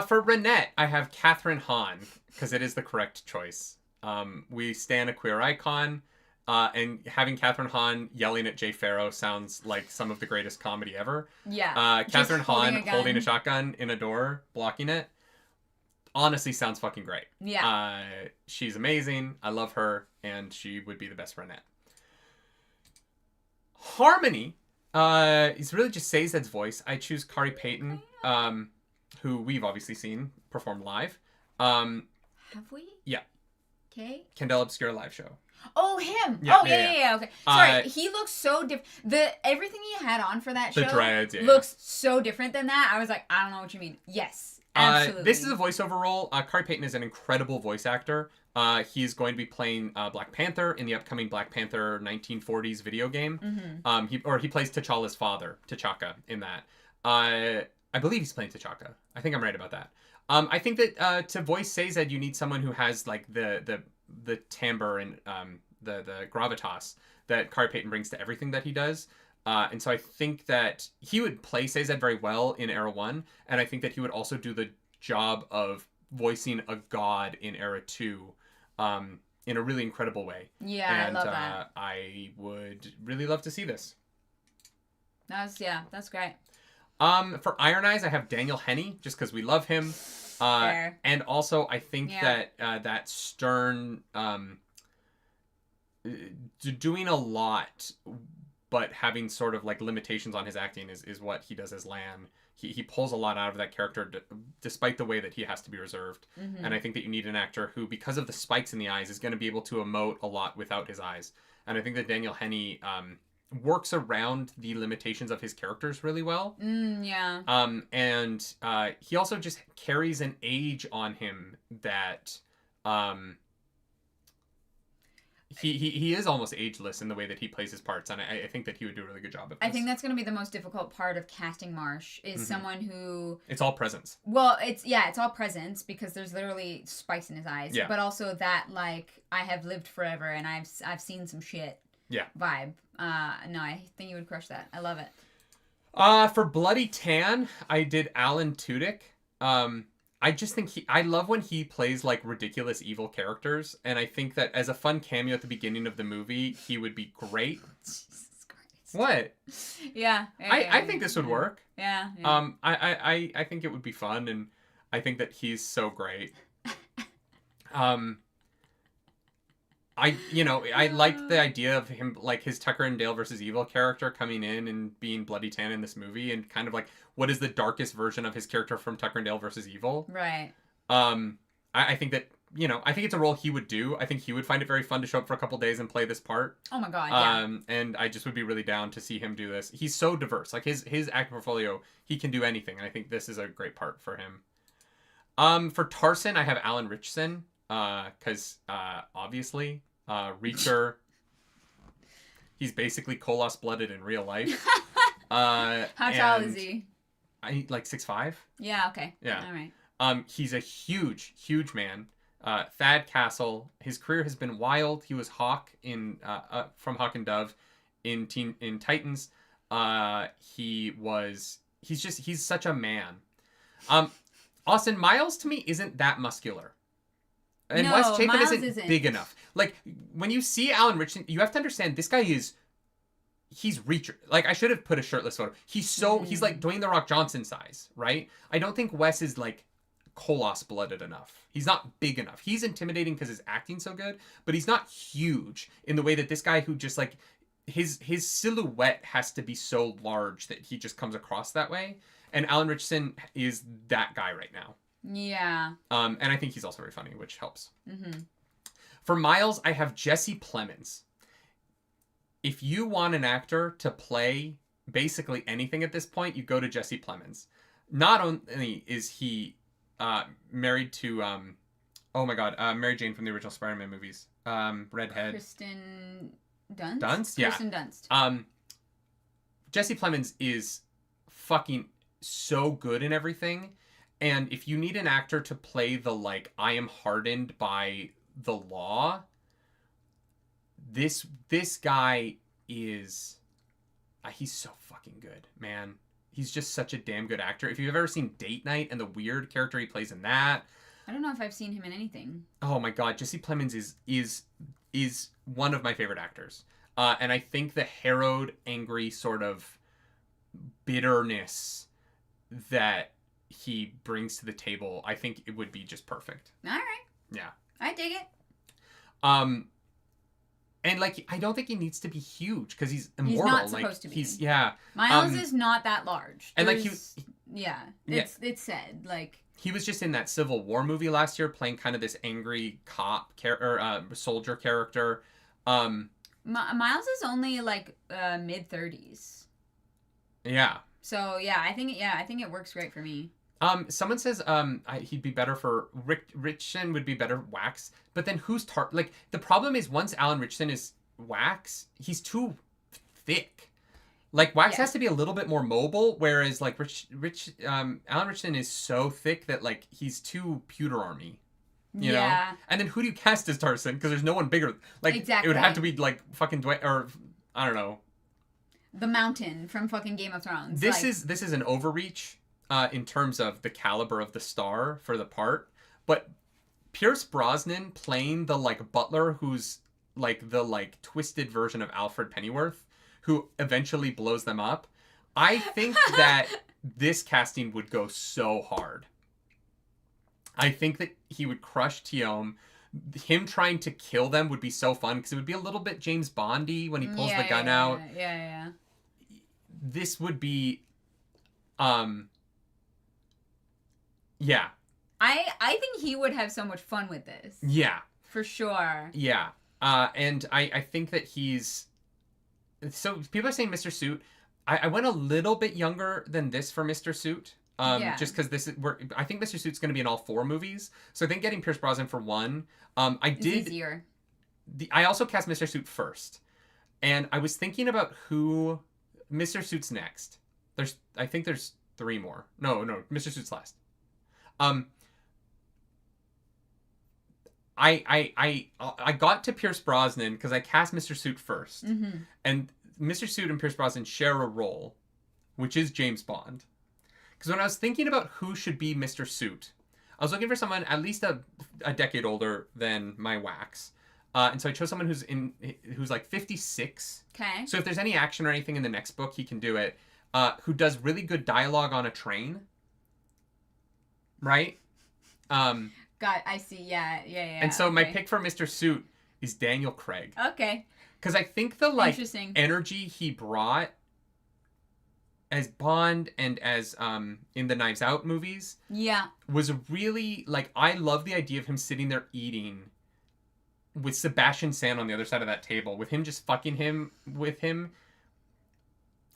For Renette, I have Catherine Hahn, because it is the correct choice. We stand a queer icon, and having Catherine Hahn yelling at Jay Farrow sounds like some of the greatest comedy ever. Yeah. Catherine Hahn gun. holding a shotgun in a door, blocking it. Honestly, sounds fucking great. Yeah. She's amazing. I love her, and she would be the best Renette. Harmony is really just Sazed's voice. I choose Kari Payton, who we've obviously seen perform live. Have we? Yeah. Okay. Kendall Obscure live show. Oh, him. Yeah, Yeah. Okay. Sorry, he looks so different. Everything he had on for that show The dreads, yeah. looks so different than that. I was like, I don't know what you mean. Yes, absolutely. This is a voiceover role. Kari Payton is an incredible voice actor. He's going to be playing Black Panther in the upcoming Black Panther 1940s video game. Mm-hmm. He plays T'Challa's father, T'Chaka, in that. I believe he's playing T'Chaka. I think I'm right about that. I think that to voice Sazed, you need someone who has like the timbre and the gravitas that Kari Payton brings to everything that he does. And so I think that he would play Sazed very well in Era 1, and I think that he would also do the job of voicing a god in Era 2 in a really incredible way. Yeah, and, I love that. I would really love to see this. That's great. For Iron Eyes, I have Daniel Henney, just because we love him. Fair. And also, I think that that Stern doing a lot, but having sort of like limitations on his acting is what he does as Lan. He pulls a lot out of that character, despite the way that he has to be reserved. Mm-hmm. And I think that you need an actor who, because of the spikes in the eyes, is going to be able to emote a lot without his eyes. And I think that Daniel Henney works around the limitations of his characters really well. Yeah. And he also just carries an age on him that he is almost ageless in the way that he plays his parts, and I think that he would do a really good job of this. I think that's going to be the most difficult part of casting Marsh is someone who... It's all presence. Well, it's all presence because there's literally spikes in his eyes. Yeah. But also that, like, I have lived forever and I've seen some shit vibe. No, I think you would crush that. I love it. For Bloody Tan, I did Alan Tudyk. I just think I love when he plays like ridiculous evil characters, and I think that as a fun cameo at the beginning of the movie, he would be great. Jesus Christ. What? Yeah. I think this would work. Yeah. I think it would be fun, and I think that he's so great. I liked the idea of him, like his Tucker and Dale versus Evil character coming in and being Bloody Tan in this movie, and kind of like what is the darkest version of his character from Tucker and Dale versus Evil. Right. I think that, I think it's a role he would do. I think he would find it very fun to show up for a couple days and play this part. Oh my God, yeah. And I just would be really down to see him do this. He's so diverse. Like his acting portfolio, he can do anything, and I think this is a great part for him. For Tarson, I have Alan Richson, because obviously, Reacher, he's basically Koloss blooded in real life. How tall is he? Like 6'5". Yeah. Okay. Yeah. All right. He's a huge man. Thad Castle. His career has been wild. He was Hawk in from Hawk and Dove in Titans. He's such a man. Austin Miles to me isn't that muscular. And No, Wes Chapin Miles isn't big enough. Like when you see Alan Richardson, you have to understand this guy he's Reacher. Like I should have put a shirtless photo. He's like Dwayne The Rock Johnson size, right? I don't think Wes is like Koloss blooded enough. He's not big enough. He's intimidating because his acting's so good, but he's not huge in the way that this guy who just like his silhouette has to be so large that he just comes across that way. And Alan Richardson is that guy right now. Yeah. And I think he's also very funny, which helps. Mm-hmm. For Miles, I have Jesse Plemons. If you want an actor to play basically anything at this point, you go to Jesse Plemons. Not only is he married to Mary Jane from the original Spider-Man movies, redhead Kristen Dunst. Dunst, yeah. Kristen Dunst. Jesse Plemons is fucking so good in everything, and if you need an actor to play the like I am hardened by the law, this guy is he's so fucking good, man. He's just such a damn good actor. If you've ever seen Date Night and the weird character he plays in that, I don't know if I've seen him in anything. oh my god, Jesse Plemons is one of my favorite actors. And I think the harrowed, angry sort of bitterness that he brings to the table, I think it would be just perfect. All right. Yeah. I dig it. And like I don't think he needs to be huge because he's immortal. He's not supposed to be. Yeah. Miles is not that large. And like it's said like he was just in that Civil War movie last year, playing kind of this angry cop soldier character. Miles is only like mid-30s. Yeah. So I think it works great for me. Someone says he'd be better for Richson would be better Wax, but then who's like the problem is once Alan Richson is Wax, he's too thick. Like Wax has to be a little bit more mobile, whereas like Alan Richson is so thick that like he's too pewter army. You know? And then who do you cast as Tarzan? Because there's no one bigger. Like exactly. It would have to be like fucking Dwight or I don't know. The Mountain from fucking Game of Thrones. This is an overreach in terms of the caliber of the star for the part, but Pierce Brosnan playing the like butler who's like the like twisted version of Alfred Pennyworth who eventually blows them up. I think that this casting would go so hard. I think that he would crush Tiom. Him trying to kill them would be so fun because it would be a little bit James Bondy when he pulls the gun out. Yeah. This would be, yeah. I think he would have so much fun with this. Yeah. For sure. Yeah. And I think that he's, so people are saying Mr. Suit. I went a little bit younger than this for Mr. Suit. Just because I think Mr. Suit's going to be in all 4 movies. So I think getting Pierce Brosnan for one, Easier. I also cast Mr. Suit first. And I was thinking about who Mr. Suit's next. I think there's 3 more. No, Mr. Suit's last. I got to Pierce Brosnan because I cast Mr. Suit first. Mm-hmm. And Mr. Suit and Pierce Brosnan share a role, which is James Bond. Because when I was thinking about who should be Mr. Suit, I was looking for someone at least a decade older than my Wax. And so I chose someone who's like 56. Okay. So if there's any action or anything in the next book, he can do it. Who does really good dialogue on a train. Right? God, I see. Yeah. And so my pick for Mr. Suit is Daniel Craig. Okay. Because I think the like energy he brought as Bond and as in the Knives Out movies was really like I love the idea of him sitting there eating with Sebastian Stan on the other side of that table with him just fucking him with him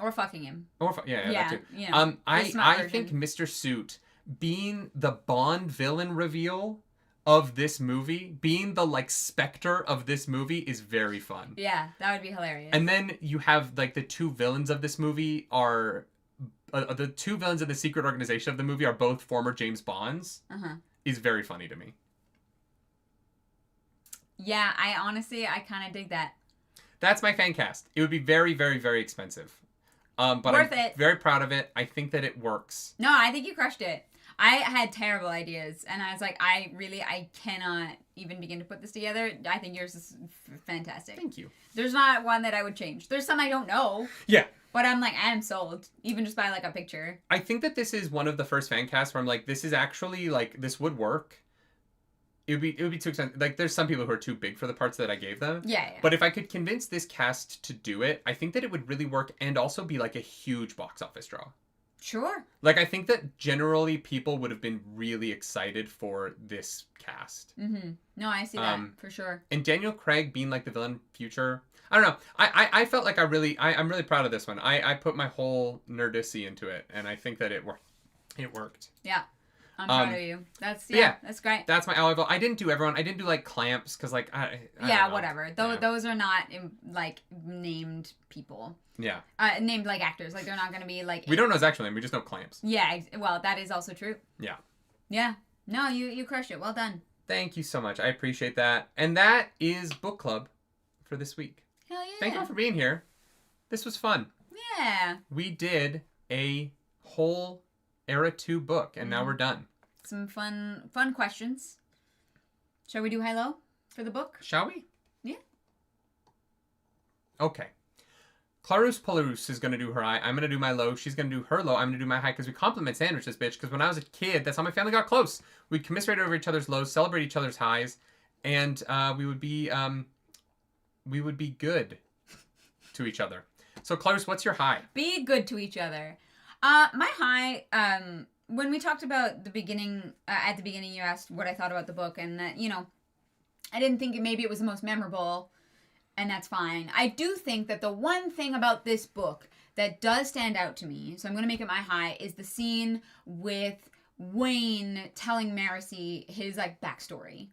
or fucking him that too. Yeah. I think Mr. Suit being the Bond villain reveal of this movie, being the like specter of this movie is very fun. Yeah, that would be hilarious. And then you have like the 2 villains of this movie are the 2 villains of the secret organization of the movie are both former James Bonds. Is very funny to me. Yeah, I kind of dig that. That's my fan cast. It would be very, very, very expensive. But Worth I'm it. very proud of it. I think that it works. No, I think you crushed it. I had terrible ideas, and I was like, I cannot even begin to put this together. I think yours is fantastic. Thank you. There's not one that I would change. There's some I don't know. Yeah. But I'm like, I am sold, even just by like a picture. I think that this is one of the first fan casts where I'm like, this is actually like, this would work. It would be too expensive. Like, there's some people who are too big for the parts that I gave them. Yeah. But if I could convince this cast to do it, I think that it would really work and also be like a huge box office draw. Sure. Like, I think that generally people would have been really excited for this cast. Mm-hmm. No, I see that for sure. And Daniel Craig being like the villain future. I don't know. I felt like I'm really proud of this one. I put my whole nerdicy into it, and I think that it worked. It worked. Yeah. I'm proud of you. That's great. That's my ally vote. I didn't do everyone. I didn't do like clamps because like I don't know. Whatever. Those are not like named people. Yeah. Named like actors. Like they're not gonna be like. We don't know his actual name. We just know clamps. Yeah. Well, that is also true. Yeah. Yeah. No, you crushed it. Well done. Thank you so much. I appreciate that. And that is book club for this week. Hell yeah. Thank you all for being here. This was fun. Yeah. We did a whole Era 2 book, and now we're done. Some fun questions. Shall we do high-low for the book? Shall we? Yeah. Okay. Clarus Polarus is going to do her high. I'm going to do my low. She's going to do her low. I'm going to do my high because we compliment Sandwich this bitch. Because when I was a kid, that's how my family got close. We'd commiserate over each other's lows, celebrate each other's highs, and we would be good to each other. So, Clarus, what's your high? Be good to each other. My high, when we talked about the beginning, at the beginning you asked what I thought about the book, and that, I didn't think maybe it was the most memorable, and that's fine. I do think that the one thing about this book that does stand out to me, so I'm going to make it my high, is the scene with Wayne telling Marcy his, backstory.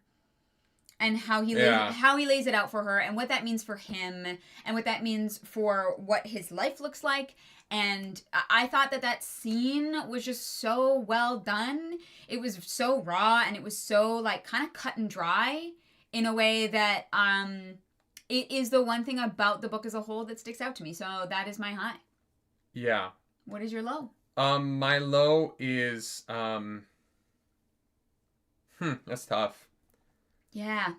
And how he lays it out for her, and what that means for him, and what that means for what his life looks like. And I thought that scene was just so well done. It was so raw, and it was so kind of cut and dry in a way that it is the one thing about the book as a whole that sticks out to me. So that is my high. Yeah. What is your low? My low is that's tough. Yeah.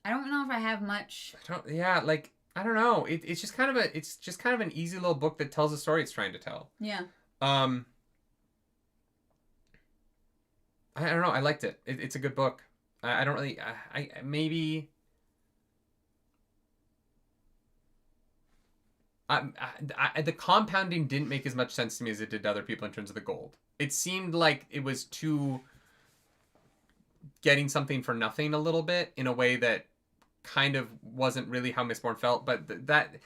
I don't know if I have much. I don't know. It's just kind of an easy little book that tells a story it's trying to tell. Yeah. I don't know. I liked it. It's a good book. I don't really. Maybe. The compounding didn't make as much sense to me as it did to other people in terms of the gold. It seemed like it was too getting something for nothing a little bit in a way that kind of wasn't really how Mistborn felt, but that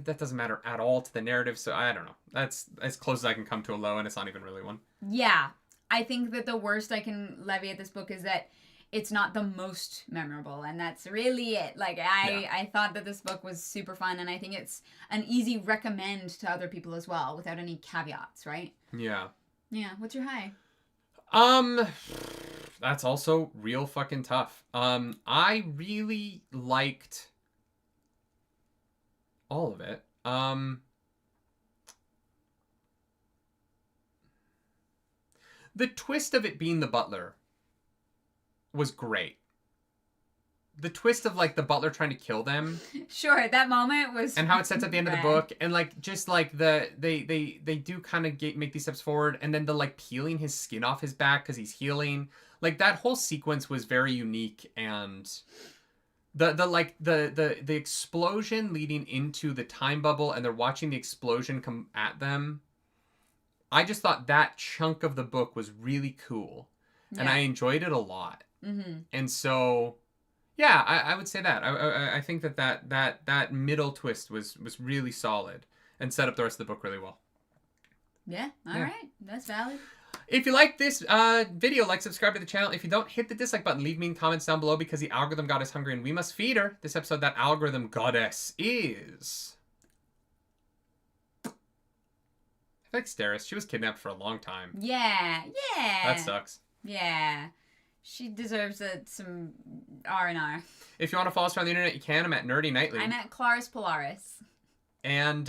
doesn't matter at all to the narrative, so I don't know. That's as close as I can come to a low, and it's not even really one. Yeah. I think that the worst I can levy at this book is that it's not the most memorable, and that's really it. I thought that this book was super fun, and I think it's an easy recommend to other people as well, without any caveats, right? Yeah. Yeah. What's your high? That's also real fucking tough. I really liked all of it. The twist of it being the butler was great. The twist of the butler trying to kill them. Sure, that moment was. And how it sets at the end of the book, and they do kind of make these steps forward, and then the peeling his skin off his back because he's healing. That whole sequence was very unique, and the explosion leading into the time bubble, and they're watching the explosion come at them. I just thought that chunk of the book was really cool, and I enjoyed it a lot. Mm-hmm. And so, yeah, I would say that. I think that middle twist was really solid and set up the rest of the book really well. Yeah, all right. That's valid. If you like this video, subscribe to the channel. If you don't, hit the dislike button. Leave me comments down below because the algorithm god is hungry and we must feed her. This episode, that algorithm goddess is... I feel like Steris. She was kidnapped for a long time. Yeah. That sucks. Yeah. She deserves some R&R. If you want to follow us on the internet, you can. I'm at nerdynightly. I'm at Clarus Polaris. And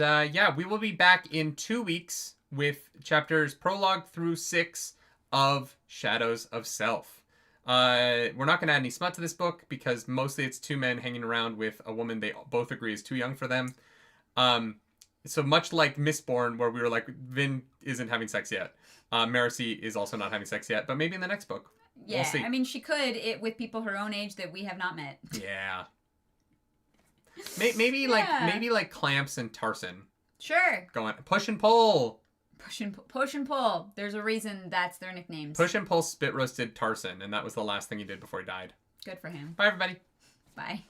we will be back in 2 weeks with chapters prologue through 6 of Shadows of Self. We're not going to add any smut to this book because mostly it's two men hanging around with a woman they both agree is too young for them. So much like Mistborn, where we were like, Vin isn't having sex yet. Marcy is also not having sex yet, but maybe in the next book. Yeah, we'll see. I mean, she could with people her own age that we have not met. Yeah. Maybe like Clamps and Tarson. Sure. Going push and pull. Push and pull. There's a reason that's their nicknames. Push and pull spit roasted Tarson, and that was the last thing he did before he died. Good for him. Bye, everybody. Bye.